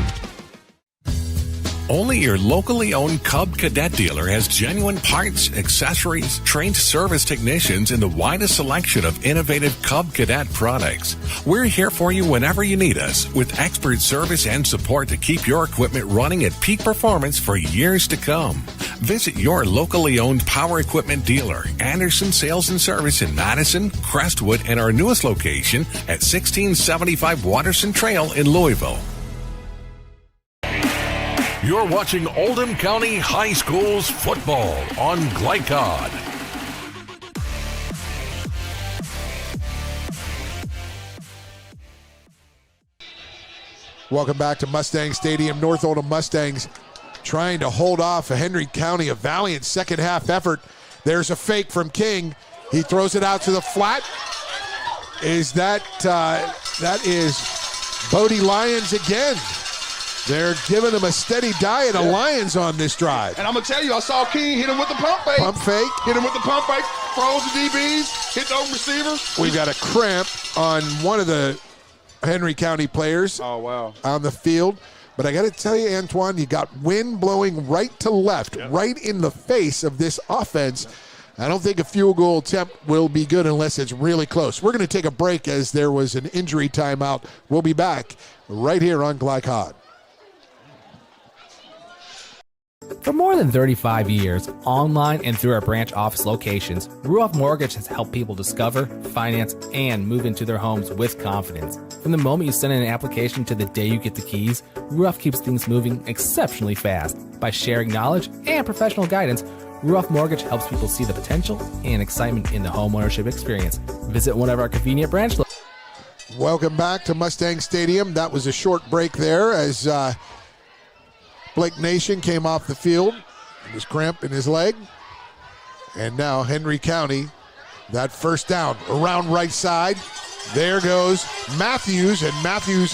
Only your locally owned Cub Cadet dealer has genuine parts, accessories, trained service technicians, and the widest selection of innovative Cub Cadet products. We're here for you whenever you need us, with expert service and support to keep your equipment running at peak performance for years to come. Visit your locally owned power equipment dealer, Anderson Sales and Service in Madison, Crestwood, and our newest location at 1675 Watterson Trail in Louisville. You're watching Oldham County High Schools football on Glycod. Welcome back to Mustang Stadium. North Oldham Mustangs trying to hold off a Henry County, a valiant second half effort. There's a fake from King. He throws it out to the flat. That is Bodie Lyons again. They're giving him a steady diet of Lions on this drive. And I'm going to tell you, I saw King hit him with the pump fake. Hit him with the pump fake, froze the DBs, hit the open receiver. We've got a cramp on one of the Henry County players on the field. But I got to tell you, Antoine, you got wind blowing right to left, right in the face of this offense. I don't think a field goal attempt will be good unless it's really close. We're going to take a break as there was an injury timeout. We'll be back right here on Glycod. For more than 35 years, online and through our branch office locations, Ruoff Mortgage has helped people discover, finance, and move into their homes with confidence. From the moment you send in an application to the day you get the keys, Ruoff keeps things moving exceptionally fast. By sharing knowledge and professional guidance, Ruoff Mortgage helps people see the potential and excitement in the homeownership experience. Visit one of our convenient branch locations. Welcome back to Mustang Stadium. That was a short break there as Blake Nation came off the field. It was cramp in his leg. And now Henry County, that first down around right side. There goes Matthews. And Matthews,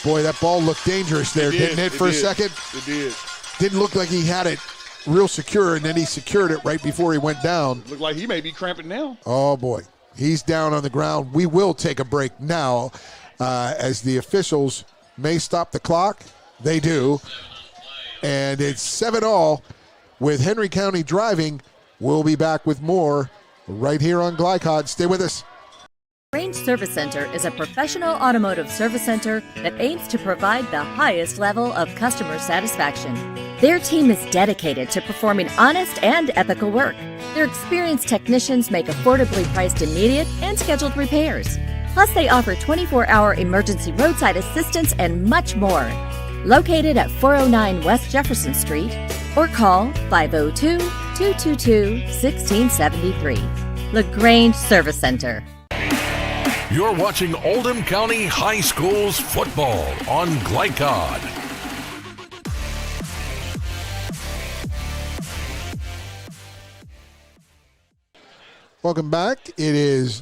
boy, that ball looked dangerous there, didn't it, for a second? It did. Didn't look like he had it real secure, and then he secured it right before he went down. Looked like he may be cramping now. Oh, boy. He's down on the ground. We will take a break now as the officials may stop the clock. They do. And it's 7-all with Henry County driving. We'll be back with more right here on Glycod. Stay with us. Range Service Center is a professional automotive service center that aims to provide the highest level of customer satisfaction. Their team is dedicated to performing honest and ethical work. Their experienced technicians make affordably priced immediate and scheduled repairs. Plus, they offer 24-hour emergency roadside assistance and much more. Located at 409 West Jefferson Street, or call 502-222-1673. LaGrange Service Center. You're watching Oldham County High Schools football on Glycod. Welcome back. It is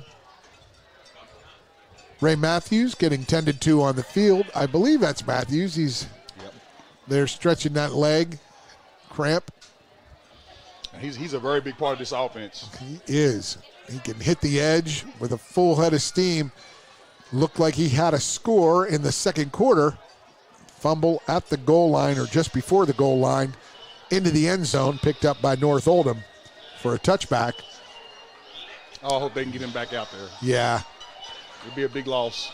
Ray Matthews getting tended to on the field. I believe that's Matthews. He's there stretching that leg, cramp. He's a very big part of this offense. He is. He can hit the edge with a full head of steam. Looked like he had a score in the second quarter. Fumble at the goal line or just before the goal line into the end zone, picked up by North Oldham for a touchback. Oh, I hope they can get him back out there. Yeah. It'd be a big loss.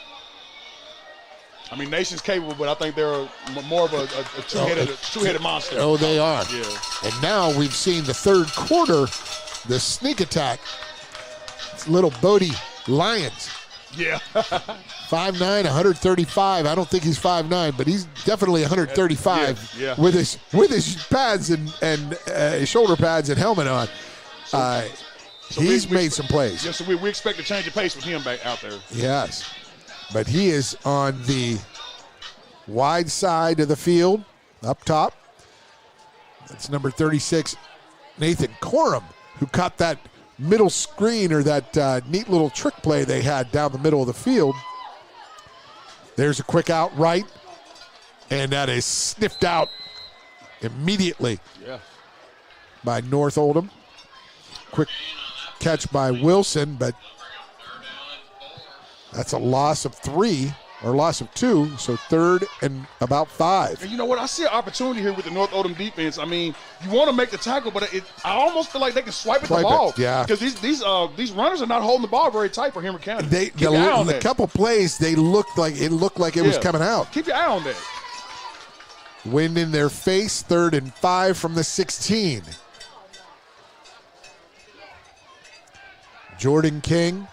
I mean, Nation's capable, but I think they're more of a two-headed monster. Oh, they are. Yeah. And now we've seen the third quarter, the sneak attack. It's little Bodie Lyons. Yeah. 5'9", 135. I don't think he's 5'9", but he's definitely 135 with his pads and his shoulder pads and helmet on. He's made some plays. Yes, so we expect a change of pace with him back out there. Yes, but he is on the Wide side of the field, up top. That's number 36, Nathan Corum, who caught that middle screen or that neat little trick play they had down the middle of the field. There's a quick out right, and that is sniffed out immediately by North Oldham. Quick catch by Wilson, but that's a loss of 3 or loss of 2, so 3rd and about 5. And you know what? I see an opportunity here with the North Oldham defense. I mean, you want to make the tackle, but I almost feel like they can swipe at the ball. Yeah. Because these runners are not holding the ball very tight for Henry County. The couple plays, they looked like it was coming out. Keep your eye on that. Wind in their face, 3rd and 5 from the 16. Jordan King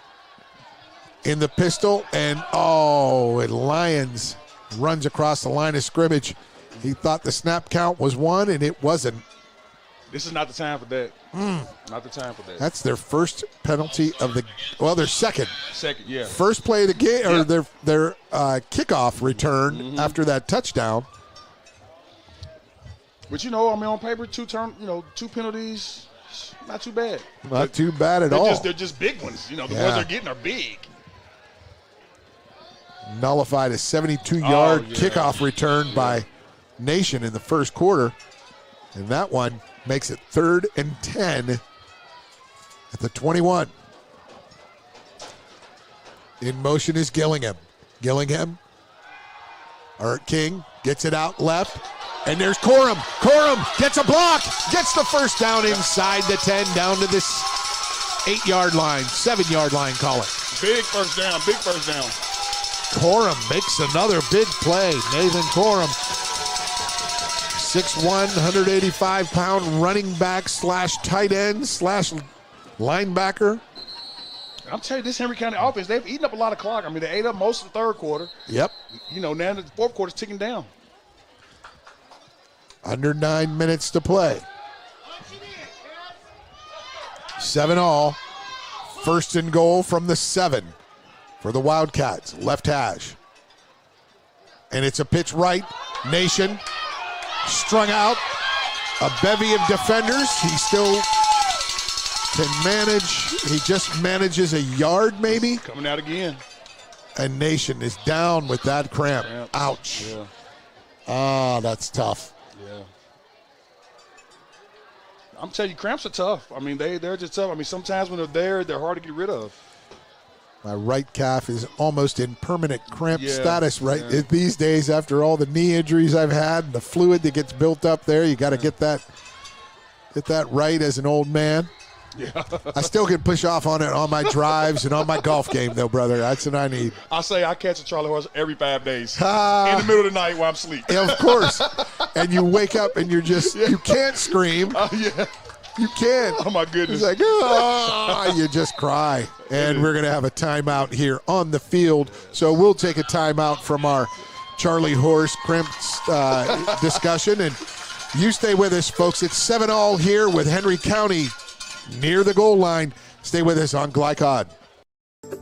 in the pistol, and Lyons runs across the line of scrimmage. He thought the snap count was 1, and it wasn't. This is not the time for that. Not the time for that. That's their first penalty of their second. Second, yeah. First play of the game, or their kickoff return after that touchdown. But on paper, 2 penalties, not too bad. Not too bad at all. They're just big ones. The ones they're getting are big. Nullified a 72-yard kickoff return by Nation in the first quarter. And that one makes it 3rd and 10 at the 21. In motion is Gillingham. King gets it out left. And there's Corum. Corum gets a block. Gets the first down inside the 10, down to this 8-yard line, 7-yard line, call it. Big first down. Corum makes another big play. Nathan Corum, 6'1", 185-pound running back / tight end / linebacker. I'm telling you, this Henry County offense, they've eaten up a lot of clock. I mean, they ate up most of the third quarter. Yep. Now the fourth quarter's ticking down. Under 9 minutes to play. 7-all. 1st and goal from the 7 for the Wildcats. Left hash. And it's a pitch right. Nation strung out. A bevy of defenders. He still can manage. He just manages a yard maybe. Coming out again. And Nation is down with that cramp. Ouch. Yeah. That's tough. Yeah. I'm telling you, cramps are tough. I mean, they're just tough. I mean, sometimes when they're hard to get rid of. My right calf is almost in permanent cramp status these days after all the knee injuries I've had and the fluid that gets built up there. You got to get that right as an old man. Yeah. I still can push off on it on my drives and on my golf game, though, brother. That's what I need. I say I catch a Charlie horse every 5 days in the middle of the night while I'm asleep. Yeah, of course. And you wake up and you're just you can't scream. Oh, yeah. You can't. Oh, my goodness. It's like, you just cry. And we're going to have a timeout here on the field. So we'll take a timeout from our Charlie horse cramps discussion. And you stay with us, folks. It's 7-all here with Henry County near the goal line. Stay with us on Glycod.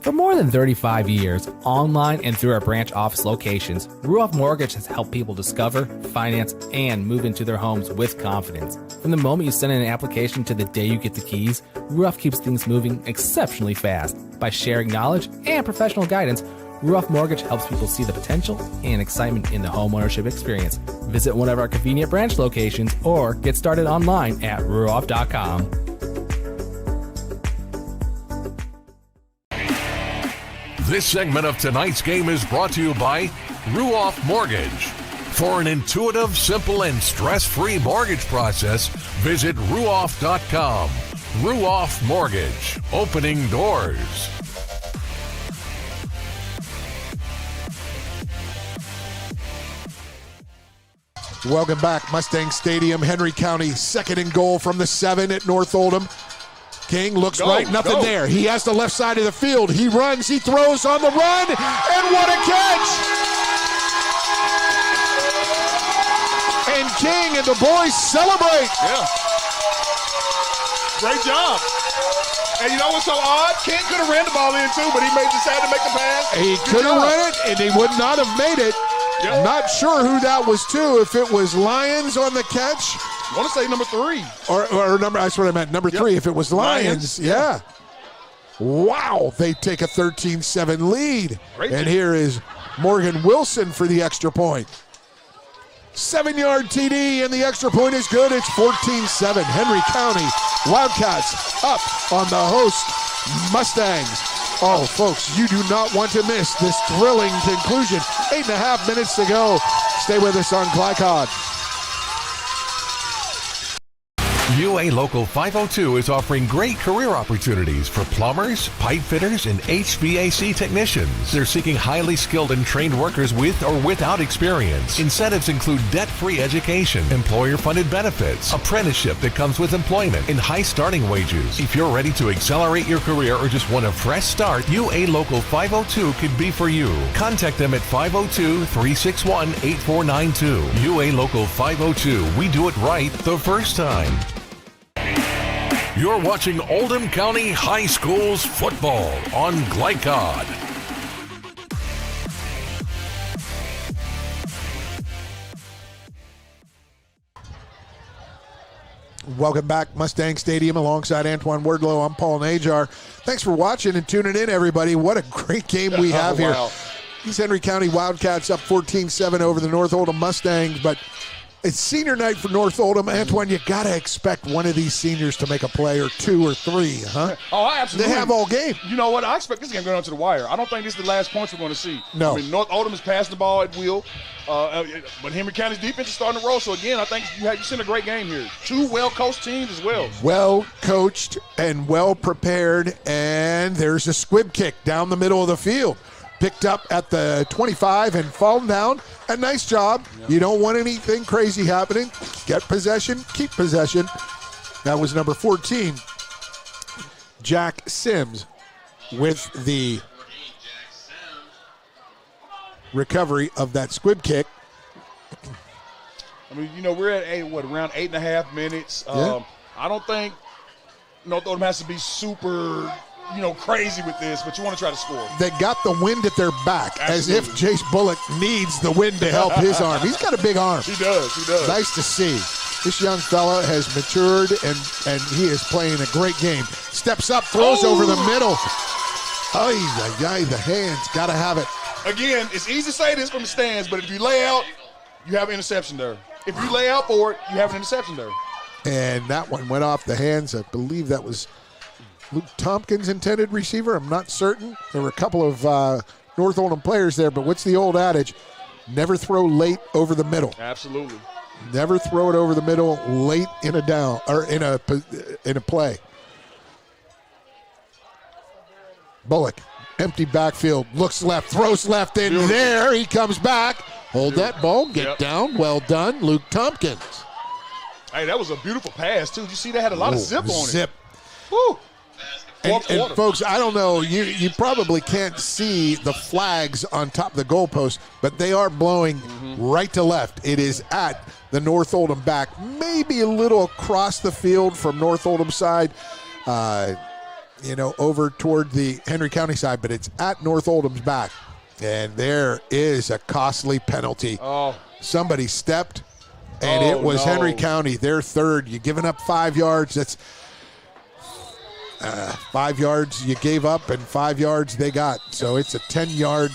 For more than 35 years, online and through our branch office locations, Ruoff Mortgage has helped people discover, finance, and move into their homes with confidence. From the moment you send in an application to the day you get the keys, Ruoff keeps things moving exceptionally fast. By sharing knowledge and professional guidance, Ruoff Mortgage helps people see the potential and excitement in the homeownership experience. Visit one of our convenient branch locations or get started online at ruoff.com. This segment of tonight's game is brought to you by Ruoff Mortgage. For an intuitive, simple, and stress-free mortgage process, visit ruoff.com. Ruoff Mortgage, opening doors. Welcome back, Mustang Stadium, Henry County, 2nd and goal from the 7 at North Oldham. King looks right, nothing there. He has the left side of the field. He runs, he throws on the run, and what a catch! And King and the boys celebrate. Yeah. Great job. And you know what's so odd? King could have ran the ball in too, but he decided to make the pass. He could have run it, and he would not have made it Yep. Not sure who that was to, if it was Lyons on the catch. I want to say number 3. Or number, that's what I meant, number 3, if it was Lyons. Yeah. Wow, they take a 13-7 lead. Great and team. Here is Morgan Wilson for the extra point. 7-yard TD, and the extra point is good. It's 14-7. Henry County Wildcats up on the host Mustangs. Oh, folks, you do not want to miss this thrilling conclusion. 8.5 minutes to go. Stay with us on Glycod. UA Local 502 is offering great career opportunities for plumbers, pipe fitters, and HVAC technicians. They're seeking highly skilled and trained workers with or without experience. Incentives include debt-free education, employer-funded benefits, apprenticeship that comes with employment, and high starting wages. If you're ready to accelerate your career or just want a fresh start, UA Local 502 could be for you. Contact them at 502-361-8492. UA Local 502. We do it right the first time. You're watching Oldham County High School's football on Glycod. Welcome back, Mustang Stadium, alongside Antoine Wardlow. I'm Paul Najar. Thanks for watching and tuning in, everybody. What a great game we have here. These Henry County Wildcats up 14-7 over the North Oldham Mustangs, but it's senior night for North Oldham. Antoine, you got to expect one of these seniors to make a play, or 2 or 3, huh? Oh, absolutely. They have all game. You know what? I expect this game going on to the wire. I don't think this is the last points we're going to see. No. I mean, North Oldham is passing the ball at will, but Henry County's defense is starting to roll. So, again, I think you've seen a great game here. 2 well-coached teams as well. Well-coached and well-prepared, and there's a squib kick down the middle of the field. Picked up at the 25 and fallen down. A nice job. Yep. You don't want anything crazy happening. Get possession, keep possession. That was number 14, Jack Sims, with the recovery of that squib kick. I mean, you know, we're at around 8.5 minutes. Yeah. I don't think North Oldham has to be super, crazy with this, but you want to try to score. They got the wind at their back. Absolutely. As if Jace Bullock needs the wind to help his arm. He's got a big arm. He does. Nice to see. This young fella has matured, and he is playing a great game. Steps up, throws over the middle. The hands, got to have it. Again, it's easy to say this from the stands, but if you lay out, you have an interception there. If you lay out for it, you have an interception there. And that one went off the hands. I believe that was Luke Tompkins' intended receiver. I'm not certain. There were a couple of North Oldham players there, but what's the old adage? Never throw late over the middle. Absolutely. Never throw it over the middle late in a down or in a play. Bullock, empty backfield, looks left, throws left in there. He comes back. Hold that ball, get down. Well done, Luke Tompkins. Hey, that was a beautiful pass, too. Did you see that had a lot of zip on it? Zip. Woo. And folks, I don't know, you probably can't see the flags on top of the goalpost, but they are blowing right to left. It is at the North Oldham back, maybe a little across the field from North Oldham side, over toward the Henry County side, but it's at North Oldham's back. And there is a costly penalty. Oh. Somebody stepped, and it was Henry County, their third. You're giving up 5 yards. That's 5 yards you gave up and 5 yards they got. So it's a 10-yard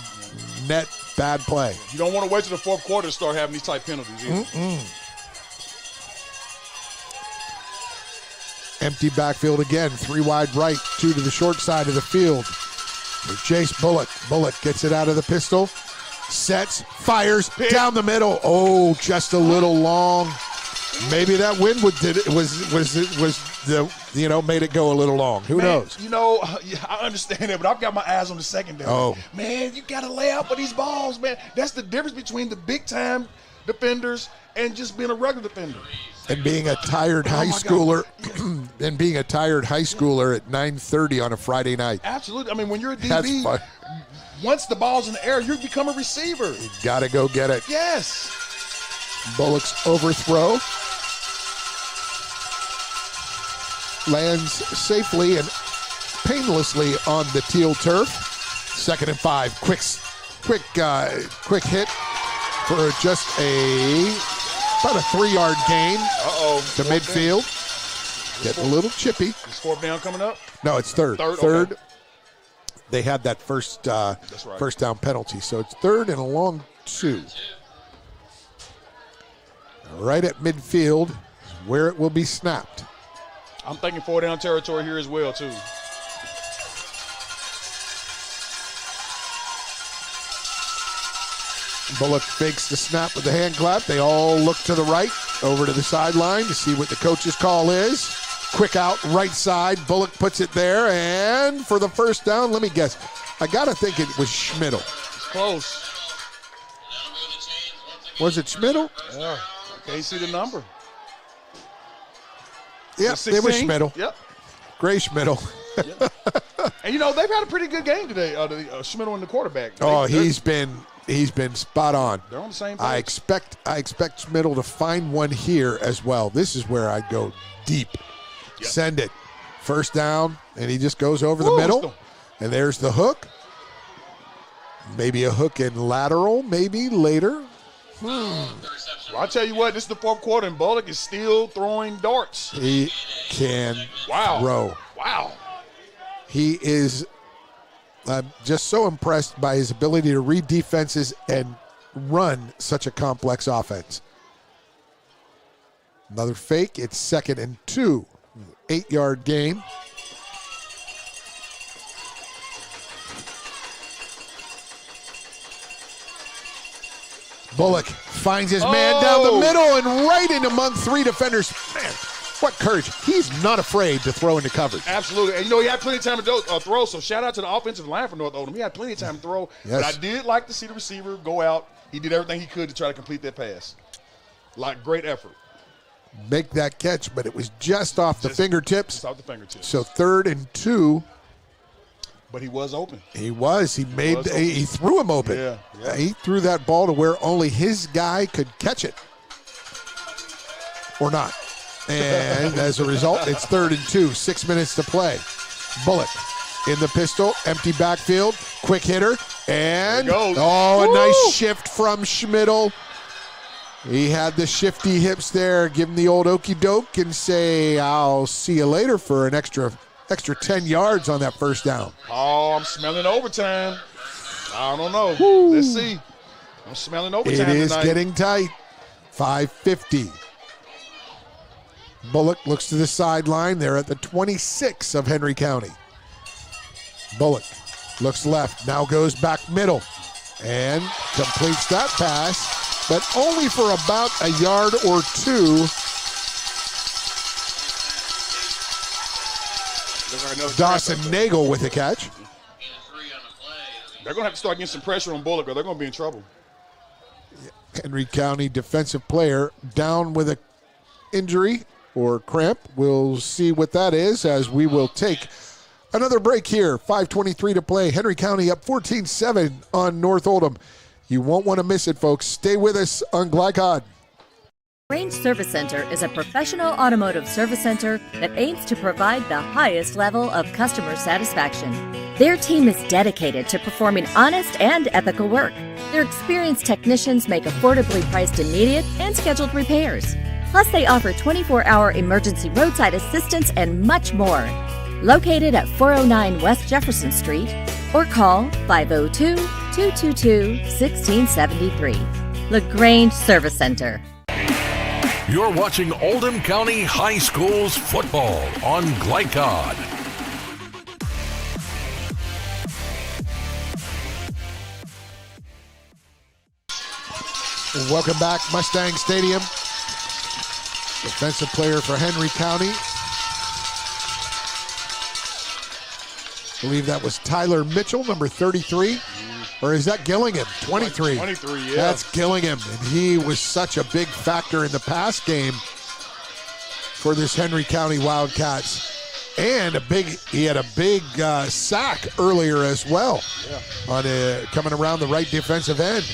net bad play. You don't want to wait till the fourth quarter to start having these type penalties either. Empty backfield again. 3 wide right, 2 to the short side of the field. For Jace Bullock. Bullock gets it out of the pistol. Sets, fires, down the middle. Oh, just a little long. Maybe that wind made it go a little long. Who knows? I understand that, but I've got my eyes on the secondary. Oh. Man, you got to lay out for these balls, man. That's the difference between the big-time defenders and just being a regular defender. And being a tired high schooler, and being a tired high schooler at 9:30 on a Friday night. Absolutely. I mean, when you're a DB, that's fun. Once the ball's in the air, you become a receiver. You got to go get it. Yes. Bullock's overthrow lands safely and painlessly on the teal turf. 2nd and 5. Quick hit. for just about a 3-yard gain to midfield. Getting a little chippy. Is fourth down coming up? No, it's third. Third. Okay. They had that first down penalty, so it's third and a long 2. Right at midfield, where it will be snapped. I'm thinking 4-down territory here as well, too. Bullock fakes the snap with the hand clap. They all look to the right, over to the sideline to see what the coach's call is. Quick out, right side. Bullock puts it there, and for the first down, let me guess. I got to think it was Schmidl. It's close. Was it Schmidl? Yeah. Can't see the number. Yep, it was Schmidl. Yep. Gray Schmidl. Yep. And, they've had a pretty good game today, Schmidl and the quarterback. He's been spot on. They're on the same page. I expect Schmidl to find one here as well. This is where I'd go deep. Yep. Send it. First down, and he just goes over the middle. And there's the hook. Maybe a hook in lateral, maybe later. Well, I'll tell you what, this is the fourth quarter, and Bullock is still throwing darts. He can throw. Wow. He is just so impressed by his ability to read defenses and run such a complex offense. Another fake. It's 2nd and 2. 8-yard gain. Bullock finds his man down the middle and right in among 3 defenders. Man, what courage. He's not afraid to throw into coverage. Absolutely. And, he had plenty of time to throw, so shout out to the offensive line for North Oldham. He had plenty of time to throw. Yes. But I did like to see the receiver go out. He did everything he could to try to complete that pass. Great effort. Make that catch, but it was just off the fingertips. Just off the fingertips. So 3rd and 2. But he was open. He was. He threw him open. Yeah. He threw that ball to where only his guy could catch it. Or not. And as a result, it's 3rd and 2. 6 minutes to play. Bullock in the pistol. Empty backfield. Quick hitter. And a nice shift from Schmidl. He had the shifty hips there. Give him the old okey doke and say, I'll see you later for an extra 10 yards on that first down. Oh, I'm smelling overtime. I don't know. Woo. Let's see. I'm smelling overtime It is tonight. getting tight. 5:50. Bullock looks to the sideline. They're at the 26 of Henry County. Bullock looks left. Now goes back middle and completes that pass, but only for about a yard or 2. Dawson Nagel with a catch. They're going to have to start getting some pressure on Bullock or they're going to be in trouble. Henry County defensive player down with a injury or cramp. We'll see what that is as we will take another break here. 5:23 to play. Henry County up 14-7 on North Oldham. You won't want to miss it, folks. Stay with us on Glycod. Range Service Center is a professional automotive service center that aims to provide the highest level of customer satisfaction. Their team is dedicated to performing honest and ethical work. Their experienced technicians make affordably priced immediate and scheduled repairs. Plus, they offer 24-hour emergency roadside assistance and much more. Located at 409 West Jefferson Street or call 502-222-1673. LaGrange Service Center. You're watching Oldham County High Schools football on Glycod. Welcome back, Mustang Stadium. Defensive player for Henry County. I believe that was Tyler Mitchell, number 33. Or is that Gillingham? 23. 23, yeah. That's Gillingham. And he was such a big factor in the pass game for this Henry County Wildcats. And he had a big sack earlier as well. Yeah. On coming around the right defensive end.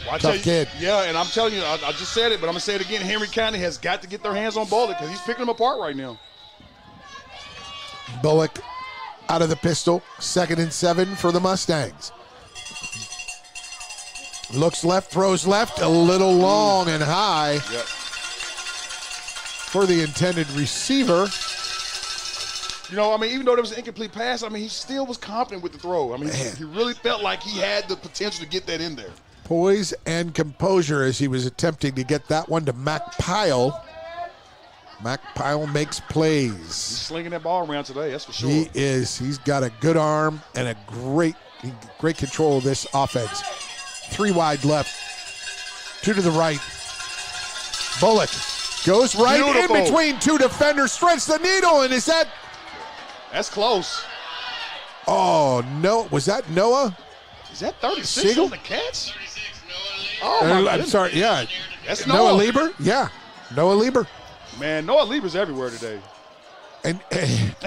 Well, Tough kid. Yeah, and I'm telling you, I just said it, but I'm going to say it again. Henry County has got to get their hands on Bullock because he's picking them apart right now. Bullock out of the pistol. 2nd and 7 for the Mustangs. Looks left, throws left, a little long and high. Yep. For the intended receiver. You know, I mean, even though there was an incomplete pass, I mean, he still was confident with the throw. I mean, he really felt like he had the potential to get that in there. Poise and composure as he was attempting to get that one to Mac Pyle. Mac Pyle makes plays. He's slinging that ball around today, that's for sure. He is. He's got a good arm and a great control of this offense. 3 wide left, 2 to the right. Bullock goes right Beautiful. in between 2 defenders, threads the needle, and is that? That's close. Oh, no. Was that Noah? Is that 36 Siegel? on the catch? Oh, my I'm goodness. sorry, yeah. That's Noah Noah. Lieber? Yeah, Noah Lieber. Man, Noah Lieber's everywhere today. And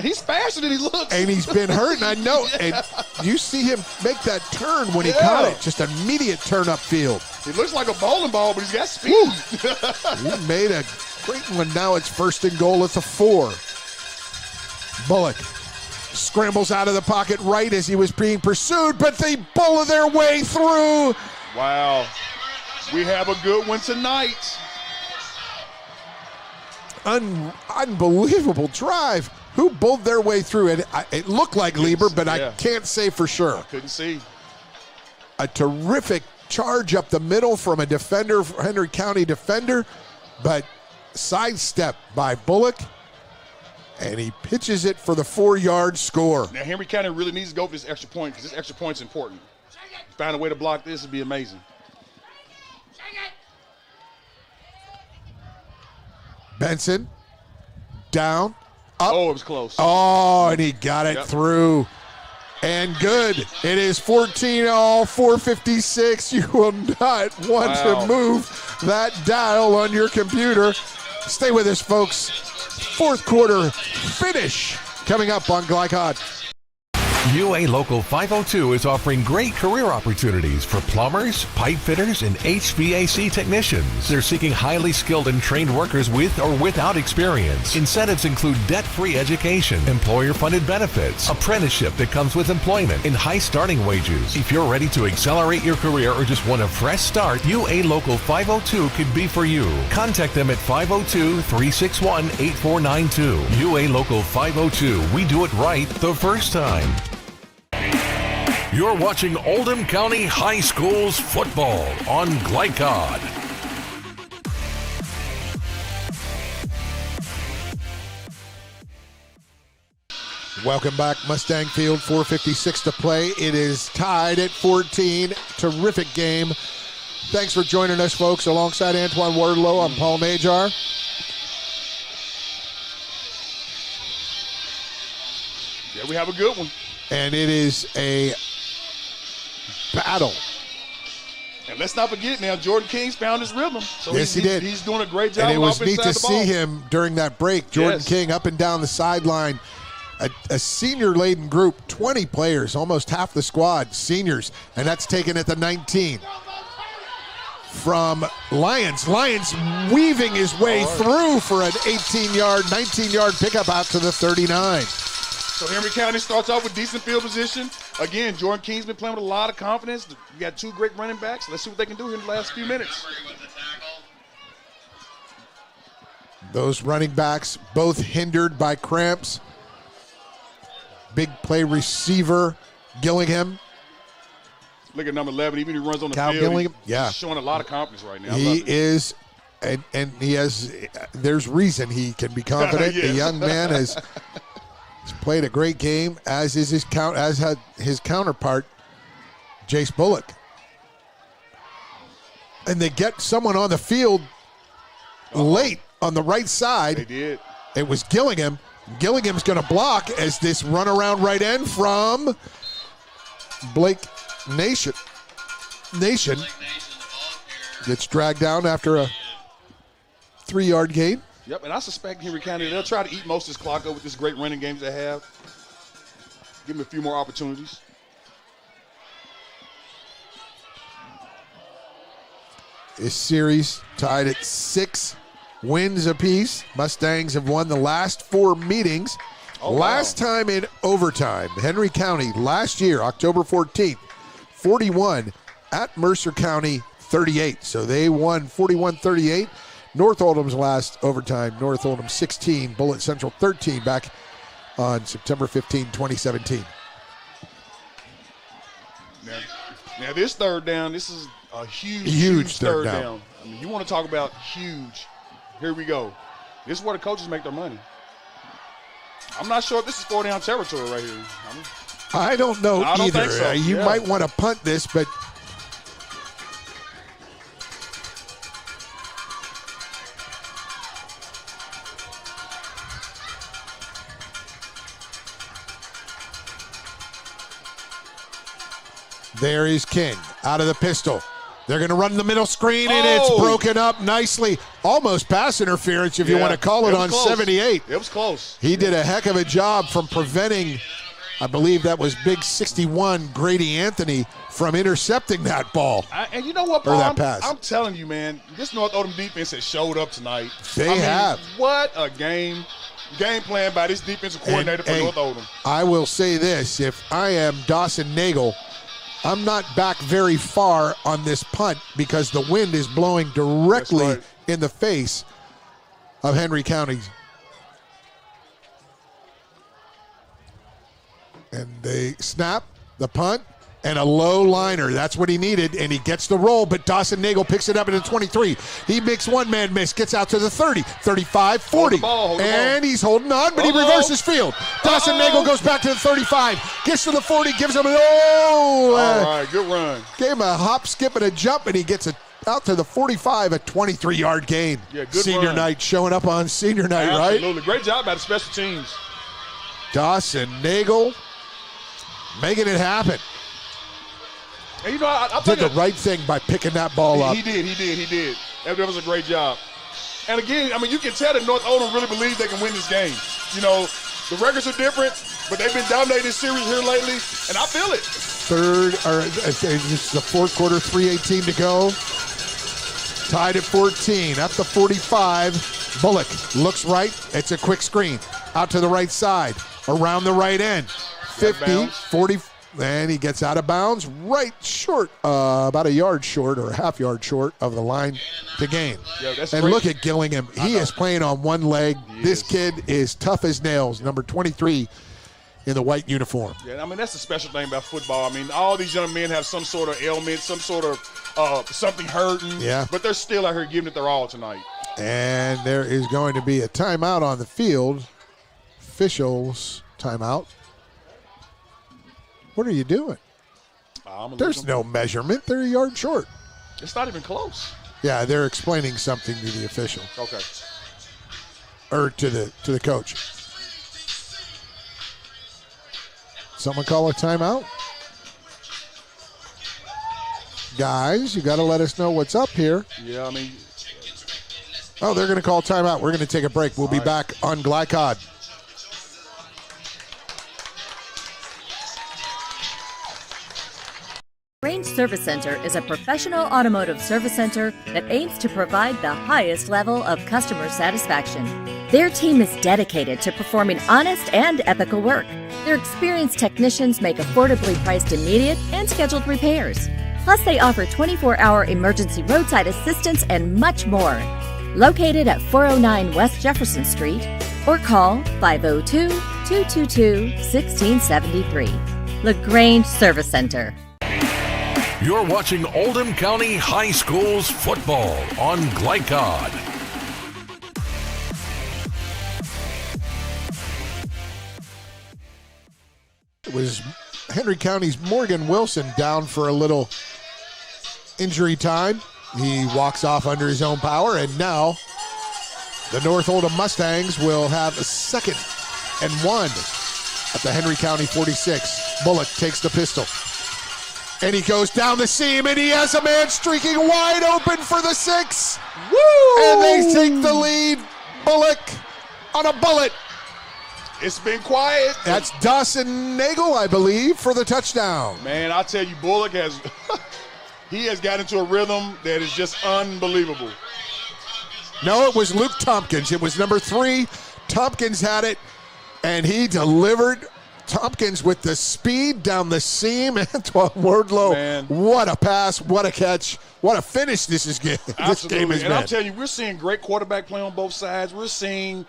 he's faster than he looks. And he's been hurt, and I know. And you see him make that turn when he caught it. Just an immediate turn upfield. He looks like a bowling ball, but he's got speed. He made a great one. Now it's 1st and goal at the 4. Bullock scrambles out of the pocket right as he was being pursued, but they bullet their way through. Wow. We have a good one tonight. Unbelievable drive. Who bowled their way through it? It looked like Lieber, but I can't say for sure. I couldn't see. A terrific charge up the middle from a defender, Henry County defender, but sidestep by Bullock, and he pitches it for the 4-yard score. Now, Henry County really needs to go for this extra point because this extra point's important. Find a way to block this would be amazing. Benson, down, up. Oh, it was close. Oh, and he got it through. And good. It is 14-all, 4:56. You will not want to move that dial on your computer. Stay with us, folks. 4th quarter finish coming up on Glycod. UA Local 502 is offering great career opportunities for plumbers, pipe fitters, and HVAC technicians. They're seeking highly skilled and trained workers with or without experience. Incentives include debt-free education, employer-funded benefits, apprenticeship that comes with employment, and high starting wages. If you're ready to accelerate your career or just want a fresh start, UA Local 502 could be for you. Contact them at 502-361-8492. UA Local 502. We do it right the first time. You're watching Oldham County High School's football on Glycod. Welcome back, Mustang Field, 4:56 to play. It is tied at 14. Terrific game. Thanks for joining us, folks. Alongside Antoine Wardlow, I'm Paul Najar. Yeah, we have a good one. And it is a battle. And let's not forget now, Jordan King's found his rhythm. So Yes, he did. He's doing a great job. And it was off neat inside to the ball. see him during that break. Jordan King up and down the sideline. A senior-laden group, 20 players, almost half the squad, seniors, and that's taken at the 19. From Lyons. Lyons weaving his way through for an 19-yard pickup out to the 39. So Henry County starts off with decent field position. Again, Jordan King's been playing with a lot of confidence. You got 2 great running backs. Let's see what they can do here in the last few minutes. Those running backs both hindered by cramps. Big play receiver, Gillingham. Look at number 11. Even if he runs on the Cal field, Gillingham, he's showing a lot of confidence right now. He is, and he has, there's reason he can be confident. Yes. The young man has played a great game, as is his counterpart, Jace Bullock. And they get someone on the field late on the right side. They did. It was Gillingham. Gillingham's going to block as this runaround right end from Blake Nation gets dragged down after a 3-yard gain. Yep, and I suspect Henry County, they'll try to eat most of this clock up with this great running games they have. Give them a few more opportunities. This series tied at 6 wins apiece. Mustangs have won the last 4 meetings. Last time in overtime, Henry County last year, October 14th, 41 at Mercer County 38. So they won 41-38. North Oldham's last overtime, North Oldham 16, Bullitt Central 13 back on September 15, 2017. Now this third down, this is a huge third down. I mean, you want to talk about huge. Here we go. This is where the coaches make their money. I'm not sure if this is 4-down territory right here. I don't know I don't either. think so. You Yeah. might want to punt this, but there is King out of the pistol. They're going to run the middle screen, and it's broken up nicely. Almost pass interference, if you want to call it on close. 78. It was close. He did a heck of a job from preventing, I believe that was big 61, Grady Anthony, from intercepting that ball. And you know what, Or Paul? that pass. I'm telling you, man, this North Oldham defense has showed up tonight. They I mean, have. What a game plan by this defensive coordinator for North Oldham. I will say this, if I am Dawson Nagel, I'm not back very far on this punt because the wind is blowing directly in the face of Henry County. And they snap the punt and a low liner. That's what he needed, and he gets the roll, but Dawson Nagel picks it up at the 23. He makes one man miss, gets out to the 30, 35, 40. And he's holding on, but he reverses field. Dawson Nagel goes back to the 35, gets to the 40, gives him an All right, good run. Gave him a hop, skip, and a jump, and he gets it out to the 45, a 23-yard gain. Yeah, good Senior run. night, showing up on senior night, right? Absolutely. Great job by the special teams. Dawson Nagel making it happen. And you know, I Did think the right thing by picking that ball up. He did. That was a great job. And again, I mean, you can tell that North Oldham really believes they can win this game. You know, the records are different, but they've been dominating this series here lately, and I feel it. This is the fourth quarter, 3:18 to go. Tied at 14, at the 45. Bullock looks right. It's a quick screen. Out to the right side, around the right end. 50, 40, and he gets out of bounds right short, about a yard short or a half yard short of the line to gain. Yeah, that's and great. look at Gillingham. He is playing on one leg. This kid is tough as nails, number 23 in the white uniform. Yeah, I mean, that's the special thing about football. I mean, all these young men have some sort of ailment, some sort of something hurting, but they're still out here giving it their all tonight. And there is going to be a timeout on the field. Officials timeout. What are you doing? There's no measurement. They're a yard short. It's not even close. Yeah, they're explaining something to the official. Okay. Or to the coach. Someone call a timeout? Guys, you got to let us know what's up here. Yeah, I mean. Oh, they're going to call timeout. We're going to take a break. We'll be back on Glycod. Range Service Center is a professional automotive service center that aims to provide the highest level of customer satisfaction. Their team is dedicated to performing honest and ethical work. Their experienced technicians make affordably priced immediate and scheduled repairs. Plus, they offer 24-hour emergency roadside assistance and much more. Located at 409 West Jefferson Street, or call 502-222-1673. LaGrange Service Center. You're watching Oldham County High School's football on Glycod. It was Henry County's Morgan Wilson down for a little injury time. He walks off under his own power, and now the North Oldham Mustangs will have a 2nd and 1 at the Henry County 46. Bullock takes the pistol. And he goes down the seam, and he has a man streaking wide open for the 6. Woo! And they take the lead. Bullock on a bullet. It's been quiet. That's Dawson Nagel, I believe, for the touchdown. Man, I tell you, Bullock has he has got into a rhythm that is just unbelievable. No, it was Luke Tompkins. It was number 3. Tompkins had it, and he delivered Tompkins with the speed down the seam. Antoine Wardlow, Man. What a pass, what a catch, what a finish this is. This game has And been. I'm telling you, we're seeing great quarterback play on both sides. We're seeing,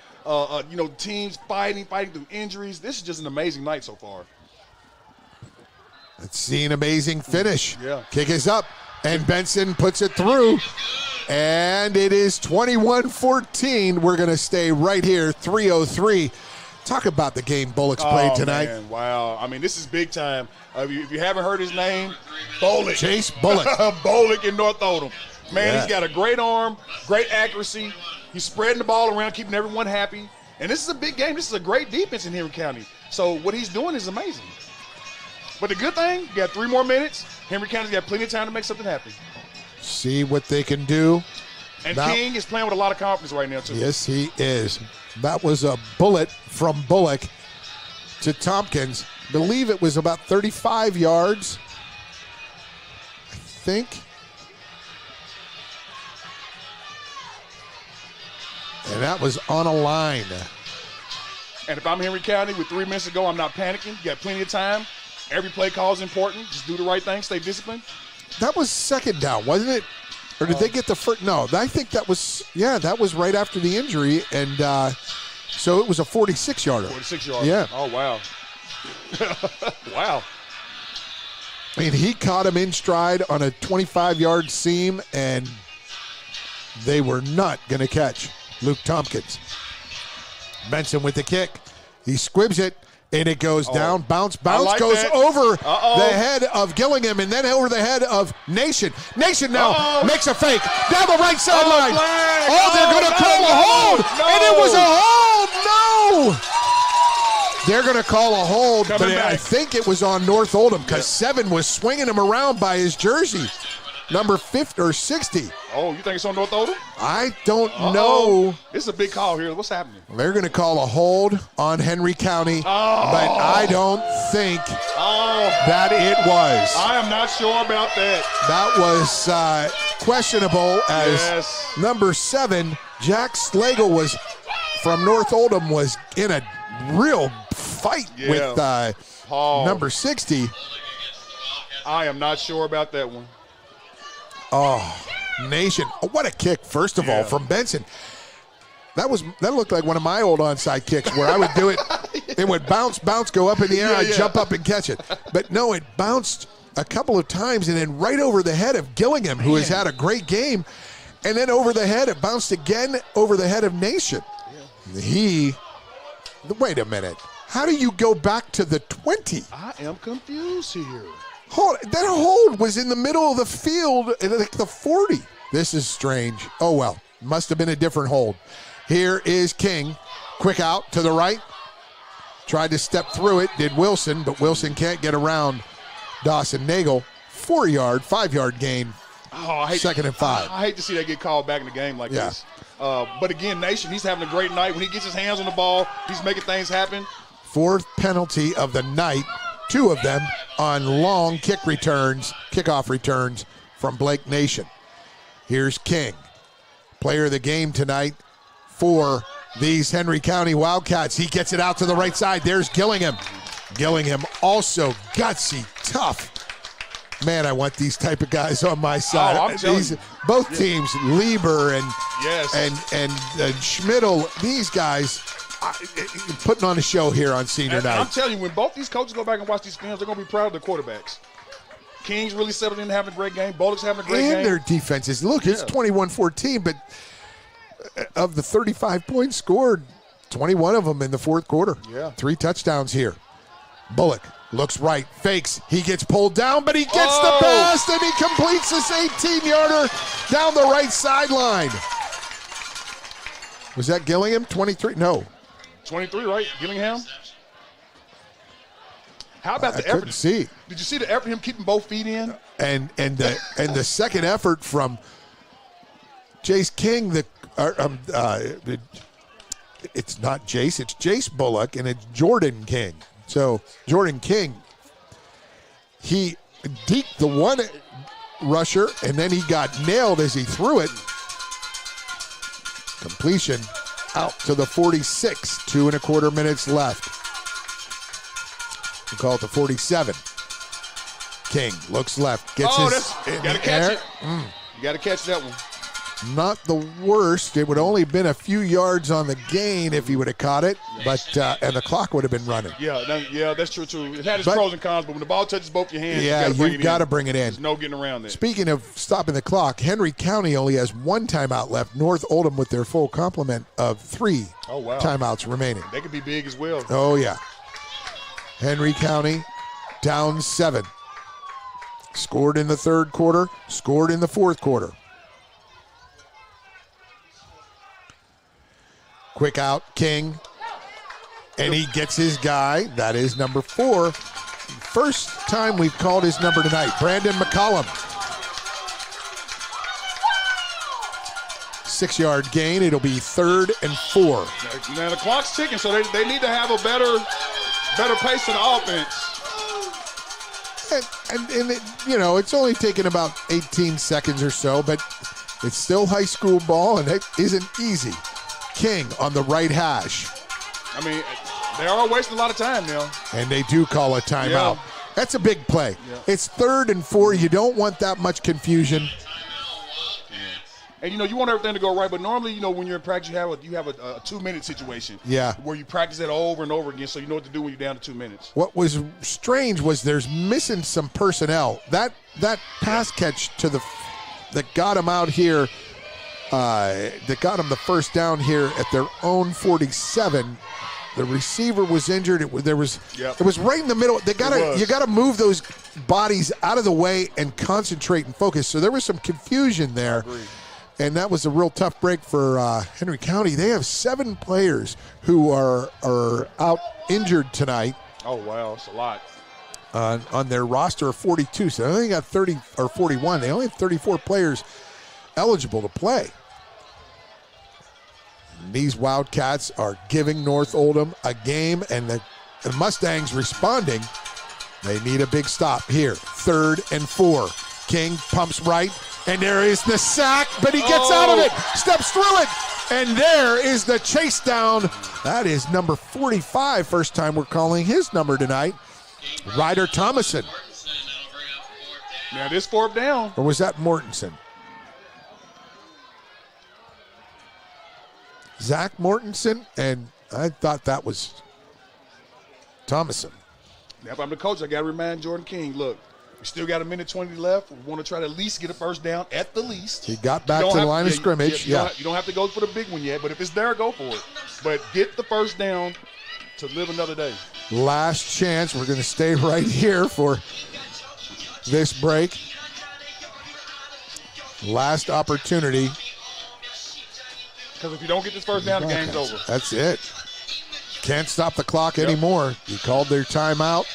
teams fighting through injuries. This is just an amazing night so far. Let's see an amazing finish. Yeah. Kick is up, and Benson puts it through. And it is 21-14. We're going to stay right here, 3:03. Talk about the game Bullock's played tonight. Man, wow. I mean, this is big time. If you haven't heard his name, Bullock. Chase Bullock. Bullock in North Oldham. Man, Yeah. He's got a great arm, great accuracy. He's spreading the ball around, keeping everyone happy. And this is a big game. This is a great defense in Henry County. So what he's doing is amazing. But the good thing, you got 3 more minutes. Henry County's got plenty of time to make something happen. See what they can do. And King is playing with a lot of confidence right now, too. Yes, he is. That was a bullet from Bullock to Tompkins. Believe it was about 35 yards, I think. And that was on a line. And if I'm Henry County with 3 minutes to go, I'm not panicking. You got plenty of time. Every play call is important. Just do the right thing. Stay disciplined. That was second down, wasn't it? Or did they get the first? No, I think that was right after the injury. And so it was a 46-yarder. 46-yarder. Yeah. Oh, wow. Wow. I mean, he caught him in stride on a 25-yard seam, and they were not going to catch Luke Tompkins. Benson with the kick. He squibs it, and it goes down. Bounce like goes that. over Uh-oh. the head of Gillingham, and then over the head of Nation. Nation now makes a fake down the right sideline. They're going to call a hold, and it was a hold. No! They're going to call a hold, but I think it was on North Oldham because 7 was swinging him around by his jersey, number 50 or 60. Oh, you think it's on North Oldham? I don't know. This is a big call here. What's happening? They're going to call a hold on Henry County, but I don't think that it was. I am not sure about that. That was questionable as number 7, Jack Slagle, was from North Oldham, was in a real fight with number 60. I am not sure about that one. Oh, Nation. Oh, what a kick, first of all, from Benson. That looked like one of my old onside kicks where I would do it. It would bounce, go up in the air, I'd jump up and catch it. But no, it bounced a couple of times and then right over the head of Gillingham, who has had a great game. And then over the head, it bounced again over the head of Nation. Wait a minute. How do you go back to the 20? I am confused here. That hold was in the middle of the field at like the 40. This is strange. Oh, well. Must have been a different hold. Here is King. Quick out to the right. Tried to step through it. Did Wilson, but Wilson can't get around Dawson Nagel. 5-yard gain. Second and 5. I hate to see that get called back in the game like this. But again, Nation, he's having a great night. When he gets his hands on the ball, he's making things happen. 4th penalty of the night. 2 of them on long kickoff returns from Blake Nation. Here's King, player of the game tonight for these Henry County Wildcats. He gets it out to the right side. There's Gillingham. Gillingham also gutsy, tough. Man, I want these type of guys on my side. I'm telling you. Both teams, Lieber and Schmidl, these guys putting on a show here on senior night. I'm telling you, when both these coaches go back and watch these films, they're going to be proud of their quarterbacks. King's really settled in, having a great game. Bullock's having a great game. And their defenses. Look, it's 21-14, but of the 35 points scored, 21 of them in the 4th quarter. 3 touchdowns here. Bullock looks right, fakes. He gets pulled down, but he gets the pass, and he completes this 18-yarder down the right sideline. Was that Gillingham? 23? No. 23, right? Gillingham? How about the effort? Couldn't see. Did you see the effort, him keeping both feet in? And the second effort from Jace King, it's not Jace, it's Jace Bullock, and it's Jordan King. So Jordan King, he deked the one rusher, and then he got nailed as he threw it. Completion out to the 46, 2.25 minutes left. We'll call it the 47. King looks left, gets you his got to catch it. You got to catch that one. Not the worst. It would only been a few yards on the gain if he would have caught it, but and the clock would have been running. Yeah, that's true too. It had its pros and cons, but when the ball touches both your hands, you've got to bring it in. There's no getting around that. Speaking of stopping the clock, Henry County only has one timeout left. North Oldham with their full complement of 3 timeouts remaining. They could be big as well. Oh, yeah. Henry County down 7. Scored in the third quarter, scored in the fourth quarter. Quick out, King. And he gets his guy. That is number 4. First time we've called his number tonight. Brandon McCollum. 6-yard gain. It'll be 3rd and 4. Now the clock's ticking, so they need to have a better pace to the offense. And it's only taken about 18 seconds or so, but it's still high school ball, and it isn't easy. King on the right hash. I mean, they are wasting a lot of time now. And they do call a timeout. Yeah. That's a big play. Yeah. It's 3rd and 4. You don't want that much confusion. And, you want everything to go right, but normally, when you're in practice, you have a 2-minute situation. Yeah. Where you practice that over and over again, so you know what to do when you're down to 2 minutes. What was strange was there's missing some personnel. That pass catch that got him out here, that got him the first down here at their own 47. The receiver was injured. It was right in the middle. You gotta move those bodies out of the way and concentrate and focus. So there was some confusion there. And that was a real tough break for Henry County. They have 7 players who are out injured tonight. Oh, wow. That's a lot. On their roster of 42. So they only got 30 or 41. They only have 34 players eligible to play. And these Wildcats are giving North Oldham a game, and the Mustangs responding. They need a big stop here. 3rd and 4. King pumps right. And there is the sack, but he gets out of it, steps through it, and there is the chase down. That is number 45, first time we're calling his number tonight, Ryder Thomason. Now this 4th down. Or was that Mortensen? Zach Mortensen, and I thought that was Thomason. Now if I'm the coach, I got to remind Jordan King, look, we still got 1:20 left. We want to try to at least get a first down at the least. He got back to the line of scrimmage. You don't have to go for the big one yet, but if it's there, go for it. But get the first down to live another day. Last chance. We're going to stay right here for this break. Last opportunity. Because if you don't get this first down, the game's over. That's it. Can't stop the clock anymore. You called their timeout.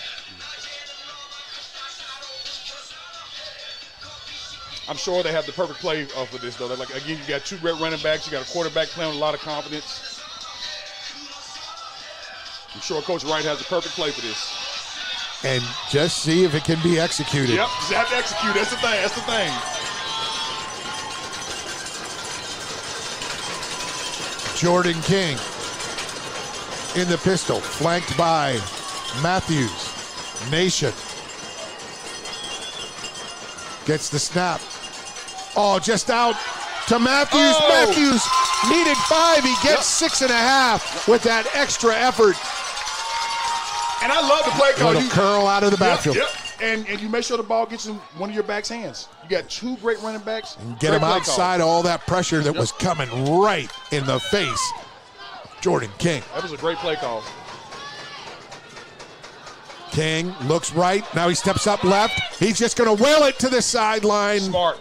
I'm sure they have the perfect play for this, though. Again, you got 2 great running backs. You got a quarterback playing with a lot of confidence. I'm sure Coach Wright has the perfect play for this. And just see if it can be executed. Yep, just have to execute. That's the thing. That's the thing. Jordan King in the pistol, flanked by Matthews. Nation gets the snap. Oh, just out to Matthews. Oh. Matthews needed 5. He gets 6.5 with that extra effort. And I love the play call. Little curl out of the backfield. Yep. And you make sure the ball gets in one of your back's hands. You got 2 great running backs. And get him outside all that pressure that was coming right in the face. Jordan King. That was a great play call. King looks right. Now he steps up left. He's just going to wheel it to the sideline. Smart.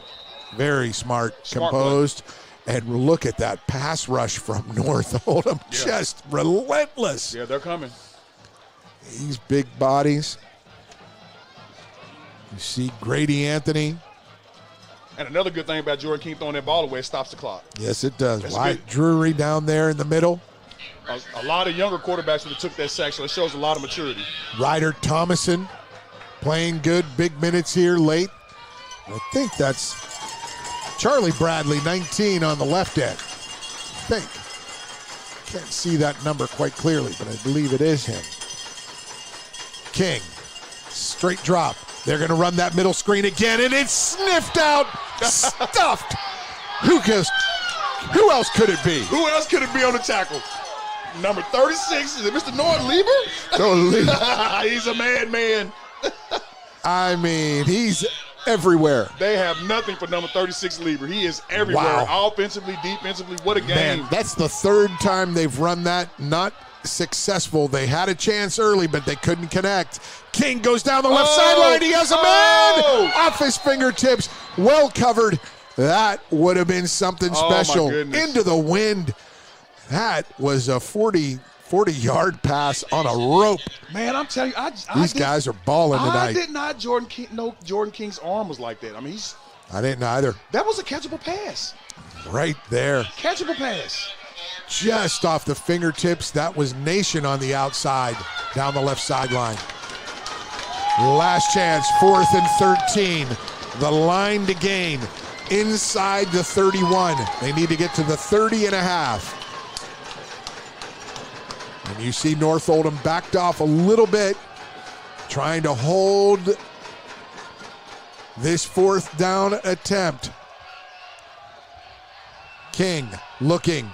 Very smart composed. Play. And look at that pass rush from North Oldham. Yeah. Just relentless. Yeah, they're coming. These big bodies. You see Grady Anthony. And another good thing about Jordan King throwing that ball away, it stops the clock. Yes, it does. Wyatt Drury down there in the middle. A lot of younger quarterbacks would have took that sack, so it shows a lot of maturity. Ryder Thomason playing good, big minutes here late. I think that's Charlie Bradley, 19 on the left end. I think. Can't see that number quite clearly, but I believe it is him. King. Straight drop. They're going to run that middle screen again, and it's sniffed out, stuffed. Who else could it be? Who else could it be on the tackle? Number 36, is it Mr. Noah Lieber? Noah Lieber. He's a madman. I mean, he's everywhere. They have nothing for number 36 Lieber. He is everywhere. Wow. Offensively, defensively, what a game. Man, that's the third time they've run that. Not successful. They had a chance early, but they couldn't connect. King goes down the left sideline. He has a man off his fingertips. Well covered. That would have been something special. Into the wind. That was a 40-yard pass on a rope. Man, I'm telling you, these guys are balling tonight. I did not know Jordan King's arm was like that. I mean, I didn't either. That was a catchable pass. Right there. Catchable pass. Just off the fingertips. That was Nation on the outside, down the left sideline. Last chance, 4th and 13. The line to gain inside the 31. They need to get to the 30 and a half. And you see North Oldham backed off a little bit, trying to hold this 4th down attempt. King looking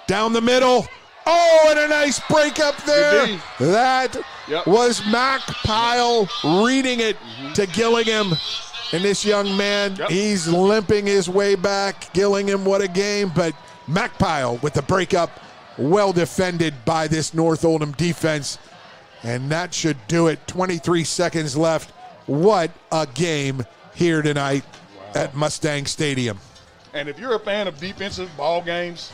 down the middle. Oh, and a nice break up there. That was Mac Pyle reading it to Gillingham. And this young man, he's limping his way back. Gillingham, what a game. But Mac Pyle with the breakup. Well defended by this North Oldham defense. And that should do it. 23 seconds left. What a game here tonight at Mustang Stadium. And if you're a fan of defensive ball games,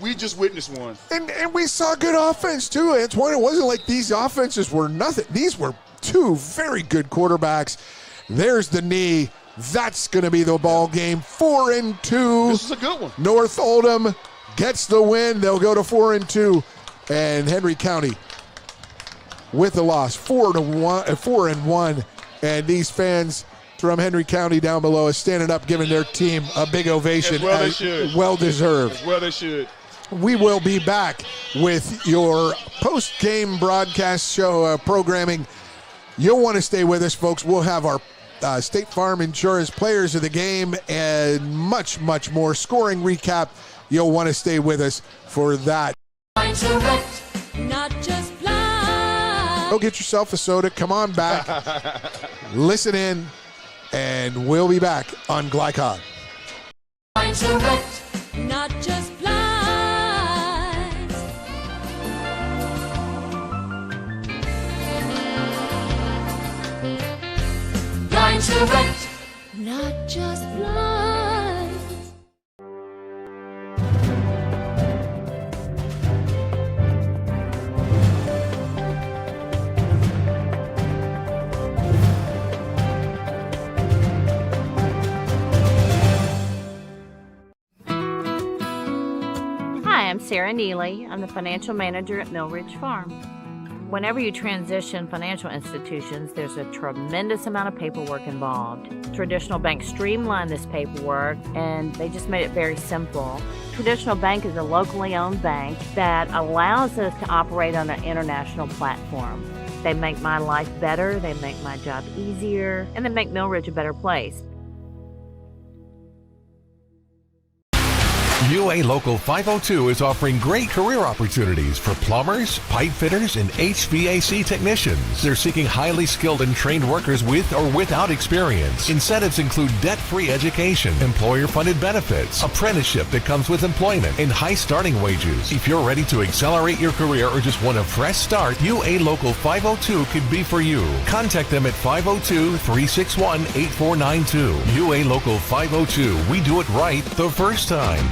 we just witnessed one. And we saw good offense, too, Antoine. It wasn't like these offenses were nothing. These were two very good quarterbacks. There's the knee. That's going to be the ball game. 4-2. This is a good one. North Oldham gets the win. They'll go to 4-2. And Henry County with the loss, 4-1. And these fans from Henry County down below is standing up, giving their team a big ovation. As well they should. Well deserved. As well they should. We will be back with your post-game broadcast show programming. You'll want to stay with us, folks. We'll have our State Farm Insurance Players of the Game and much, much more. Scoring recap. You'll want to stay with us for that. Not just fly. Go get yourself a soda. Come on back. Listen in. And we'll be back on Glycod. Not just flies. Line to wreck. Not just flies. Hi, I'm Sarah Neely. I'm the financial manager at Mill Ridge Farm. Whenever you transition financial institutions, there's a tremendous amount of paperwork involved. Traditional banks streamlined this paperwork and they just made it very simple. Traditional Bank is a locally owned bank that allows us to operate on an international platform. They make my life better, they make my job easier, and they make Mill Ridge a better place. UA Local 502 is offering great career opportunities for plumbers, pipe fitters, and HVAC technicians. They're seeking highly skilled and trained workers with or without experience. Incentives include debt-free education, employer-funded benefits, apprenticeship that comes with employment, and high starting wages. If you're ready to accelerate your career or just want a fresh start, UA Local 502 could be for you. Contact them at 502-361-8492. UA Local 502. We do it right the first time.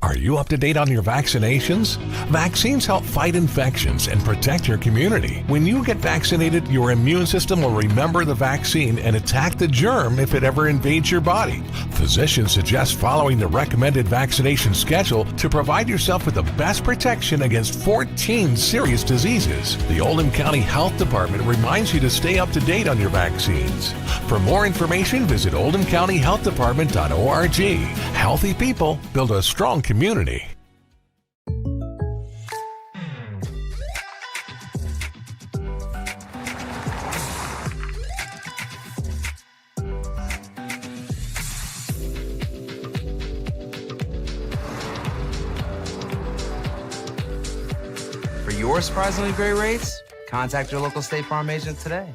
Are you up to date on your vaccinations? Vaccines help fight infections and protect your community. When you get vaccinated, your immune system will remember the vaccine and attack the germ if it ever invades your body. Physicians suggest following the recommended vaccination schedule to provide yourself with the best protection against 14 serious diseases. The Oldham County Health Department reminds you to stay up to date on your vaccines. For more information, visit oldhamcountyhealthdepartment.org. Healthy people build a strong community. your surprisingly great rates, contact your local State Farm agent today.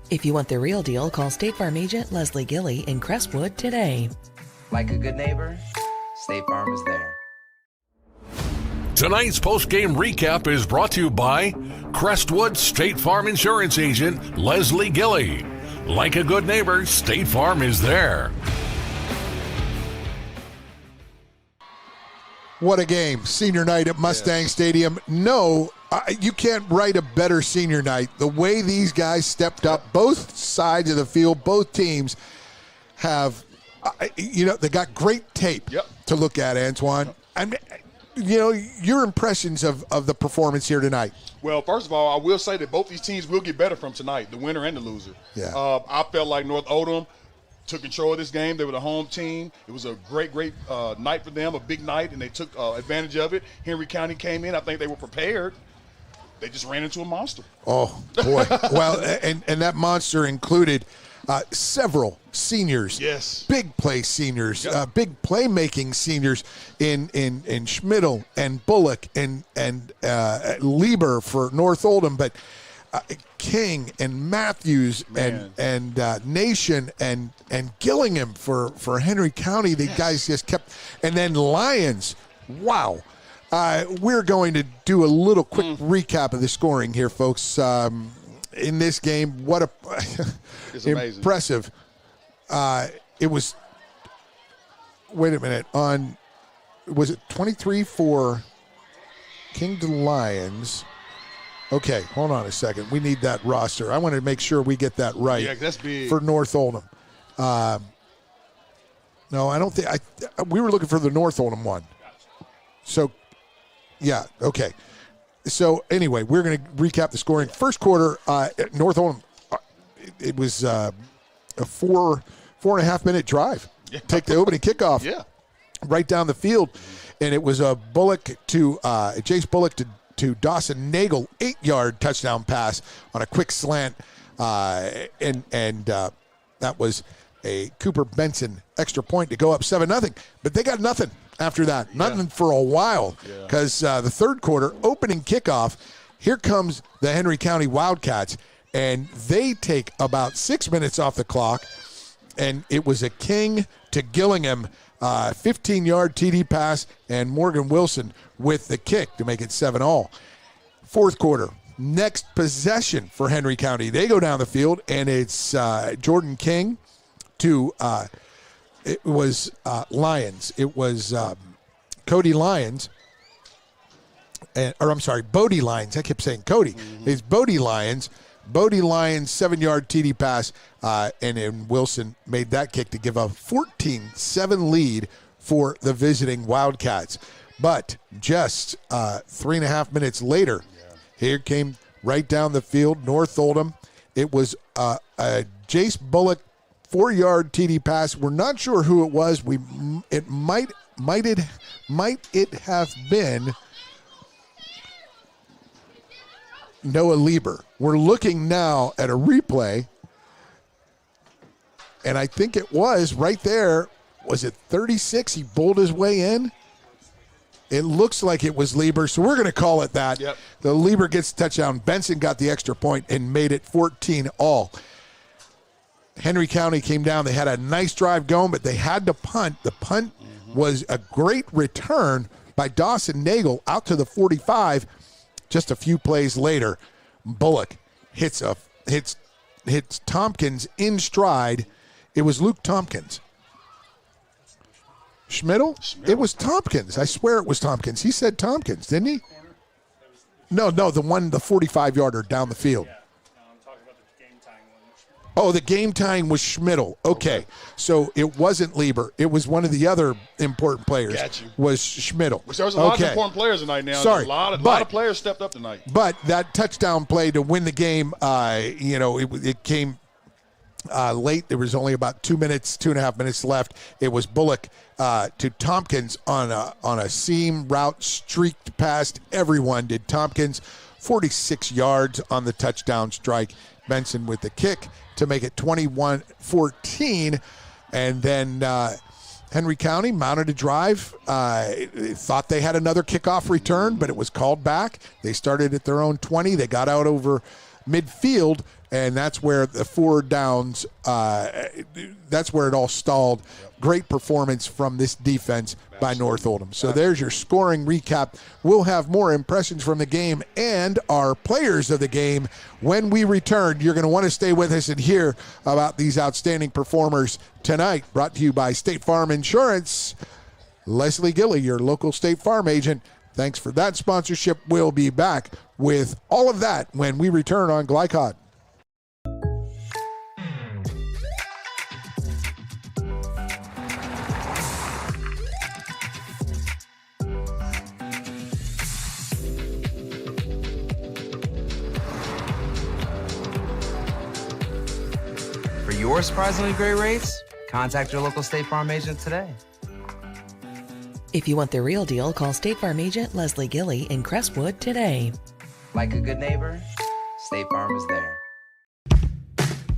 If you want the real deal, call State Farm agent Leslie Gilly in Crestwood today. Like a good neighbor, State Farm is there. Tonight's post-game recap is brought to you by Crestwood State Farm Insurance Agent Leslie Gilly. Like a good neighbor, State Farm is there. What a game. Senior night at Mustang Stadium. No, you can't write a better senior night. The way these guys stepped up, both sides of the field, both teams have, they got great tape to look at, Antoine. And, your impressions of the performance here tonight. Well, first of all, I will say that both these teams will get better from tonight, the winner and the loser. Yeah. I felt like North Oldham took control of this game. They were the home team. It was a great night for them, a big night, and they took advantage of it. Henry County came in. I think they were prepared. They just ran into a monster. Oh, boy. Well, and that monster included several seniors. Yes. Big play seniors, big playmaking seniors in Schmidl and Bullock and Lieber for North Oldham, but King and Matthews and Nation and Gillingham for Henry County. The guys just kept, and then Lions. Wow. We're going to do a little quick recap of the scoring here, folks. In this game, what a impressive. It was, wait a minute, was it 23 for Kingdom Lions? Okay, hold on a second. We need that roster. I want to make sure we get that right. Yeah, that's big. For North Oldham. No, I don't think we were looking for the North Oldham one. So, yeah, okay. So, anyway, we're going to recap the scoring. First quarter, North Oldham, it was a 4.5 minute drive. Take the opening kickoff right down the field. And it was a Jace Bullock to Dawson Nagel, 8-yard touchdown pass on a quick slant. And that was a Cooper Benson extra point to go up 7-0. But they got nothing after that. Nothing for a while, because the third quarter, opening kickoff, here comes the Henry County Wildcats, and they take about 6 minutes off the clock, and it was a King to Gillingham 15-yard TD pass, and Morgan Wilson with the kick to make it 7-all. Fourth quarter, next possession for Henry County. They go down the field, and it's Jordan King to it was Lions. It was Cody Lions. Bodie Lions. I kept saying Cody. It's Bodie Lions. Bodie Lions, 7-yard TD pass, and then Wilson made that kick to give a 14-7 lead for the visiting Wildcats. But just 3.5 minutes later, here came right down the field, North Oldham. It was a Jace Bullock 4-yard TD pass. We're not sure who it was. It might it have been Noah Lieber. We're looking now at a replay, and I think it was right there. Was it 36? He bowled his way in. It looks like it was Lieber, so we're going to call it that. Yep. The Lieber gets the touchdown. Benson got the extra point and made it 14-all. Henry County came down. They had a nice drive going, but they had to punt. The punt was a great return by Dawson Nagel out to the 45. Just a few plays later, Bullock hits Tompkins in stride. It was Luke Tompkins. Schmidl? It was Tompkins. I swear it was Tompkins. He said Tompkins, didn't he? No, the 45-yarder down the field. Oh, the game tying was Schmidl. Okay. So it wasn't Lieber. It was one of the other important players. Got you. Was Schmidl. Which there was a lot of important players tonight now. Sorry. A lot of players stepped up tonight. But that touchdown play to win the game, it came late. There was only about 2.5 minutes left. It was Bullock to Tompkins on a seam route, streaked past everyone. Did Tompkins 46 yards on the touchdown strike. Benson with the kick to make it 21-14, and then Henry County mounted a drive, thought they had another kickoff return, but it was called back. They started at their own 20. They got out over midfield, and that's where the 4 downs, that's where it all stalled. Great performance from this defense by North Oldham. So there's your scoring recap. We'll have more impressions from the game and our players of the game when we return. You're going to want to stay with us and hear about these outstanding performers tonight. Brought to you by State Farm Insurance. Leslie Gilley, your local State Farm agent. Thanks for that sponsorship. We'll be back with all of that when we return on Glycod. For your surprisingly great rates, contact your local State Farm agent today. If you want the real deal, call State Farm agent Leslie Gilley in Crestwood today. Like a good neighbor, State Farm is there.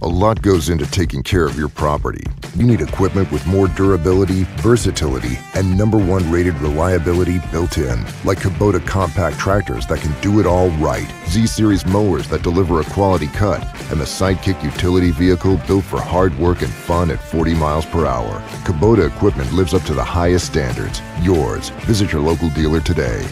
A lot goes into taking care of your property. You need equipment with more durability, versatility, and #1 rated reliability built in. Like Kubota compact tractors that can do it all right. Z-Series mowers that deliver a quality cut. And the Sidekick utility vehicle built for hard work and fun at 40 miles per hour. Kubota equipment lives up to the highest standards. Yours. Visit your local dealer today.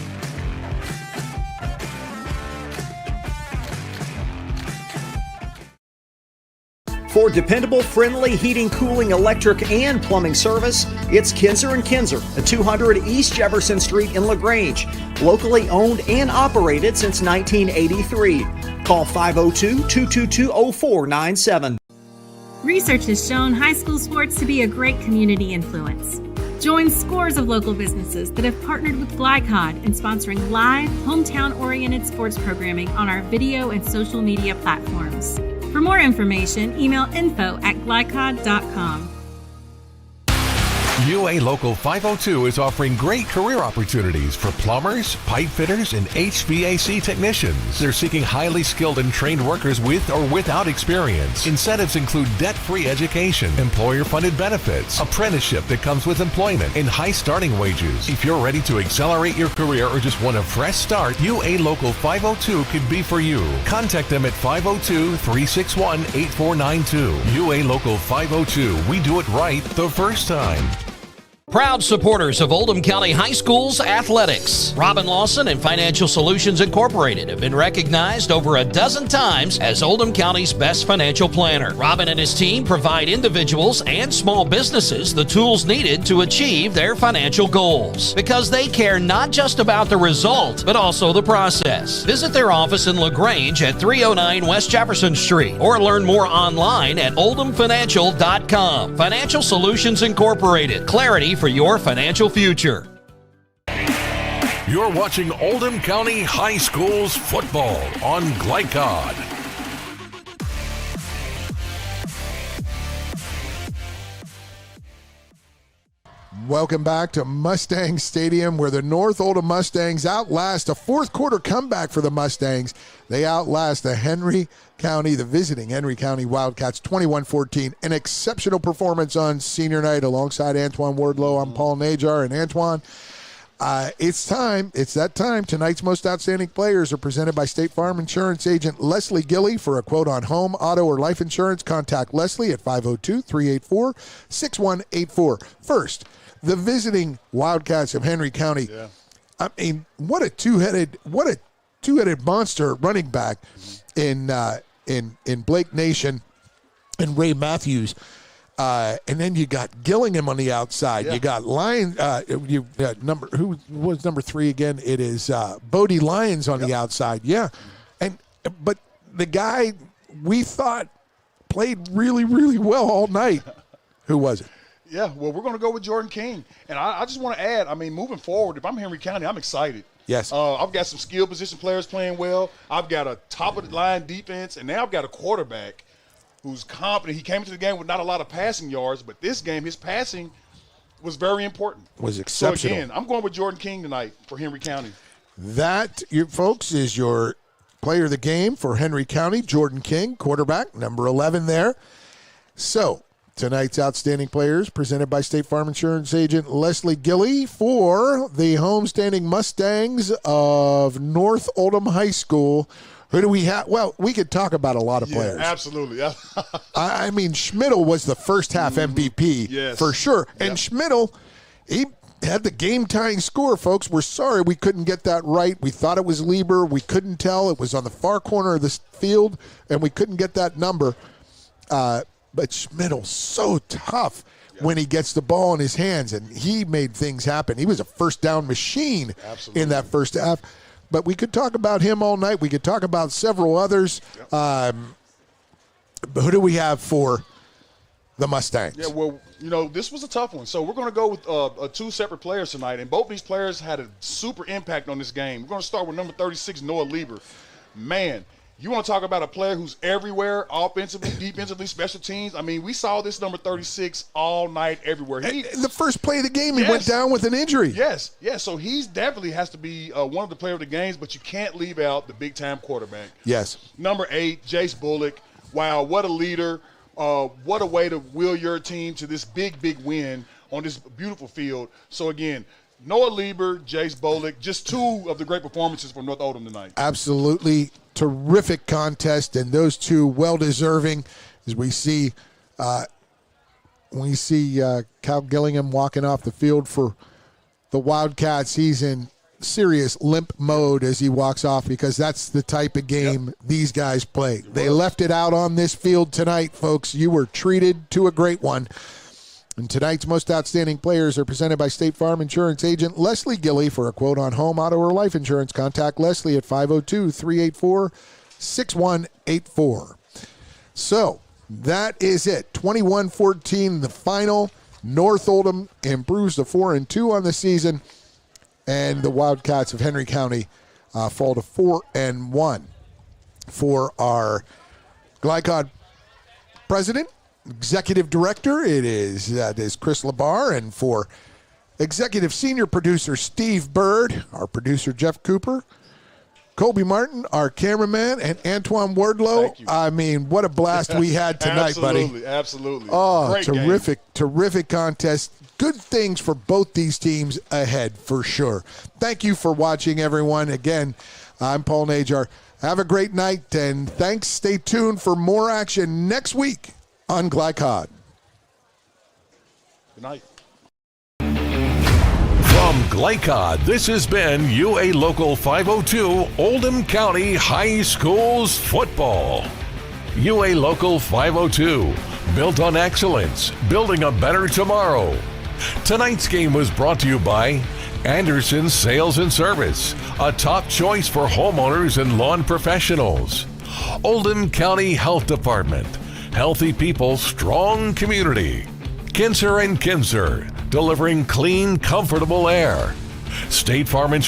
For dependable, friendly heating, cooling, electric, and plumbing service, it's Kinzer & Kinzer at 200 East Jefferson Street in LaGrange. Locally owned and operated since 1983. Call 502-222-0497. Research has shown high school sports to be a great community influence. Join scores of local businesses that have partnered with Glycod in sponsoring live, hometown-oriented sports programming on our video and social media platforms. For more information, email info@glycod.com. UA Local 502 is offering great career opportunities for plumbers, pipe fitters, and HVAC technicians. They're seeking highly skilled and trained workers with or without experience. Incentives include debt-free education, employer-funded benefits, apprenticeship that comes with employment, and high starting wages. If you're ready to accelerate your career or just want a fresh start, UA Local 502 could be for you. Contact them at 502-361-8492. UA Local 502. We do it right the first time. Proud supporters of Oldham County High School's athletics. Robin Lawson and Financial Solutions Incorporated have been recognized over a dozen times as Oldham County's best financial planner. Robin and his team provide individuals and small businesses the tools needed to achieve their financial goals because they care not just about the result, but also the process. Visit their office in LaGrange at 309 West Jefferson Street or learn more online at oldhamfinancial.com. Financial Solutions Incorporated. Clarity for your financial future. You're watching Oldham County High School's football on Glycod. Welcome back to Mustang Stadium, where the North Oldham Mustangs outlast a fourth quarter comeback for the Mustangs. They outlast the visiting Henry County Wildcats 21-14. An exceptional performance on senior night alongside Antoine Wardlow. I'm Paul Najar, and Antoine, it's time. It's that time. Tonight's most outstanding players are presented by State Farm Insurance agent Leslie Gilley. For a quote on home, auto, or life insurance, contact Leslie at 502-384-6184. First, the visiting Wildcats of Henry County. Yeah. I mean, what a two-headed monster running back in Blake Nation and Ray Matthews. And then you got Gillingham on the outside. Yeah. You got Lyons. Who was number 3 again? It is Bodie Lyons on the outside. Yeah, but the guy we thought played really, really well all night. Who was it? Yeah, well, we're going to go with Jordan King. And I just want to add, I mean, moving forward, if I'm Henry County, I'm excited. Yes. I've got some skill position players playing well. I've got a top-of-the-line defense, and now I've got a quarterback who's confident. He came into the game with not a lot of passing yards, but this game, his passing was very important. Was exceptional. So, again, I'm going with Jordan King tonight for Henry County. That, folks, is your player of the game for Henry County, Jordan King, quarterback, number 11 there. So, Tonight's outstanding players presented by State Farm Insurance agent Leslie Gilley for the homestanding Mustangs of North Oldham High School. Who do we have? Well, we could talk about a lot of players. Absolutely. Yeah. I mean, Schmidl was the first half MVP for sure. And Schmidl, he had the game-tying score, folks. We're sorry we couldn't get that right. We thought it was Lieber. We couldn't tell. It was on the far corner of the field, and we couldn't get that number. But Schmidl's so tough when he gets the ball in his hands, and he made things happen. He was a first-down machine in that first half. But we could talk about him all night. We could talk about several others. But who do we have for the Mustangs? Yeah, well, this was a tough one. So we're going to go with two separate players tonight, and both of these players had a super impact on this game. We're going to start with number 36, Noah Lieber. Man, you want to talk about a player who's everywhere, offensively, defensively, special teams. I mean, we saw this number 36 all night, everywhere. In the first play of the game, he went down with an injury. Yes. So he's definitely has to be one of the player of the games, but you can't leave out the big-time quarterback. Yes. Number 8, Jace Bullock. Wow, what a leader. What a way to wheel your team to this big win on this beautiful field. So, again, Noah Lieber, Jace Bullock, just two of the great performances for North Oldham tonight. Absolutely terrific contest, and those two well-deserving as we see Cal Gillingham walking off the field for the Wildcats. He's in serious limp mode as he walks off because that's the type of game these guys play. They left it out on this field tonight, folks. You were treated to a great one. And tonight's most outstanding players are presented by State Farm Insurance agent Leslie Gilley. For a quote on home, auto, or life insurance, contact Leslie at 502-384-6184. So that is it. 21-14, the final. North Oldham improves to 4-2 on the season, and the Wildcats of Henry County fall to 4-1. For our Glycod president, executive director, it is Chris Labar, and for executive senior producer Steve Bird, our producer Jeff Cooper, Colby Martin, our cameraman, and Antoine Wardlow. I mean, what a blast we had tonight, buddy. Absolutely. Oh, great terrific contest. Good things for both these teams ahead for sure. Thank you for watching, everyone. Again, I'm Paul Najar. Have a great night, and thanks. Stay tuned for more action next week on Glycod. Good night. From Glycod, this has been UA Local 502 Oldham County High Schools Football. UA Local 502, built on excellence, building a better tomorrow. Tonight's game was brought to you by Anderson Sales and Service, a top choice for homeowners and lawn professionals. Oldham County Health Department, healthy people, strong community. Kinzer & Kinzer, delivering clean, comfortable air. State Farm Insurance.